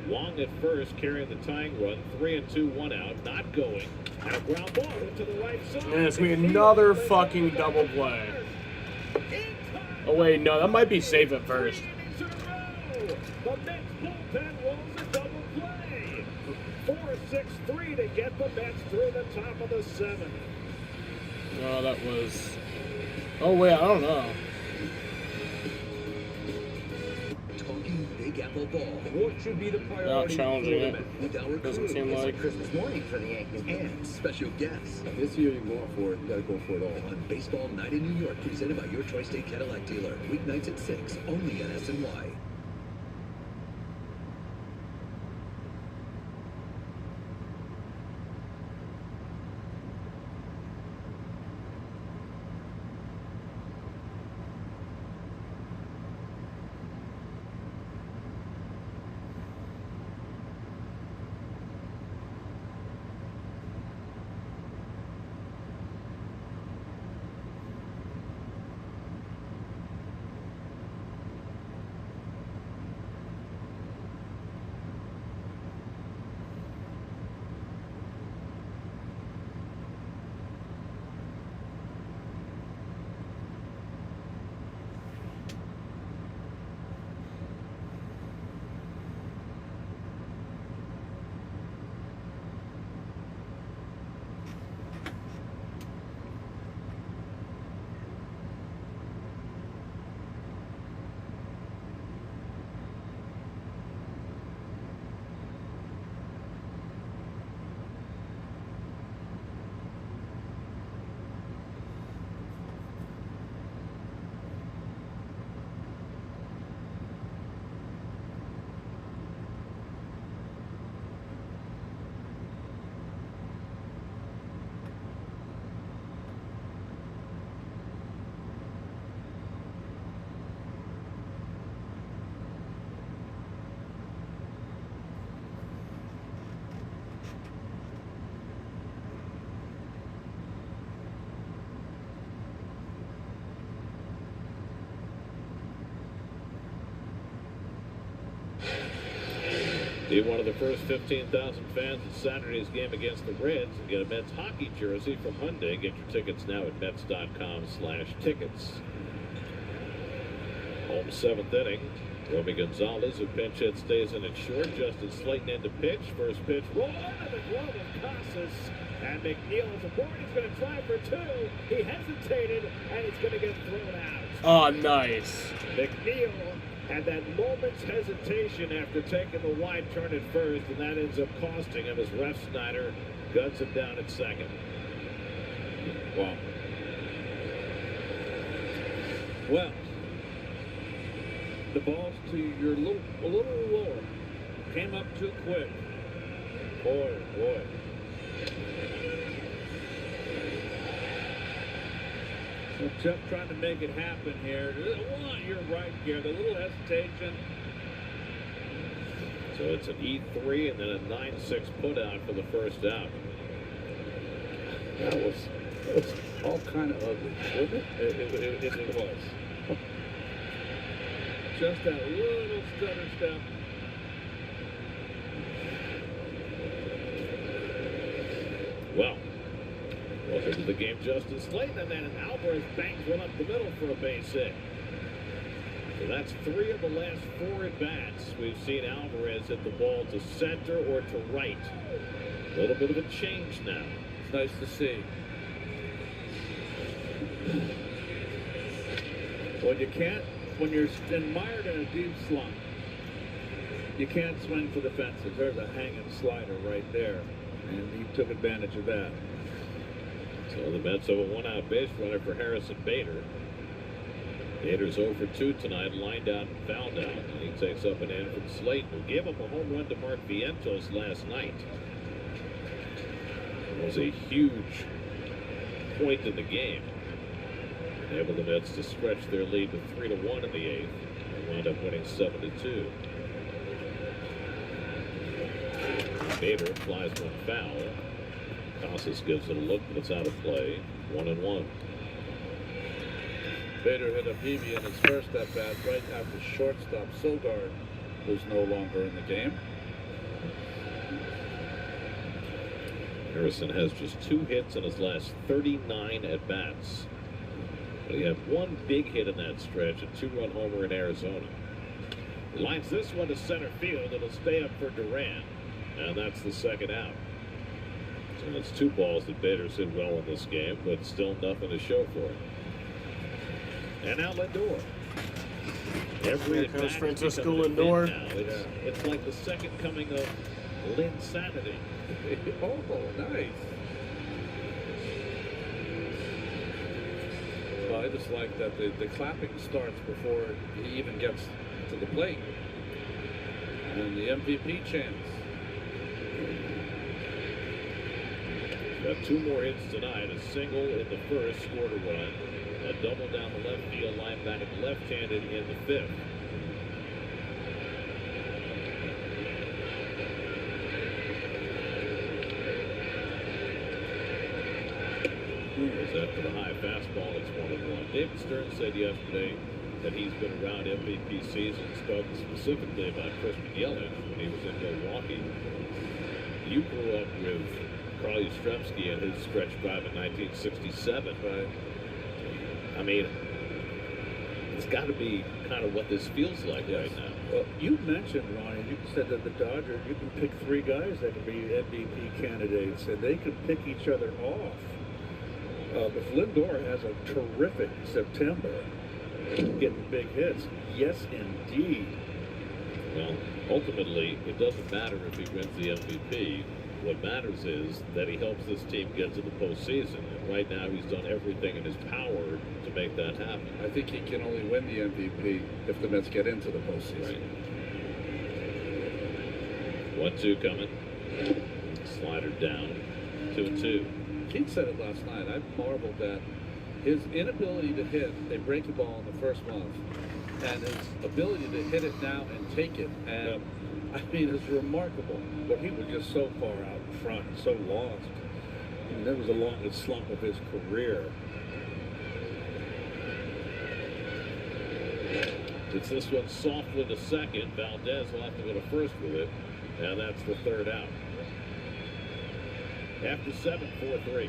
Wong at first, carrying the tying run. 3-2, 1 out, not going. And a ground ball into the right side. And it's going to be another fucking double play. Oh, wait, no, that might be safe at first. The Mets bullpen rolls a double play. 4-6-3 to get the Mets through the top of the 7th. Oh, that was... Oh, wait, I don't know. Talking big Lambeau Ball. What should be the priority for challenging the it. Mets? With our Doesn't crew, seem it's like. Christmas morning for the Yankees and special guests. This year you're going for it. You gotta go for it all. On Baseball Night in New York, presented by your Tri-State Cadillac dealer. Weeknights at 6, only at SNY. Be one of the first 15,000 fans at Saturday's game against the Reds and get a Mets hockey jersey from Hyundai. Get your tickets now at Mets.com/tickets. Home 7th inning. Romy Gonzalez, who pinch hit, stays in it short. Justin Slayton in to pitch. First pitch, roll out of the glove of Casas. And McNeil is aboard. He's going to try for 2. He hesitated, and he's going to get thrown out. Oh, nice. McNeil had that moment's hesitation after taking the wide turn at first, and that ends up costing him as Ref Snyder guns him down at second. Wow. Well, the ball's to your a little lower. Came up too quick. Boy. So Jeff trying to make it happen here. You're right, Garrett. A little hesitation. So it's an E3 and then a 9-6 putout for the first out. That was all kind of ugly, wasn't it? It was. Just that little stutter step. Well, welcome to the game, Justin Slayton, and then Alvarez bangs one up the middle for a base hit. So that's 3 of the last 4 at-bats. We've seen Alvarez hit the ball to center or to right. A little bit of a change now. It's nice to see. When you're mired in a deep slump, you can't swing for the fences. There's a hanging slider right there, and he took advantage of that. So the Mets have a 1-out base runner for Harrison Bader. Bader's 0 for 2 tonight, lined out and fouled out. And he takes up an in from Slayton, who gave up a home run to Mark Vientos last night. It was a huge point in the game. Able the Mets to stretch their lead to 3-1 in the 8th and wound up winning 7-2. Bader flies one foul. Casas gives it a look, but it's out of play. 1-1. Bader hit a PB in his first at-bat right after shortstop Sogard, who's no longer in the game. Harrison has just 2 hits in his last 39 at-bats. But he had 1 big hit in that stretch, a 2-run homer in Arizona. He lines this one to center field. It'll stay up for Duran, and that's the second out. So it's 2 balls that Bader's hit well in this game, but still nothing to show for it. And now Lindor. Every Here comes at-bat Francisco is becoming a Lindor. hit now. It's like the second coming of Linsanity. Oh, nice. Well, I just like that the clapping starts before he even gets to the plate. And the MVP chants. Got 2 more hits tonight. A single in the first, scored a run. A double down the left field line, batting left-handed in the 5th. After the high fastball, it's 1-1. David Stern said yesterday that he's been around MVP seasons, talking specifically about Chris Yelich when he was in Milwaukee. You grew up with Carl Yastrzemski and his stretch drive in 1967, right? I mean, it's got to be kind of what this feels like right now. Well, you mentioned, Ronnie, you said that the Dodgers, you can pick 3 guys that can be MVP candidates, and they can pick each other off. If Lindor has a terrific September, getting big hits, yes, indeed. Well, ultimately, it doesn't matter if he wins the MVP. What matters is that he helps this team get to the postseason. And right now, he's done everything in his power to make that happen. I think he can only win the MVP if the Mets get into the postseason. Right. 1-2 coming. Slider down. 2-2. Keith said it last night. I marveled at his inability to hit a breaking ball in the first month and his ability to hit it now and take it. And I mean, it's remarkable. But he was just so far out in front, so lost. I mean, that was the longest slump of his career. It's this one softly to second. Valdez will have to go to first with it. And that's the 3rd out. After 7, 4-3.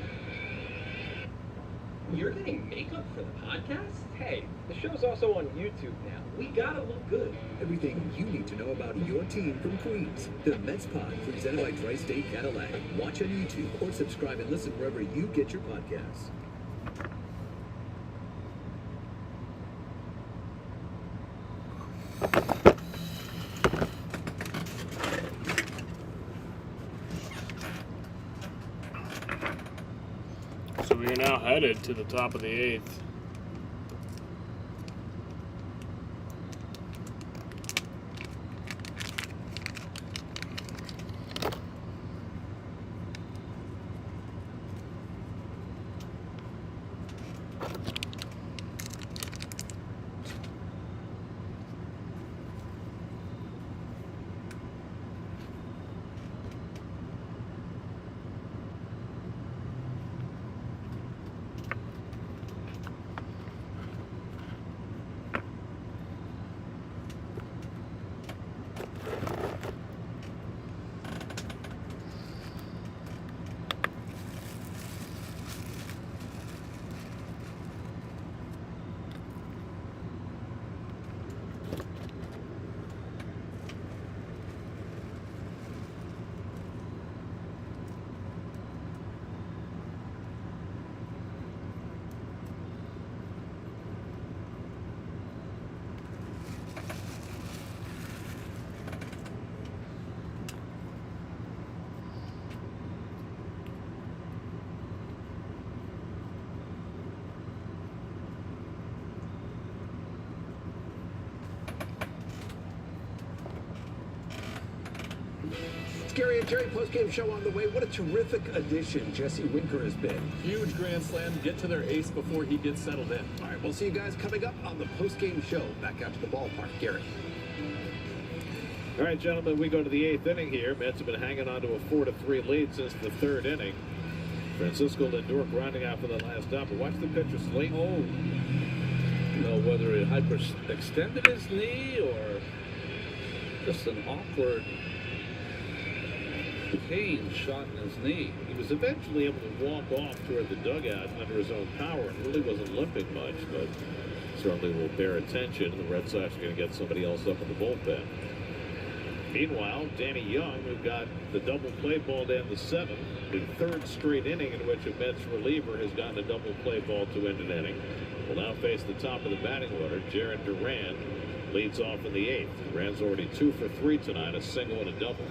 You're getting makeup for the podcast? Hey, the show's also on YouTube now. We gotta look good. Everything you need to know about your team from Queens. The Mets Pod, presented by Tri-State Cadillac. Watch on YouTube or subscribe and listen wherever you get your podcasts. So we are now headed to the top of the 8th. Gary and Jerry postgame show on the way. What a terrific addition Jesse Winker has been. Huge grand slam to get to their ace before he gets settled in. All right, we'll see you guys coming up on the postgame show. Back out to the ballpark, Gary. All right, gentlemen, we go to the 8th inning here. Mets have been hanging on to a 4-3 lead since the 3rd inning. Francisco Lindor grinding out for the last out. But watch the pitcher slate. Oh, you know, whether it hyperextended his knee or just an awkward pain shot in his knee. He was eventually able to walk off toward the dugout under his own power and really wasn't limping much, but certainly will bear attention. The Red Sox are going to get somebody else up in the bullpen. Meanwhile, Danny Young, who got the double play ball down the 7th, the third straight inning in which a Mets reliever has gotten a double play ball to end an inning. Will now face the top of the batting order. Jared Duran leads off in the 8th. Duran's already 2 for 3 tonight, a single and a double.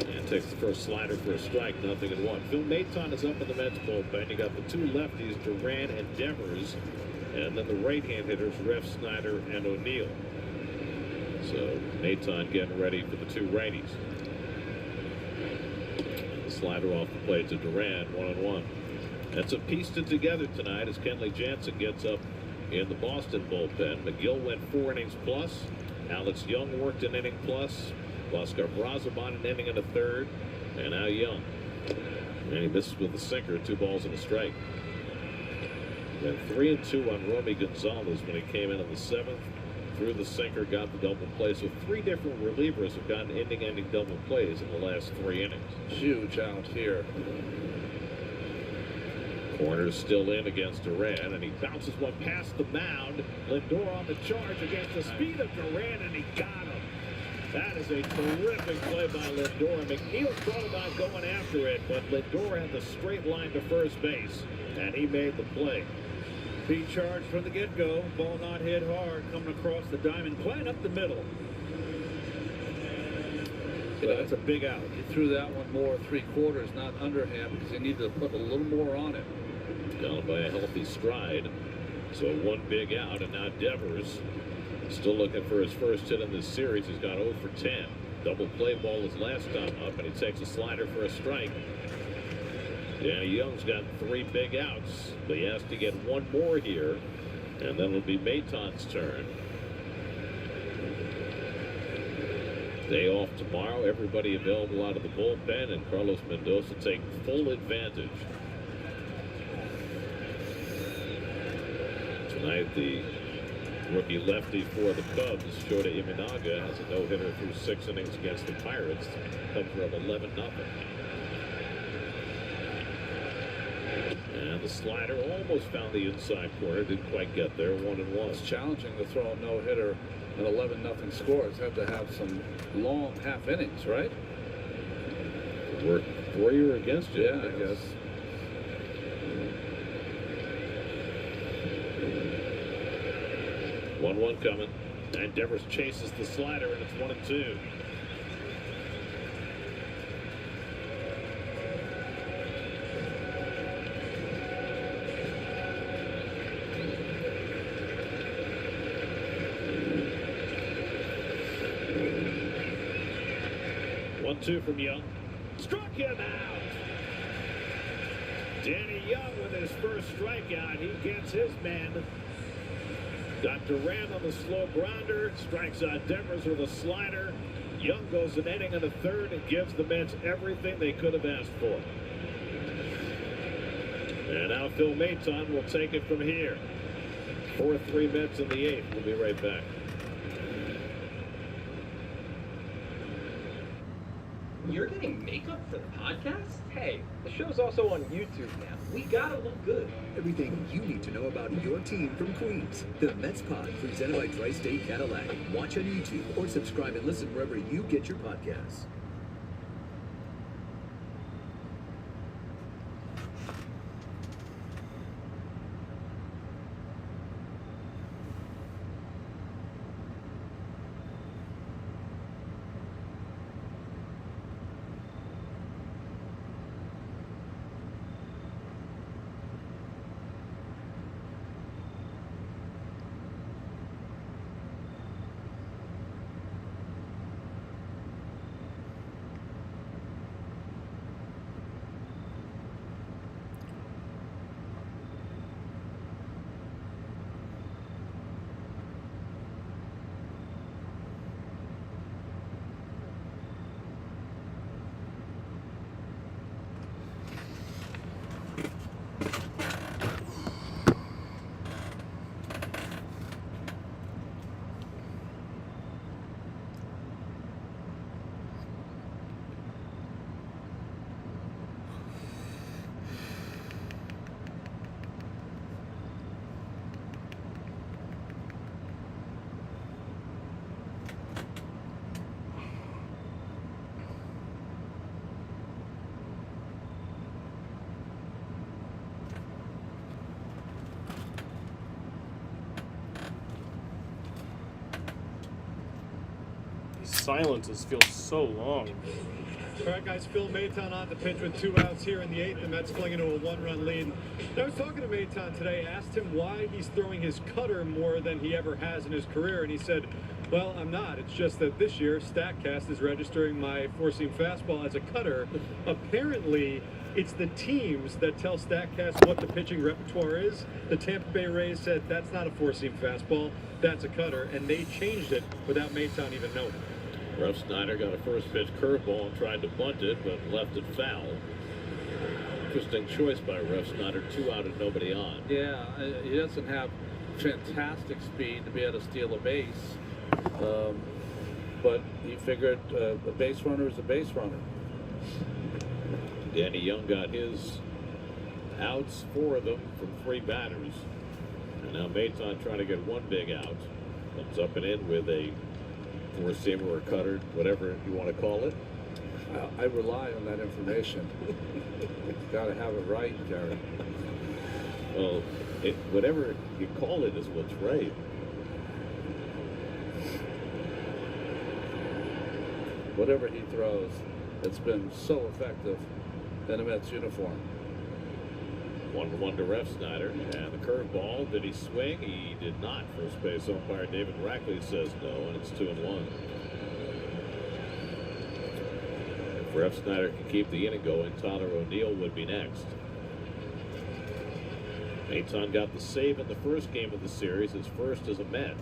And takes the first slider for a strike, 0-1. Phil Maton is up in the Mets bullpen. You got the 2 lefties, Duran and Devers, and then the right-hand hitters, Ref Snyder and O'Neill. So Maton getting ready for the 2 righties. And the slider off the plate to Duran, 1-1. That's a pieced it together tonight as Kenley Jansen gets up in the Boston bullpen. McGill went 4 innings plus. Alex Young worked an inning plus. Oscar Brazabon an inning and a third. And now Young. And he misses with the sinker, 2 balls and a strike. Went 3-2 on Romy Gonzalez when he came in the 7th. Threw the sinker, got the double play. So 3 different relievers have gotten ending double plays in the last 3 innings. Huge out here. Corner's still in against Duran, and he bounces one past the mound. Lindor on the charge against the speed of Duran, and he got him. That is a terrific play by Lindor. McNeil thought about going after it, but Lindor had the straight line to first base, and he made the play. He charged from the get-go. Ball not hit hard, coming across the diamond, playing up the middle. So that's a big out. He threw that one more 3/4, not underhand, because he needed to put a little more on it. Down by a healthy stride. So 1 big out, and now Devers still looking for his first hit in this series. He's got 0 for 10. Double play ball his last time up, and he takes a slider for a strike. Yeah, Young's got 3 big outs, but he has to get 1 more here, and then it'll be Maton's turn. Day off tomorrow. Everybody available out of the bullpen, and Carlos Mendoza take full advantage. Tonight, the rookie lefty for the Cubs, Shota Imanaga, has a no-hitter through 6 innings against the Pirates. Cubs are up 11-0. And the slider almost found the inside corner, didn't quite get there. 1-1. It's challenging to throw a no-hitter an 11-0 score. It's have to have some long half innings, right? Work for you or against you? Yeah, I guess. One coming, and Devers chases the slider, and it's 1-2. One-two from Young. Struck him out. Danny Young with his first strikeout. He gets his man. Got Duran on the slow grounder, strikes out Devers with a slider. Young goes an inning and a third and gives the Mets everything they could have asked for. And now Phil Maton will take it from here. 4-3 Mets in the 8th. We'll be right back. You're getting makeup for the podcast? Hey, the show's also on YouTube now. We gotta look good. Everything you need to know about your team from Queens. The Mets Pod, presented by Tri-State Cadillac. Watch on YouTube or subscribe and listen wherever you get your podcasts. silences feel so long. All right, guys, Phil Maton on the pitch with 2 outs here in the 8th. The Mets fling into a 1-run lead. I was talking to Maton today, asked him why he's throwing his cutter more than he ever has in his career, and he said, well, I'm not. It's just that this year, StatCast is registering my four-seam fastball as a cutter. Apparently, it's the teams that tell StatCast what the pitching repertoire is. The Tampa Bay Rays said that's not a four-seam fastball, that's a cutter, and they changed it without Maton even knowing. Ruff Snyder got a first pitch curveball and tried to bunt it, but left it foul. Interesting choice by Ruff Snyder. 2 out and nobody on. Yeah, he doesn't have fantastic speed to be able to steal a base, but he figured a base runner is a base runner. Danny Young got his outs, 4 of them from 3 batters. And now Maton trying to get 1 big out. Comes up and in with a four-seamer or cutter, whatever you want to call it. I rely on that information. Got to have it right, Gary. Well, whatever you call it is what's right. Whatever he throws, it's been so effective in a Mets uniform. 1-1 to Ruff Snyder, and the curveball. Did he swing? He did not. First base umpire David Rackley says no, and it's 2-1. If Ruff Snyder can keep the inning going, Tyler O'Neill would be next. Maton got the save in the first game of the series, his first as a Met.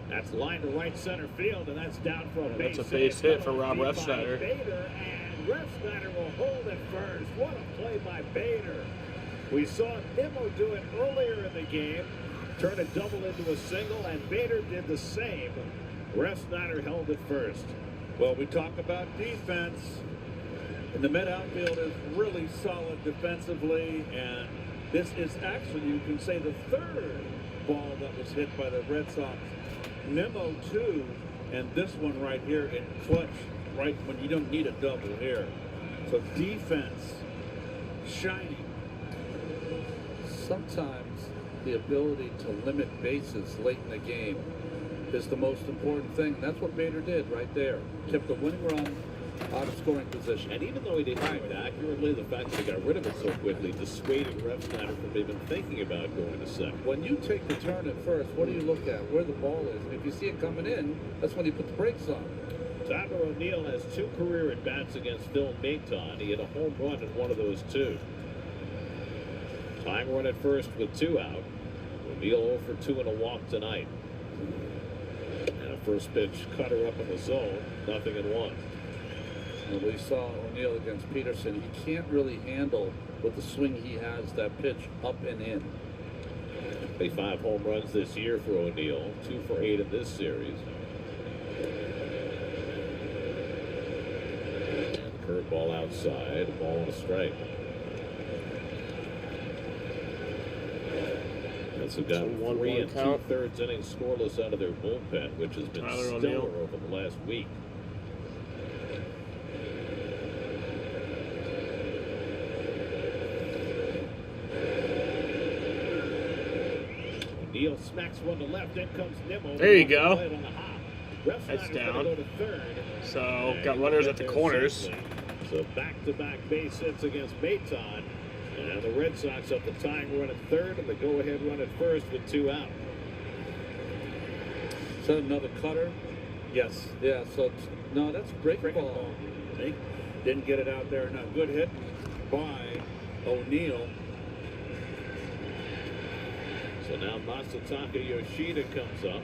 That's line to right center field, and that's down for a base hit. That's a base hit for Rob Ruff Snyder. Ruff Snyder will hold it first. What a play by Bader. We saw Nimmo do it earlier in the game, turn a double into a single, and Bader did the same. Ruff Snyder held it first. Well, we talk about defense, and the Met outfield is really solid defensively, and this is actually, you can say, the 3rd ball that was hit by the Red Sox. Nimmo 2, and this one right here in clutch, right when you don't need a double here. So defense shining. Sometimes the ability to limit bases late in the game is the most important thing. And that's what Bader did right there. Kept the winning run out of scoring position. And even though he didn't do it accurately, the fact that he got rid of it so quickly dissuaded Ruff Snyder from even thinking about going to second. When you take the turn at first, what do you look at? Where the ball is. And if you see it coming in, that's when you put the brakes on. Tyler O'Neill has 2 career at-bats against Phil Maton. He hit a home run in one of those 2. Tying run at first with 2 out. O'Neill 0 for 2 and a walk tonight. And a first pitch cutter up in the zone, 0-1. And we saw O'Neill against Peterson. He can't really handle with the swing he has that pitch up and in. 5 home runs this year for O'Neill, 2 for 8 in this series. And the curveball outside, ball and a strike. Mets have got 3 2/3 innings scoreless out of their bullpen, which has been stellar over the last week. O'Neill smacks one to left. In comes Nimmo. There you go. That's down. Go to third. So got runners at the corners. So back-to-back base hits against Maton. And the Red Sox up the tying run at third and the go-ahead run at first with 2 out. Is that another cutter? Yes. Yeah, so no, that's breaking ball. They didn't get it out there. Now, good hit by O'Neill. So now Masataka Yoshida comes up.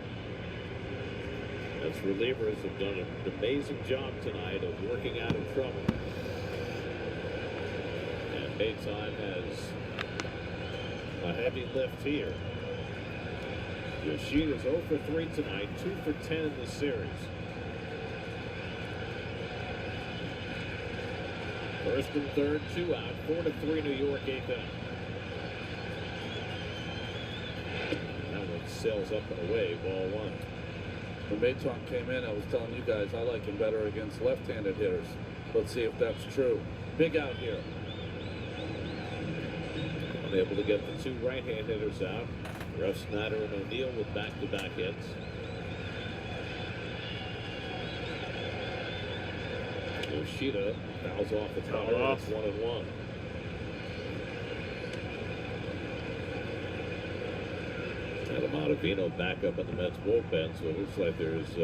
As relievers have done an amazing job tonight of working out of trouble. And Maton has a heavy lift here. Yoshida's 0 for 3 tonight, 2 for 10 in this series. First and third, 2 out, 4-3 New York, 8th inning. That one sails up and away, ball 1. When Maton came in, I was telling you guys I like him better against left-handed hitters. Let's see if that's true. Big out here. Unable to get the 2 right-hand hitters out. Ruff Snyder and O'Neill with back-to-back hits. Yoshida fouls off the counter. It's 1-1. And Amadavino back up in the Mets bullpen, so it looks like there's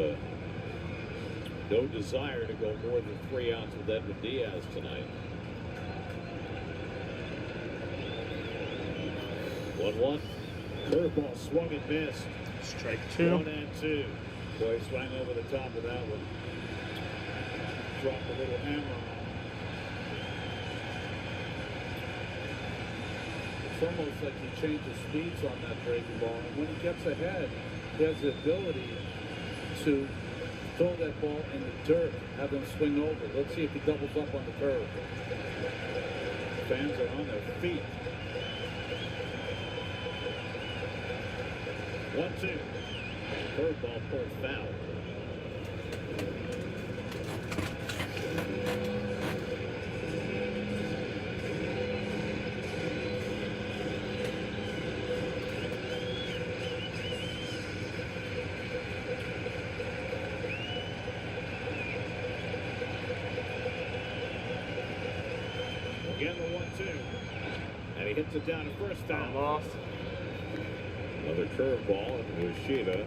no desire to go more than 3 outs with Edwin Diaz tonight. 1-1. Curveball swung and missed. Strike 2. 1-2. Boy, he swung over the top of that one. Dropped a little hammer on him. It's almost like he changes speeds on that breaking ball, and when he gets ahead, he has the ability to throw that ball in the dirt, have them swing over. Let's see if he doubles up on the curve. Fans are on their feet. 1-2. Curveball pulled foul. Again, the 1-2. And he hits it down to first down. Off. Another curveball, and Yoshida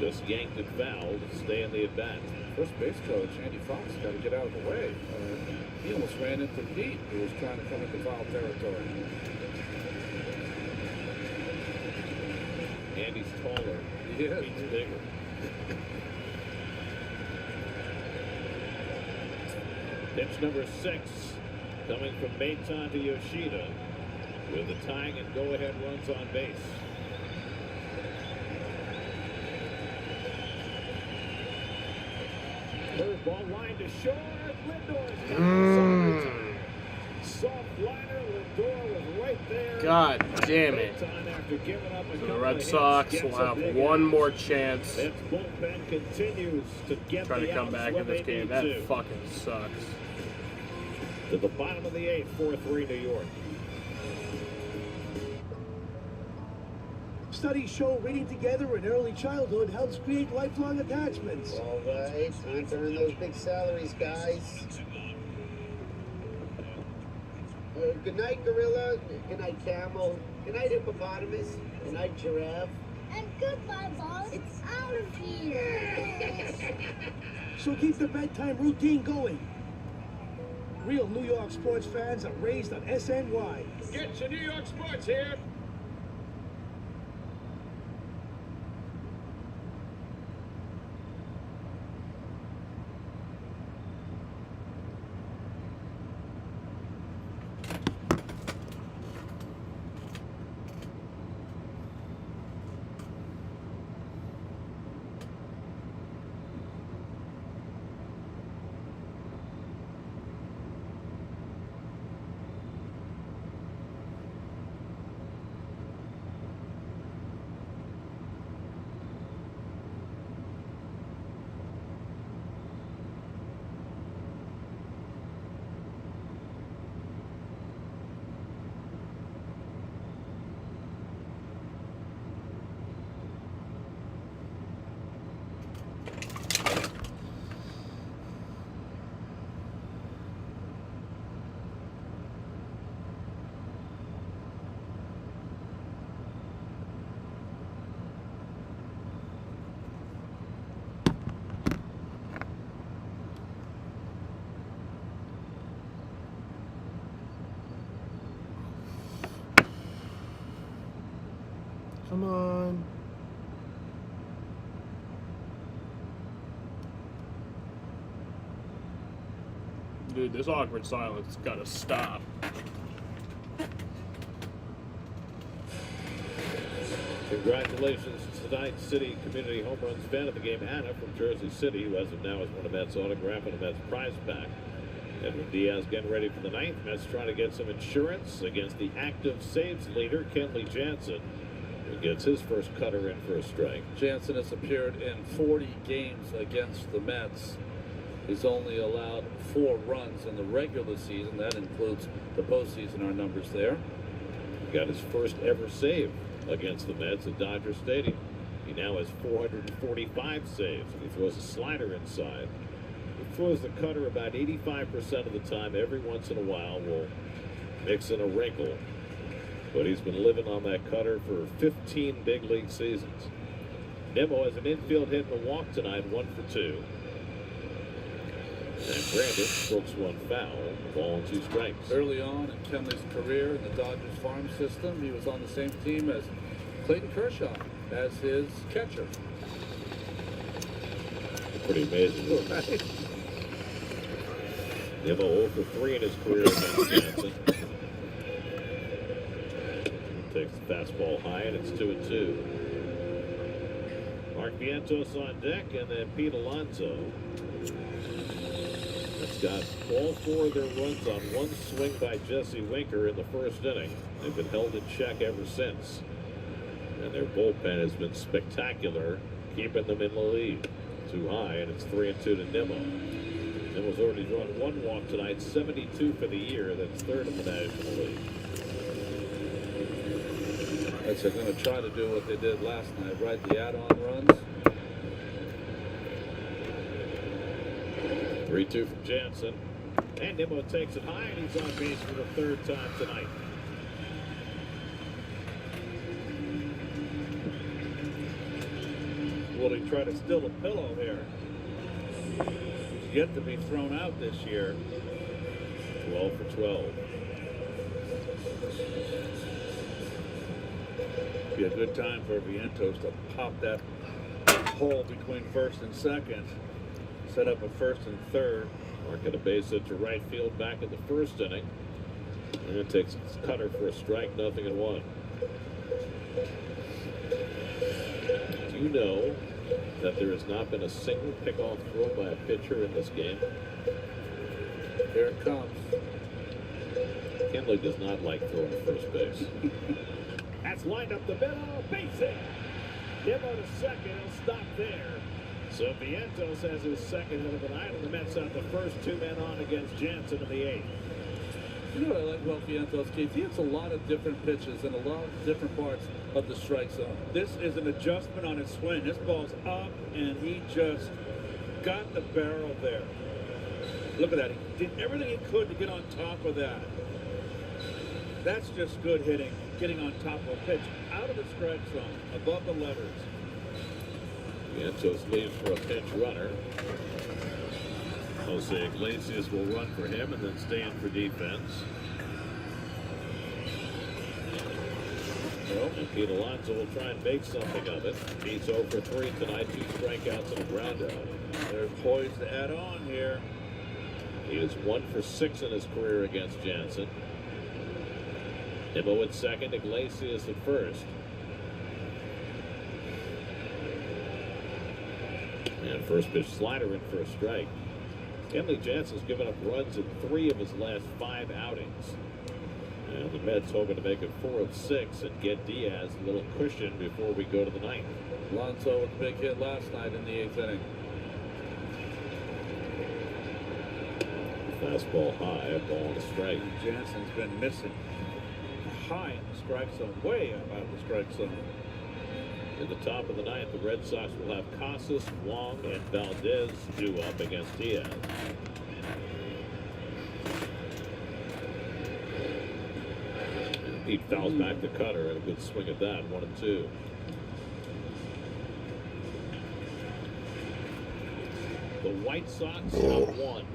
just yanked it foul to stay in the at-bat. First base coach, Andy Fox, got to get out of the way. He almost ran into Pete, who was trying to come into foul territory. Andy's taller. Yeah. Pete's bigger. Pitch number 6 coming from Maton to Yoshida with the tying and go-ahead runs on base. Curveball line to short. Lindor's got it. Soft liner. Lindor was right there. God damn it. The Red Sox will have one more chance. This bullpen continues to get try to come back in this game. That fucking sucks. To the bottom of the 8th, 4-3 New York. Studies show reading together in early childhood helps create lifelong attachments. All right, time to earn those big salaries, guys. Good night, gorilla. Good night, camel. Good night, hippopotamus. Good night, giraffe. And goodbye, boss. It's out of here. So keep the bedtime routine going. Real New York sports fans are raised on SNY. Get your New York sports here. Come on. Dude, this awkward silence gotta stop. Congratulations to tonight's City Community Home Runs fan of the game, Anna from Jersey City, who as of now has won a Mets autograph and a Mets prize pack. Edwin Diaz getting ready for the 9th. Mets trying to get some insurance against the active saves leader, Kenley Jansen, who gets his first cutter in for a strike. Jansen has appeared in 40 games against the Mets. He's only allowed 4 runs in the regular season. That includes the postseason, our numbers there. Got his first ever save against the Mets at Dodger Stadium. He now has 445 saves, and he throws a slider inside. throws the cutter about 85% of the time. Every once in a while, we'll mix in a wrinkle. But he's been living on that cutter for 15 big league seasons. Nimmo has an infield hit and a walk tonight, 1 for 2. And Brandon strokes one foul, ball and 2 strikes. Early on in Kenley's career in the Dodgers farm system, he was on the same team as Clayton Kershaw as his catcher. Pretty amazing. Right. Nimmo 0 for 3 in his career against Jansen. Takes the fastball high, and it's 2-2. Mark Vientos on deck, and then Pete Alonso. That's got all 4 of their runs on one swing by Jesse Winker in the first inning. They've been held in check ever since. And their bullpen has been spectacular, keeping them in the lead. Too high, and it's 3-2 to Nimmo. Nimmo's already drawn 1 walk tonight, 72 for the year. That's 3rd in the National League. They're going to try to do what they did last night, right? The add-on runs. 3-2 from Jansen. And Nimmo takes it high, and he's on base for the 3rd time tonight. Will he try to steal a pillow here? He's yet to be thrown out this year. 12 for 12. Be a good time for Vientos to pop that hole between 1st and 2nd. Set up a 1st and 3rd. Marking a base hit to right field back in the 1st inning. And it takes cutter for a strike, 0-1. Do you know that there has not been a single pickoff throw by a pitcher in this game? Here it comes. Kenley does not like throwing to first base. That's lined up the middle, base hit. Nimmo to second, he'll stop there. So Vientos has his 2nd hit of the night, and the Mets have the first 2 men on against Jansen in the 8th. You know what I like about Vientos, Keith? He hits a lot of different pitches in a lot of different parts of the strike zone. This is an adjustment on his swing. This ball's up, and he just got the barrel there. Look at that. He did everything he could to get on top of that. That's just good hitting, getting on top of a pitch, out of the strike zone, above the letters. Vientos leaves for a pinch runner. Jose Iglesias will run for him and then stay in for defense. And Pete Alonso will try and make something of it. He's 0 for 3 tonight, 2 strikeouts and a ground out. They're poised to add on here. He is 1 for 6 in his career against Jansen. Nimmo at 2nd, Iglesias at 1st. And first pitch slider in for a strike. Kenley Jansen's given up runs in 3 of his last 5 outings. And the Mets hoping to make it 4 of 6 and get Diaz a little cushion before we go to the 9th. Alonso with a big hit last night in the 8th inning. Fastball high, a ball and a strike. Jansen's been missing. High in the strike zone, way out of the strike zone. In the top of the 9th, the Red Sox will have Casas, Wong, and Valdez due up against Diaz. And Pete fouls back the cutter and a good swing at that, 1-2. The White Sox have won.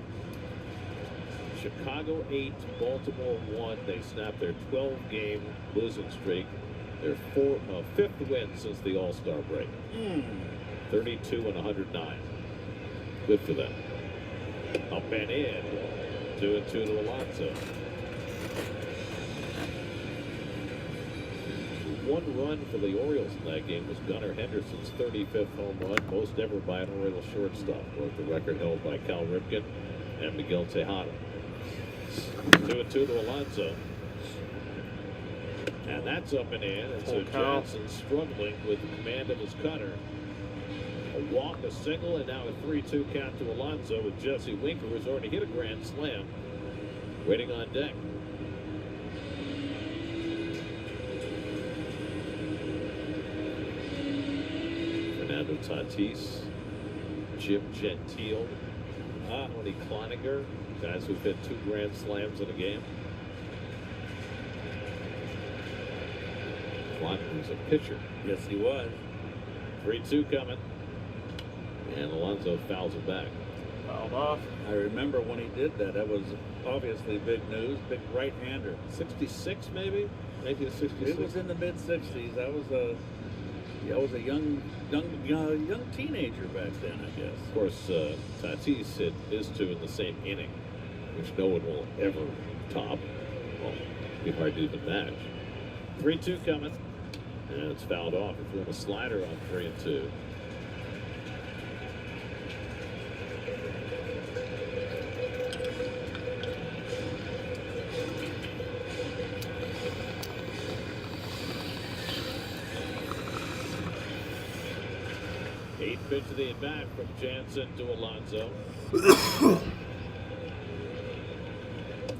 Chicago 8, Baltimore 1. They snapped their 12-game losing streak. Their 5th win since the All-Star break. 32 and 109. Good for them. Up and in. 2-2 to Alonso. 1 run for the Orioles in that game was Gunnar Henderson's 35th home run, most ever by an Orioles shortstop. Broke the record held by Cal Ripken and Miguel Tejada. 2-2 to Alonso. And that's up and in, and so Johnson's struggling with the command of his cutter. A walk, a single, and now a 3-2 count to Alonso with Jesse Winker, who's already hit a grand slam, waiting on deck. Fernando Tatis, Jim Gentile. Tony Cloninger, guys who've hit 2 grand slams in a game. Cloninger was a pitcher. Yes, he was. 3-2 coming. And Alonso fouls it back. Fouled off. I remember when he did that. That was obviously big news. Big right-hander. 66 maybe? 1966. It was in the mid-60s. I was a young teenager back then, I guess. Of course, Tatis hit his 2 in the same inning, which no one will ever top. Well, it'd be hard to even match. 3-2 coming. And it's fouled off. He threw him a slider on 3-2. Pitch of the at-bat from Jansen to Alonso.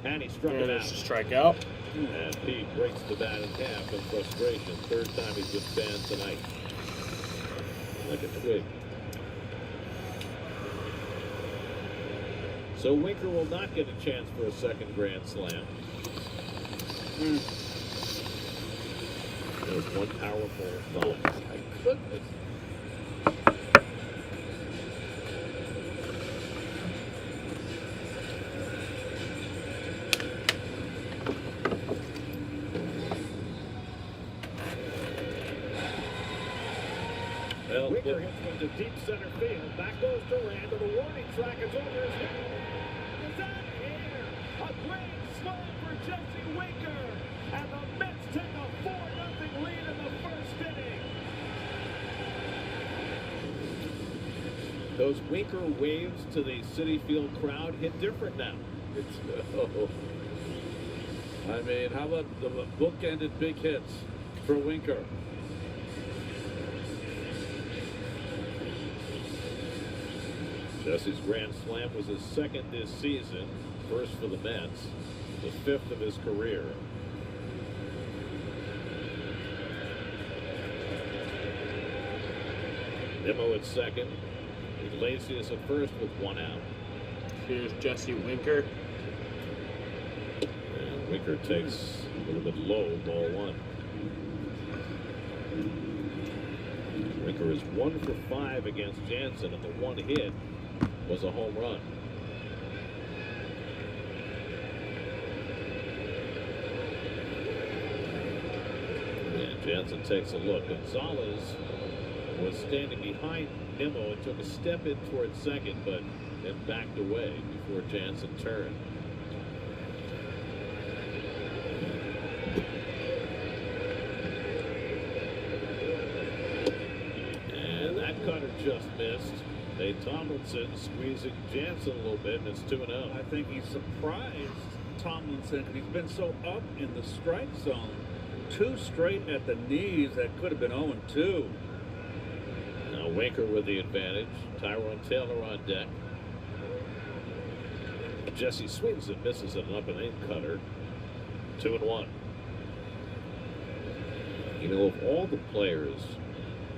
And he struck it out. Strikeout. And Pete breaks the bat in half in frustration. 3rd time he's been banned tonight. Like a twig. So Winker will not get a chance for a 2nd grand slam. There's one powerful ball. My goodness. Winker hits one to deep center field. Back goes Durant to the warning track. It's over his head. It's out of here. A grand slam for Jesse Winker. And the Mets take a 4-0 lead in the 1st inning. Those Winker waves to the Citi Field crowd hit different now. It's, I mean, how about the bookended big hits for Winker? Jesse's grand slam was his 2nd this season, 1st for the Mets, the 5th of his career. Nimmo at 2nd, Iglesias at 1st with 1 out. Here's Jesse Winker. And Winker takes a little bit low, ball 1. Winker is 1 for 5 against Jansen, and the 1 hit was a home run. And Jansen takes a look. Gonzalez was standing behind Nimmo and took a step in towards 2nd, but then backed away before Jansen turned. And that cutter just missed. Nate Tomlinson squeezing Jansen a little bit, and it's 2-0. I think he surprised Tomlinson because he's been so up in the strike zone. 2 straight at the knees. That could have been 0-2. Now Winker with the advantage. Tyrone Taylor on deck. Jesse swings and misses an up-and-in cutter. 2-1. You know, of all the players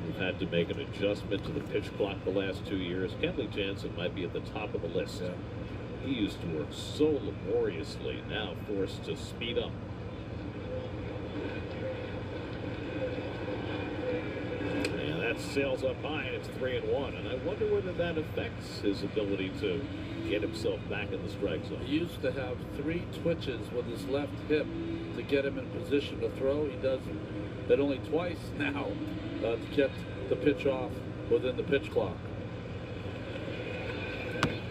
who've had to make an adjustment to the pitch clock the last 2 years, Kenley Jansen might be at the top of the list. Yeah. He used to work so laboriously, now forced to speed up. And that sails up high, and it's 3-1. And I wonder whether that affects his ability to get himself back in the strike zone. He used to have 3 twitches with his left hip to get him in position to throw. He does it only twice now to get the pitch off within the pitch clock.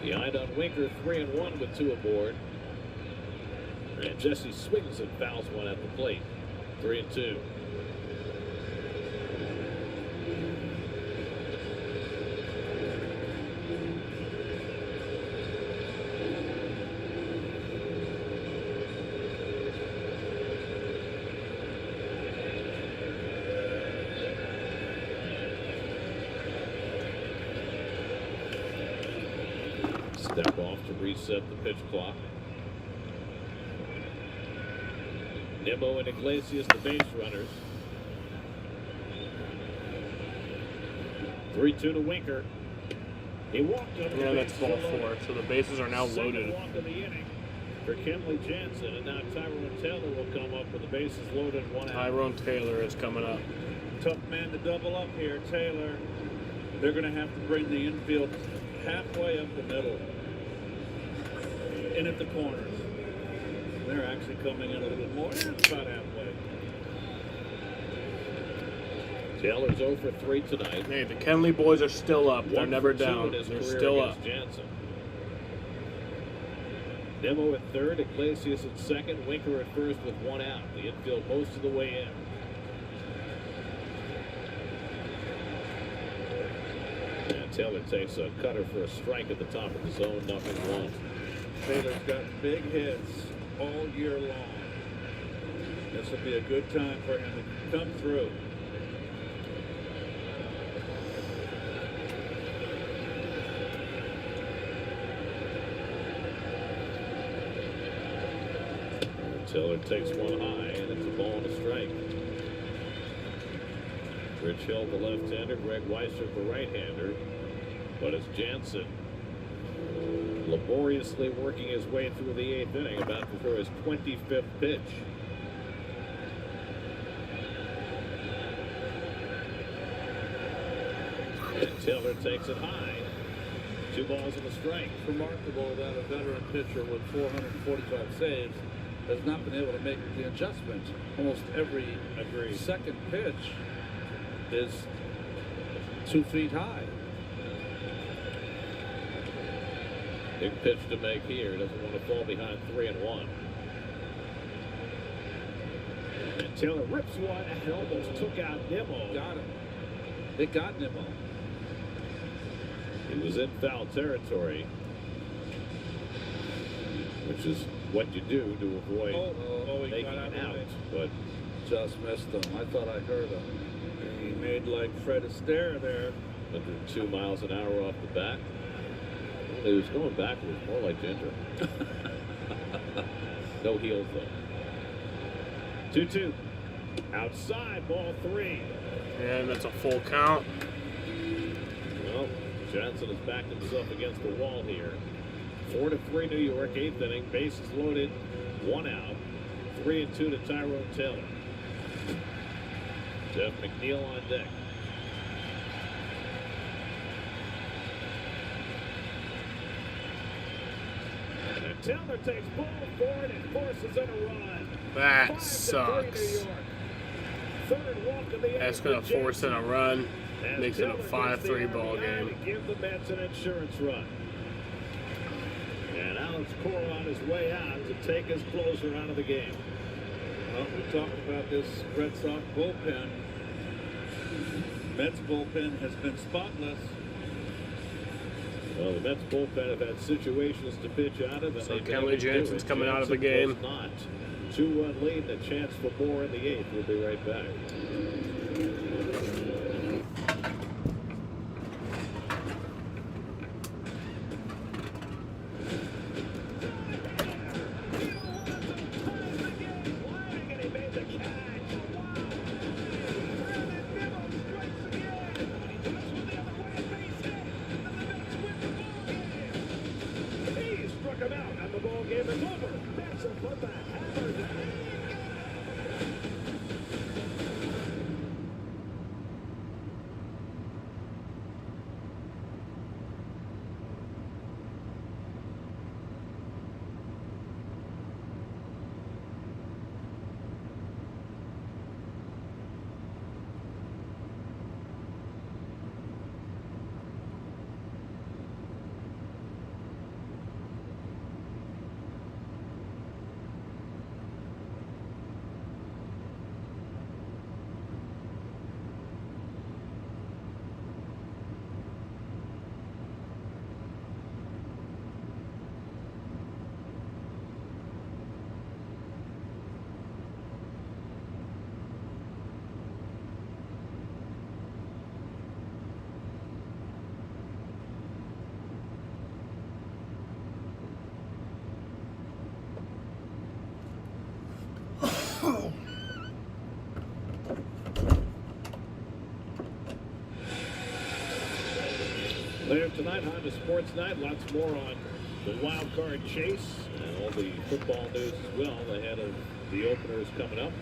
Behind on Winker, 3-1 with 2 aboard. And Jesse swings and fouls one at the plate. 3-2. Step off to reset the pitch clock. Nimmo and Iglesias, the base runners. 3-2 to Winker. He walked under Yeah, the that's bases ball alone. 4. So the bases are now Second loaded. walk of the inning for Kenley Jansen, and now Tyrone Taylor will come up with the bases loaded, 1 out. Tyrone Taylor is coming up. Tough man to double up here, Taylor. They're going to have to bring the infield halfway up the middle. In at the corners. They're actually coming in a little bit more. That's about halfway. Taylor's 0 for 3 tonight. Hey, the Kenley boys are still up. They're 1 never for 2 down. in his They're career still up. against Jansen. Demo at third, Iglesias at second, Winker at first with 1 out. The infield most of the way in. And Taylor takes a cutter for a strike at the top of the zone, 0-1. Taylor's got big hits all year long. This will be a good time for him to come through. Taylor takes 1 high, and it's a ball and a strike. Rich Hill, the left-hander, Greg Weiser, the right-hander. But it's Jansen laboriously working his way through the 8th inning, about to throw his 25th pitch. And Taylor takes it high. 2 balls and a strike. Remarkable that a veteran pitcher with 445 saves has not been able to make the adjustment. Almost every second pitch is 2 feet high. Big pitch to make here. Doesn't want to fall behind 3-1. And Taylor rips one and almost took out Nimmo. Got him. They got Nimmo. He was in foul territory, which is what you do to avoid he making got out an of out. it. But Just missed him. I thought I heard him. He made like Fred Astaire there. 102 miles an hour off the bat. Well, he was going backwards, more like Ginger. No heels though. 2-2. Outside, ball 3. And that's a full count. Well, Johnson has backed himself against the wall here. 4-3 New York, 8th inning. Bases loaded, 1 out. 3-2 to Tyrone Taylor. Jeff McNeil on deck. And Taylor takes ball forward and forces in a run. That 5-3 sucks. New York. Third walk of the inning That's going for to force in a run. And Makes it a Taylor gets 5-3 the ball RBI game. to give the Mets an insurance run. And Alex Cora on his way out to take his closer out of the game. Well, we talked about this Red Sox bullpen. Mets bullpen has been spotless. Well, the Mets bullpen have had situations to pitch out of, and So they've been Kenley able to do Jansen's it. coming out of the Jansen game. was not. 2-1 lead and a chance for more in the 8th. We'll be right back. He struck him out, and the ball game is over. Benson put the hammer down. Later tonight, Honda Sports Night. Lots more on the wild card chase and all the football news as well ahead of the openers coming up.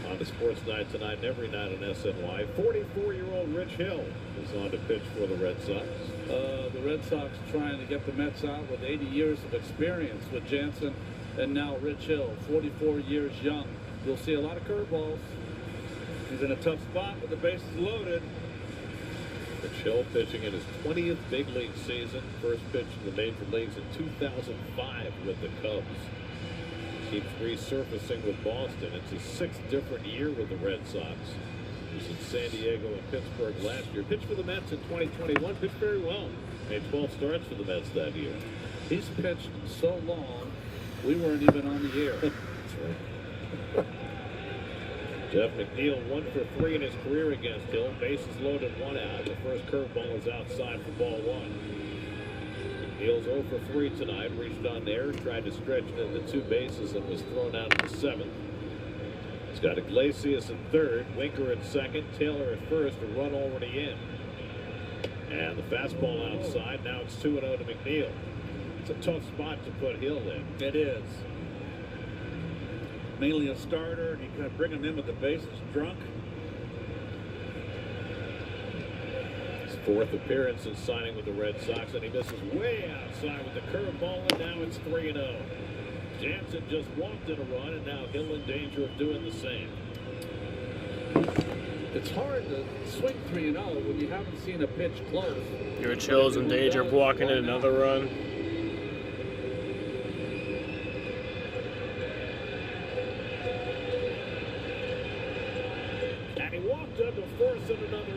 Honda Sports Night tonight and every night on SNY. 44-year-old Rich Hill is on to pitch for the Red Sox. The Red Sox trying to get the Mets out with 80 years of experience with Jansen and now Rich Hill, 44 years young. You'll see a lot of curveballs. He's in a tough spot with the bases loaded. Rich Hill pitching in his 20th big league season. First pitch in the major leagues in 2005 with the Cubs. Keeps resurfacing with Boston. It's his 6th different year with the Red Sox. He was in San Diego and Pittsburgh last year. Pitched for the Mets in 2021. Pitched very well. Made 12 starts for the Mets that year. He's pitched so long, we weren't even on the air. That's right. Jeff McNeil 1 for 3 in his career against Hill. Bases loaded, 1 out. The first curveball is outside for ball 1. McNeil's 0 for 3 tonight. Reached on there, tried to stretch it into 2 bases and was thrown out in the 7th. He's got Iglesias in 3rd, Winker at 2nd, Taylor at 1st, a run already in. And the fastball outside. Now it's 2-0 to McNeil. It's a tough spot to put Hill in. It is. Mainly a starter, and you kind of bring him in with the bases drunk. His 4th appearance in signing with the Red Sox, and he misses way outside with the curveball, and now it's 3-0. Jansen just walked in a run, and now Hill in danger of doing the same. It's hard to swing 3-0 when you haven't seen a pitch close. Rich Hill's in danger of walking in another run.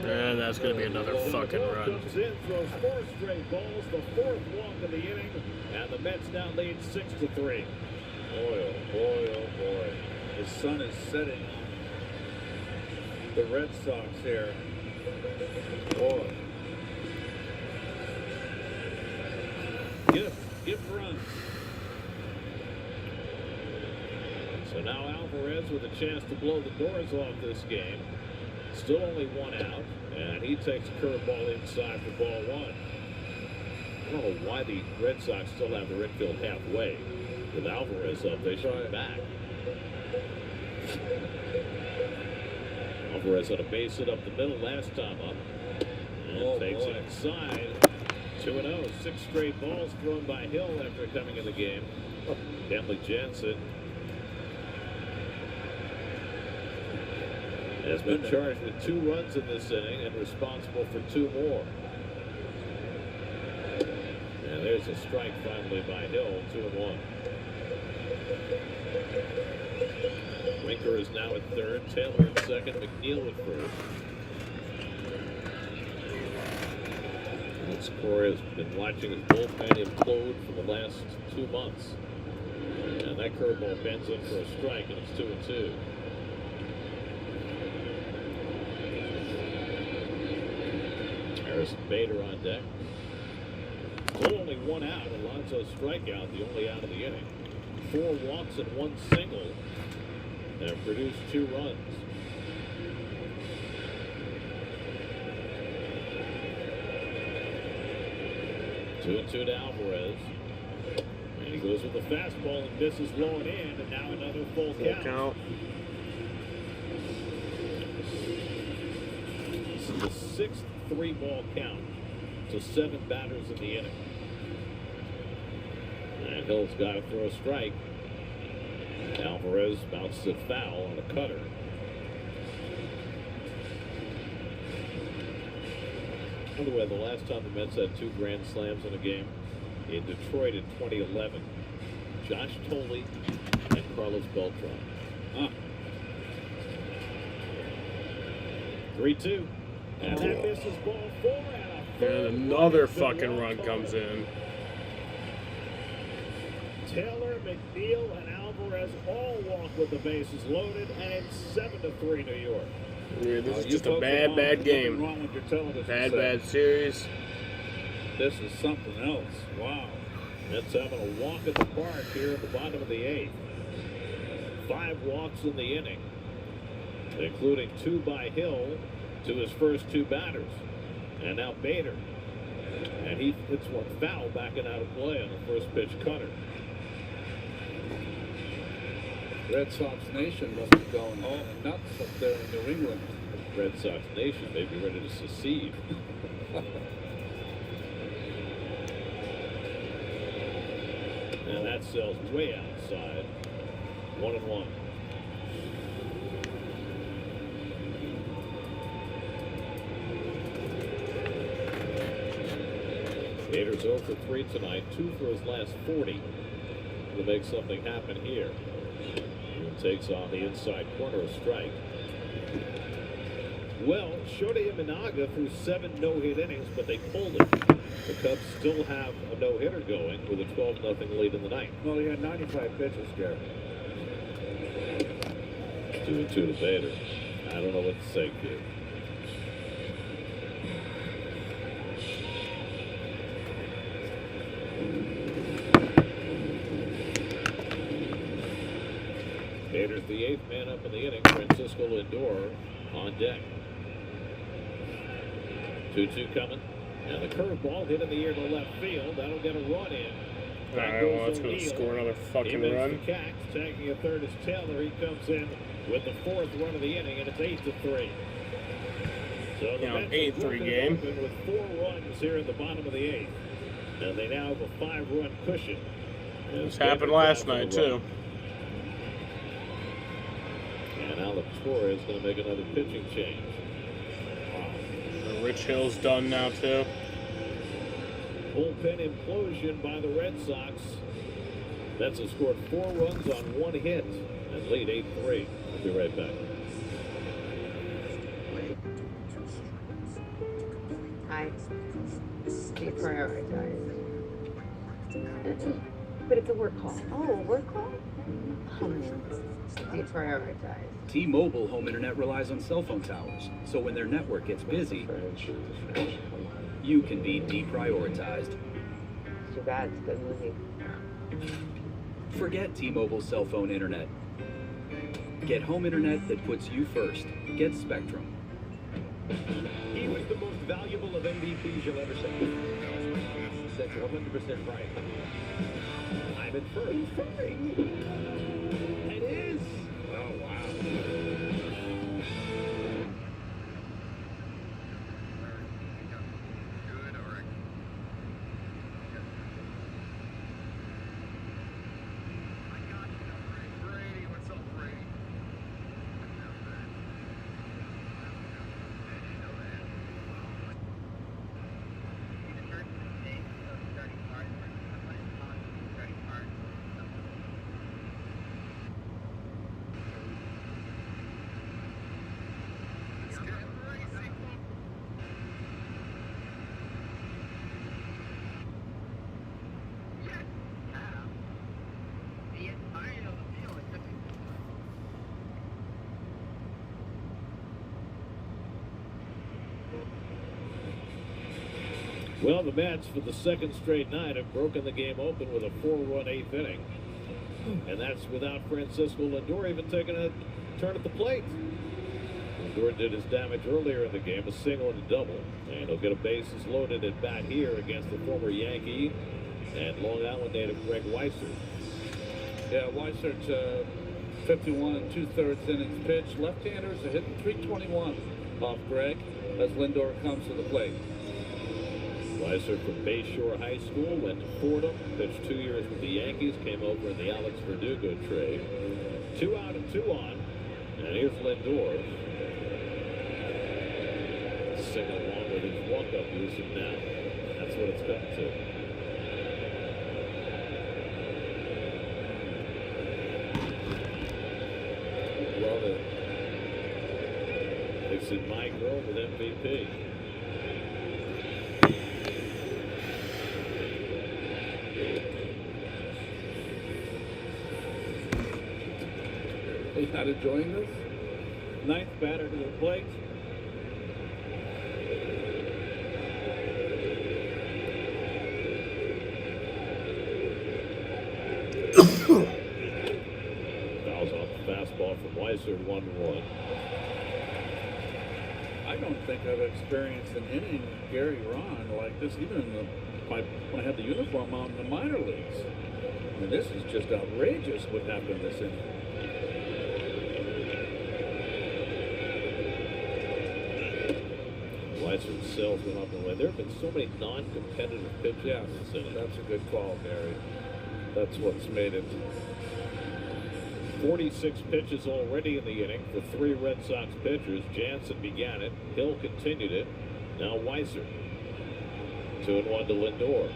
And that's going to be another fucking run. Comes in, throws 4 straight balls, the 4th walk of the inning, and the Mets now lead 6-3. Boy, oh boy, oh boy. The sun is setting on the Red Sox here. Boy. Give runs. So now Alvarez with a chance to blow the doors off this game. Still only 1 out, and he takes a curveball inside for ball 1. I don't know why the Red Sox still have their infield halfway. With Alvarez up, they should be back. Alvarez had a base hit up the middle last time up. And takes it inside. 2-0. 6 straight balls thrown by Hill after coming in the game. Kenley Jansen has been charged with 2 runs in this inning and responsible for 2 more. And there's a strike finally by Hill, 2-1. Winker is now at 3rd, Taylor at 2nd, McNeil at 1st. This Corey has been watching his bullpen implode for the last 2 months. And that curveball bends in for a strike, and it's 2-2. Harrison Bader on deck. Still only 1 out. Alonso's strikeout, the only out of the inning. 4 walks and 1 single. And have produced 2 runs. Two to Alvarez. And he goes with the fastball and misses low and in. And now another full count. This is the 6th 3-ball count to 7 batters in the inning. And Hill's got to throw a strike. Alvarez bounces it foul on a cutter. By the way, the last time the Mets had 2 grand slams in a game in Detroit in 2011, Josh Tolley and Carlos Beltran. 3-2. And that misses ball 4 and another fucking run comes in. Taylor, McNeil, and Alvarez all walk with the bases loaded, and it's 7-3 New York. Yeah, this is just a bad game. Bad series. This is something else. Wow. Mets having a walk at the park here at the bottom of the 8th. 5 walks in the inning, including 2 by Hill to his first 2 batters. And now Bader. And he hits one foul backing out of play on the first pitch cutter. Red Sox Nation must be going nuts up there in New England. Red Sox Nation may be ready to secede. And that sells way outside. 1-1. Gators 0 for 3 tonight, 2 for his last 40 to make something happen here. He takes on the inside corner, a strike. Well, Shota Imanaga threw 7 no-hit innings, but they pulled it. The Cubs still have a no-hitter going with a 12-0 lead in the ninth. Well, he had 95 pitches, Gary. 2-2 to Bader. I don't know what to say, kid. Bader's the 8th man up in the inning. Francisco Lindor on deck. 2-2 coming. And the curveball hit in the air to left field. That'll get a run in. Alright, well, let's go score another fucking run. The catch. Tagging a third is Taylor. He comes in with the 4th run of the inning, and it's 8-3. So the Mets 8-3 game. With 4 runs here in the bottom of the 8th. And they now have a 5-run cushion. This happened last night, too. And Alex Torres is going to make another pitching change. Rich Hill's done now, too. Bullpen implosion by the Red Sox. Mets have scored 4 runs on 1 hit and lead 8-3. We'll be right back. I deprioritize. But it's a work call. Oh, a work call? Deprioritize. T-Mobile home internet relies on cell phone towers, so when their network gets busy, you can be deprioritized. Too bad it's good movie. Forget T-Mobile cell phone internet. Get home internet that puts you first. Get Spectrum. He was the most valuable of MVPs you'll ever see. That's 100% right. I'm inferring. It is. Oh, wow. Well, the Mets, for the 2nd straight night, have broken the game open with a 4-run 8th inning. And that's without Francisco Lindor even taking a turn at the plate. Lindor did his damage earlier in the game, a single and a double. And he'll get a bases loaded at bat here against the former Yankee and Long Island native Greg Weissert. Yeah, Weissert's 51 and 2/3 innings pitch. Left-handers are hitting 321 off Greg as Lindor comes to the plate. Weissert from Bayshore High School, went to Fordham, pitched 2 years with the Yankees, came over in the Alex Verdugo trade. 2 out and 2 on, and here's Lindor. Singing along with his walk-up music now. That's what it's come to. Love it. Makes it my girl with MVP. He's not enjoying this? 9th batter to the plate. Fouls off the fastball from Weissert, 1-1. I don't think I've experienced an inning Gary Ron like this, even when I had the uniform on in the minor leagues. And this is just outrageous what happened this inning. Weissman sells went up and away. There have been so many non-competitive pitches in this inning. That's a good call, Gary. That's what's made it. 46 pitches already in the inning for 3 Red Sox pitchers. Jansen began it. Hill continued it. Now Weiser. 2-1 to Lindor.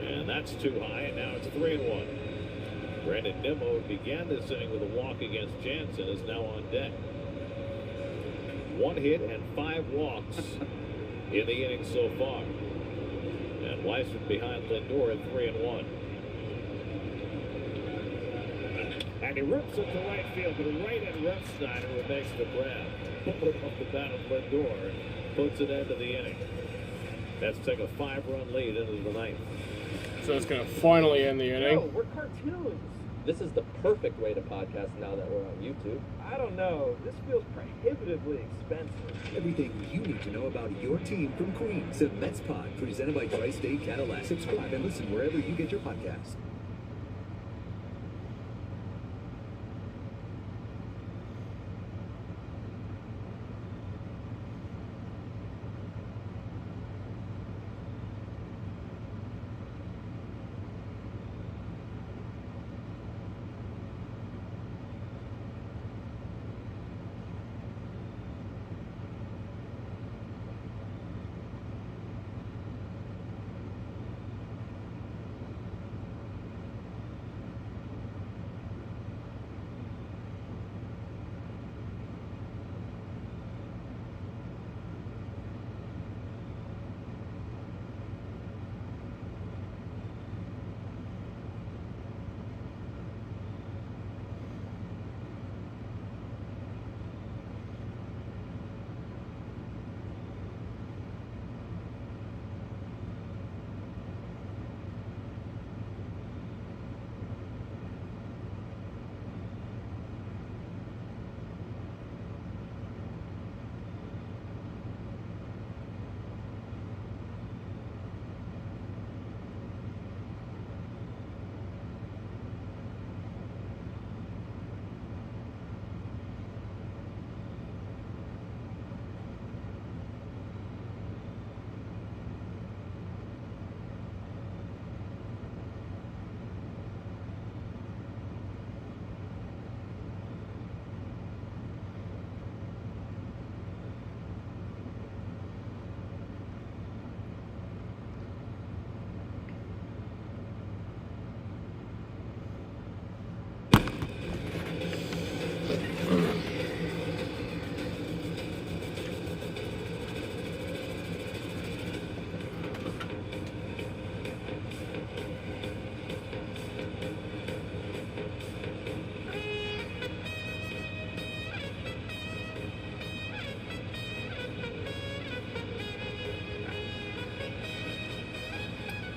And that's too high, and now it's 3-1. Brandon Nimmo began this inning with a walk against Jansen, is now on deck. 1 hit and 5 walks in the inning so far. And Weiser behind Lindor at 3-1. And he rips it to right field, but right at Refsnyder who makes the grab. Pulling off the bat of Lindor and puts it into the inning. That's take a 5-run lead into the 9th. So it's going to finally end the inning. No, we're cartoons. This is the perfect way to podcast now that we're on YouTube. I don't know. This feels prohibitively expensive. Everything you need to know about your team from Queens. The Mets Pod, presented by Tri-State Cadillac. Subscribe and listen wherever you get your podcasts.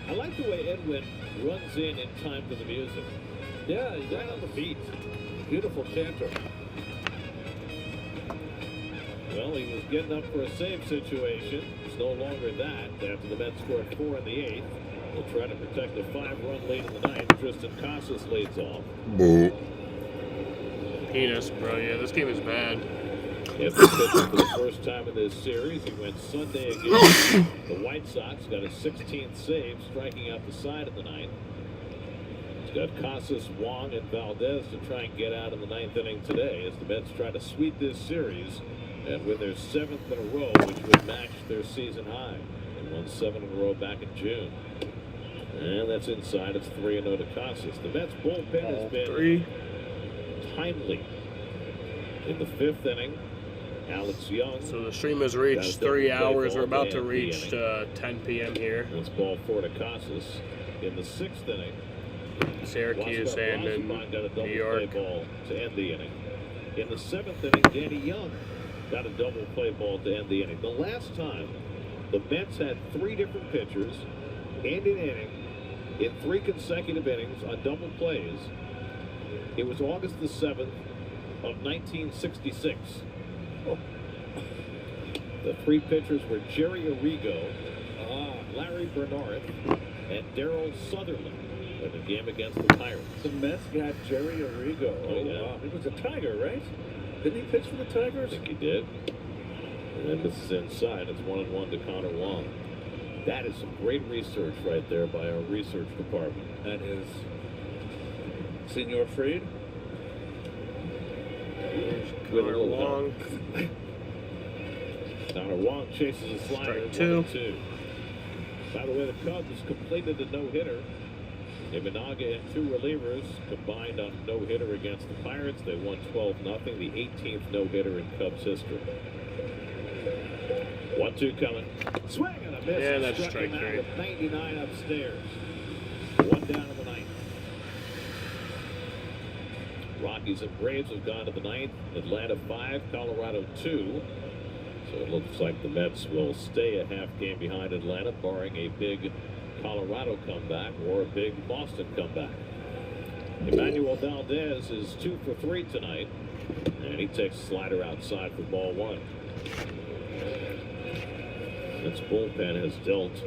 I like the way Edwin runs in time to the music. Yeah, he's Right on the beat. Beautiful canter. Well, he was getting up for a save situation. It's no longer that after the Mets scored 4 in the 8th. They'll try to protect a 5-run lead in the 9th. Tristan Casas leads off. Penis, bro. Yeah, this game is bad. After pitching for the first time in this series, he went Sunday against the White Sox. Got a 16th save, striking out the side of the 9th. He's got Casas, Wong, and Valdez to try and get out in the 9th inning today as the Mets try to sweep this series and win their 7th in a row, which would match their season high. They won 7 in a row back in June. And that's inside. It's 3-0 to Casas. The Mets bullpen has been timely. In the 5th inning, Alex Young. So the stream has reached 3 hours. We're about to reach 10 p.m. here. It's ball 4 to Casas. In the 6th inning, Syracuse and in New York. Ball to end the inning. In the 7th inning, Danny Young got a double play ball to end the inning. The last time the Mets had 3 different pitchers end an inning in 3 consecutive innings on double plays, it was August the 7th of 1966. The three pitchers were Jerry Arrigo, Larry Bernard, and Darryl Sutherland in the game against the Pirates. The Mets got Jerry Arrigo. Oh, yeah. Wow. He was a Tiger, right? Didn't he pitch for the Tigers? I think he did. And then this is inside. It's 1-1 to Connor Wong. That is some great research right there by our research department. That is Senor Freed. Connor Wong. Connor Wong chases a slider. Strike 2. By the way, the Cubs completed the no-hitter. Imanaga and two relievers combined on a no-hitter against the Pirates. They won 12-0, the 18th no-hitter in Cubs history. 1-2 coming. Swing and a miss. Yeah, that's Struck strike him out 3. with 99 upstairs. One down in the ninth. Rockies and Braves have gone to the ninth. Atlanta 5, Colorado 2. So it looks like the Mets will stay a half game behind Atlanta, barring a big Colorado comeback or a big Boston comeback. Emmanuel Valdez is 2 for 3 tonight, and he takes a slider outside for ball 1. This bullpen has dealt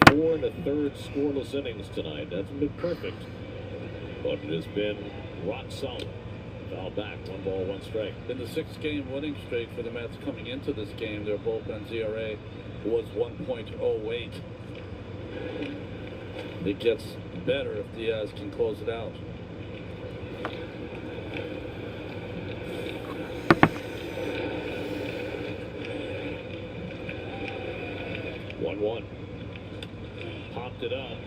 4 1/3 scoreless innings tonight. That's been perfect, but it has been rock solid. Foul back, 1 ball, 1 strike. In the 6-game winning streak for the Mets coming into this game, their bullpen's ERA was 1.08. It gets better if Diaz can close it out. One. Popped it up.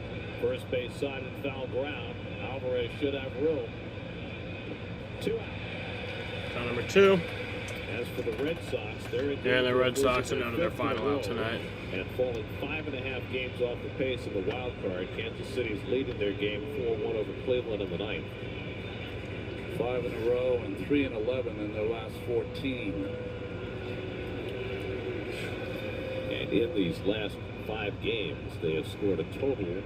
First base side and foul ground. Alvarez should have room. 2 out. Foul number 2. As for the Red Sox, they're in the Red Sox are down to their final out tonight. And falling 5.5 games off the pace in the wild card. Kansas City's leading their game 4-1 over Cleveland in the ninth. 5 in a row and 3 and 11 in their last 14. And in these last 5 games, they have scored a total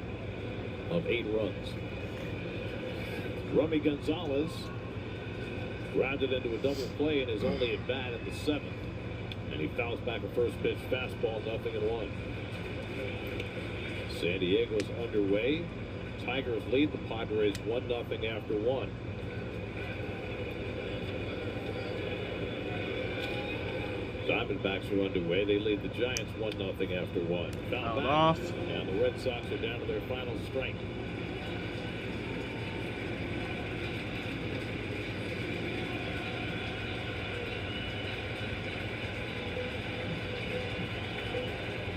of 8 runs. Rummy Gonzalez grounded into a double play and is only at bat in the 7th. And he fouls back a first pitch fastball, 0-1. San Diego's underway. Tigers lead the Padres 1-0 after 1. Diamondbacks are underway. They lead the Giants 1-0 after 1. Fouled off. And the Red Sox are down to their final strength.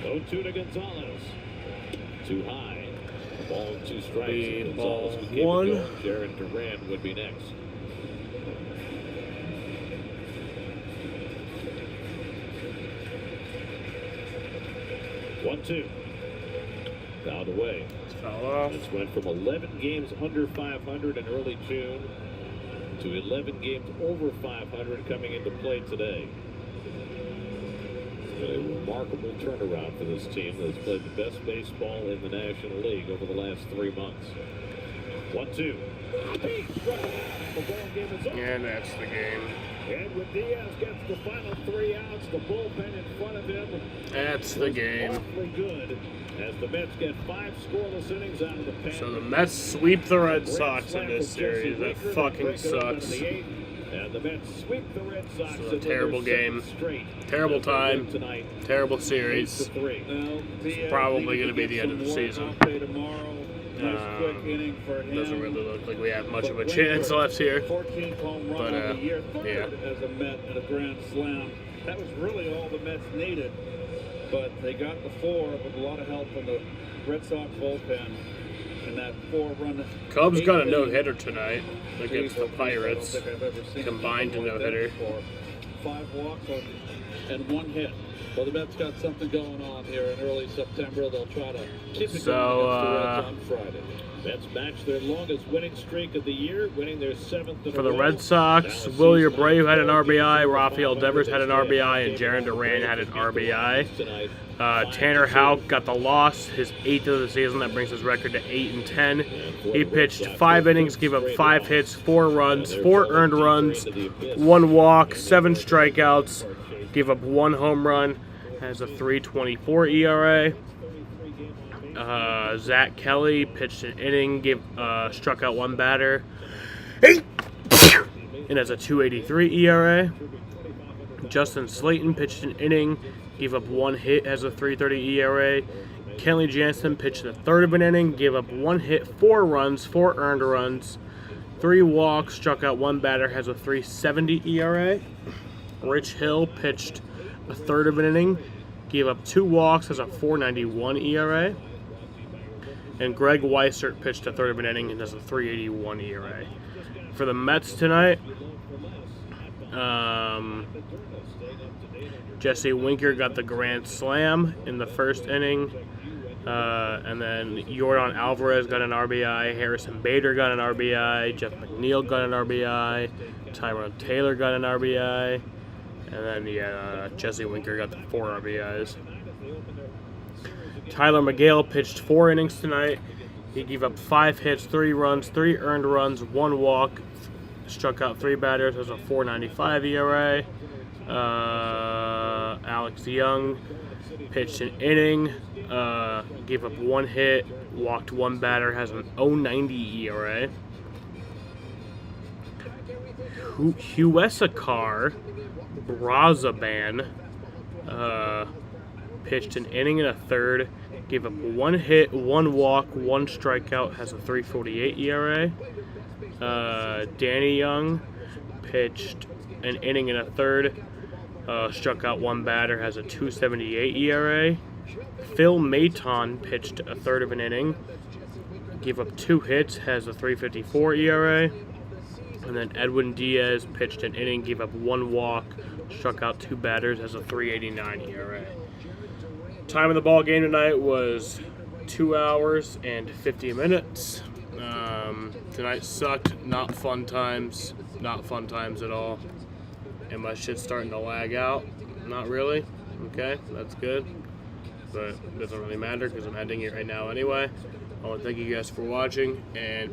Oh, 2 to Gonzalez. Too high. Ball 2 strikes. Lead ball Gonzalez would keep it 1. going. Jared Duran would be next. One-two. Fouled away. Foul off. This went from 11 games under 500 in early June to 11 games over 500 coming into play today. It's been a remarkable turnaround for this team that has played the best baseball in the National League over the last 3 months. 1-2. He struck him out. The ball game is over. And that's the game. And when Diaz gets the final 3 outs, the bullpen in front of him. That's the game. Awfully good as the Mets get 5 scoreless innings out of the pen. So the Mets sweep the Red Sox in this series. That fucking sucks. And the Mets sweep the Red Sox. This is a terrible game. Terrible time. Terrible series. It's probably going to be the end of the season. Doesn't really look like we have much of a chance left here. 14th home run of the year, third yeah. as a Met in a grand slam. That was really all the Mets needed, but they got the 4 with a lot of help from the Red Sox bullpen. And that 4-run. Cubs got a no-hitter tonight against the Pirates. Combined a no-hitter. 5 walks and 1 hit. Well, the Mets got something going on here in early September. They'll try to keep it So, going against the Reds on Friday. Mets match their longest winning streak of the year, winning their 7th in For a the row. Red Sox, William Brave had an RBI, Rafael Devers had an RBI, and Jaron Duran had an RBI. Tanner Houck got the loss, his 8th of the season. That brings his record to 8-10. He pitched 5 innings, gave up 5 hits, 4 runs, 4 earned runs, 1 walk, 7 strikeouts, gave up 1 home run, has a 3.24 ERA. Zach Kelly pitched an inning, struck out 1 batter, and has a 2.83 ERA. Justin Slayton pitched an inning, gave up 1 hit, has a 3.30 ERA. Kenley Jansen pitched the third of an inning, gave up 1 hit, 4 runs, 4 earned runs, 3 walks, struck out 1 batter, has a 3.70 ERA. Rich Hill pitched a third of an inning, gave up 2 walks, has a 4.91 ERA. And Greg Weissert pitched a third of an inning and has a 3.81 ERA. For the Mets tonight, Jesse Winker got the grand slam in the first inning. And then Yordan Alvarez got an RBI, Harrison Bader got an RBI, Jeff McNeil got an RBI, Tyrone Taylor got an RBI, and then Jesse Winker got the 4 RBIs. Tyler McGill pitched 4 innings tonight. He gave up 5 hits, 3 runs, 3 earned runs, 1 walk, struck out 3 batters, has a 4.95 ERA. Alex Young pitched an inning, gave up 1 hit, walked 1 batter, has an 0.90 ERA. Huesakar Brazaban pitched an inning and a third, gave up 1 hit, 1 walk, 1 strikeout, has a 3.48 ERA. Danny Young pitched an inning and a third, struck out 1 batter, has a 2.78 ERA. Phil Maton pitched a third of an inning, gave up 2 hits, has a 3.54 ERA. And then Edwin Diaz pitched an inning, gave up 1 walk, struck out 2 batters, has a 3.89 ERA. Time of the ball game tonight was 2 hours and 50 minutes. Tonight sucked. Not fun times. Not fun times at all. And my shit's starting to lag out. Not really. Okay, that's good. But it doesn't really matter because I'm ending it right now anyway. I want to thank you guys for watching, and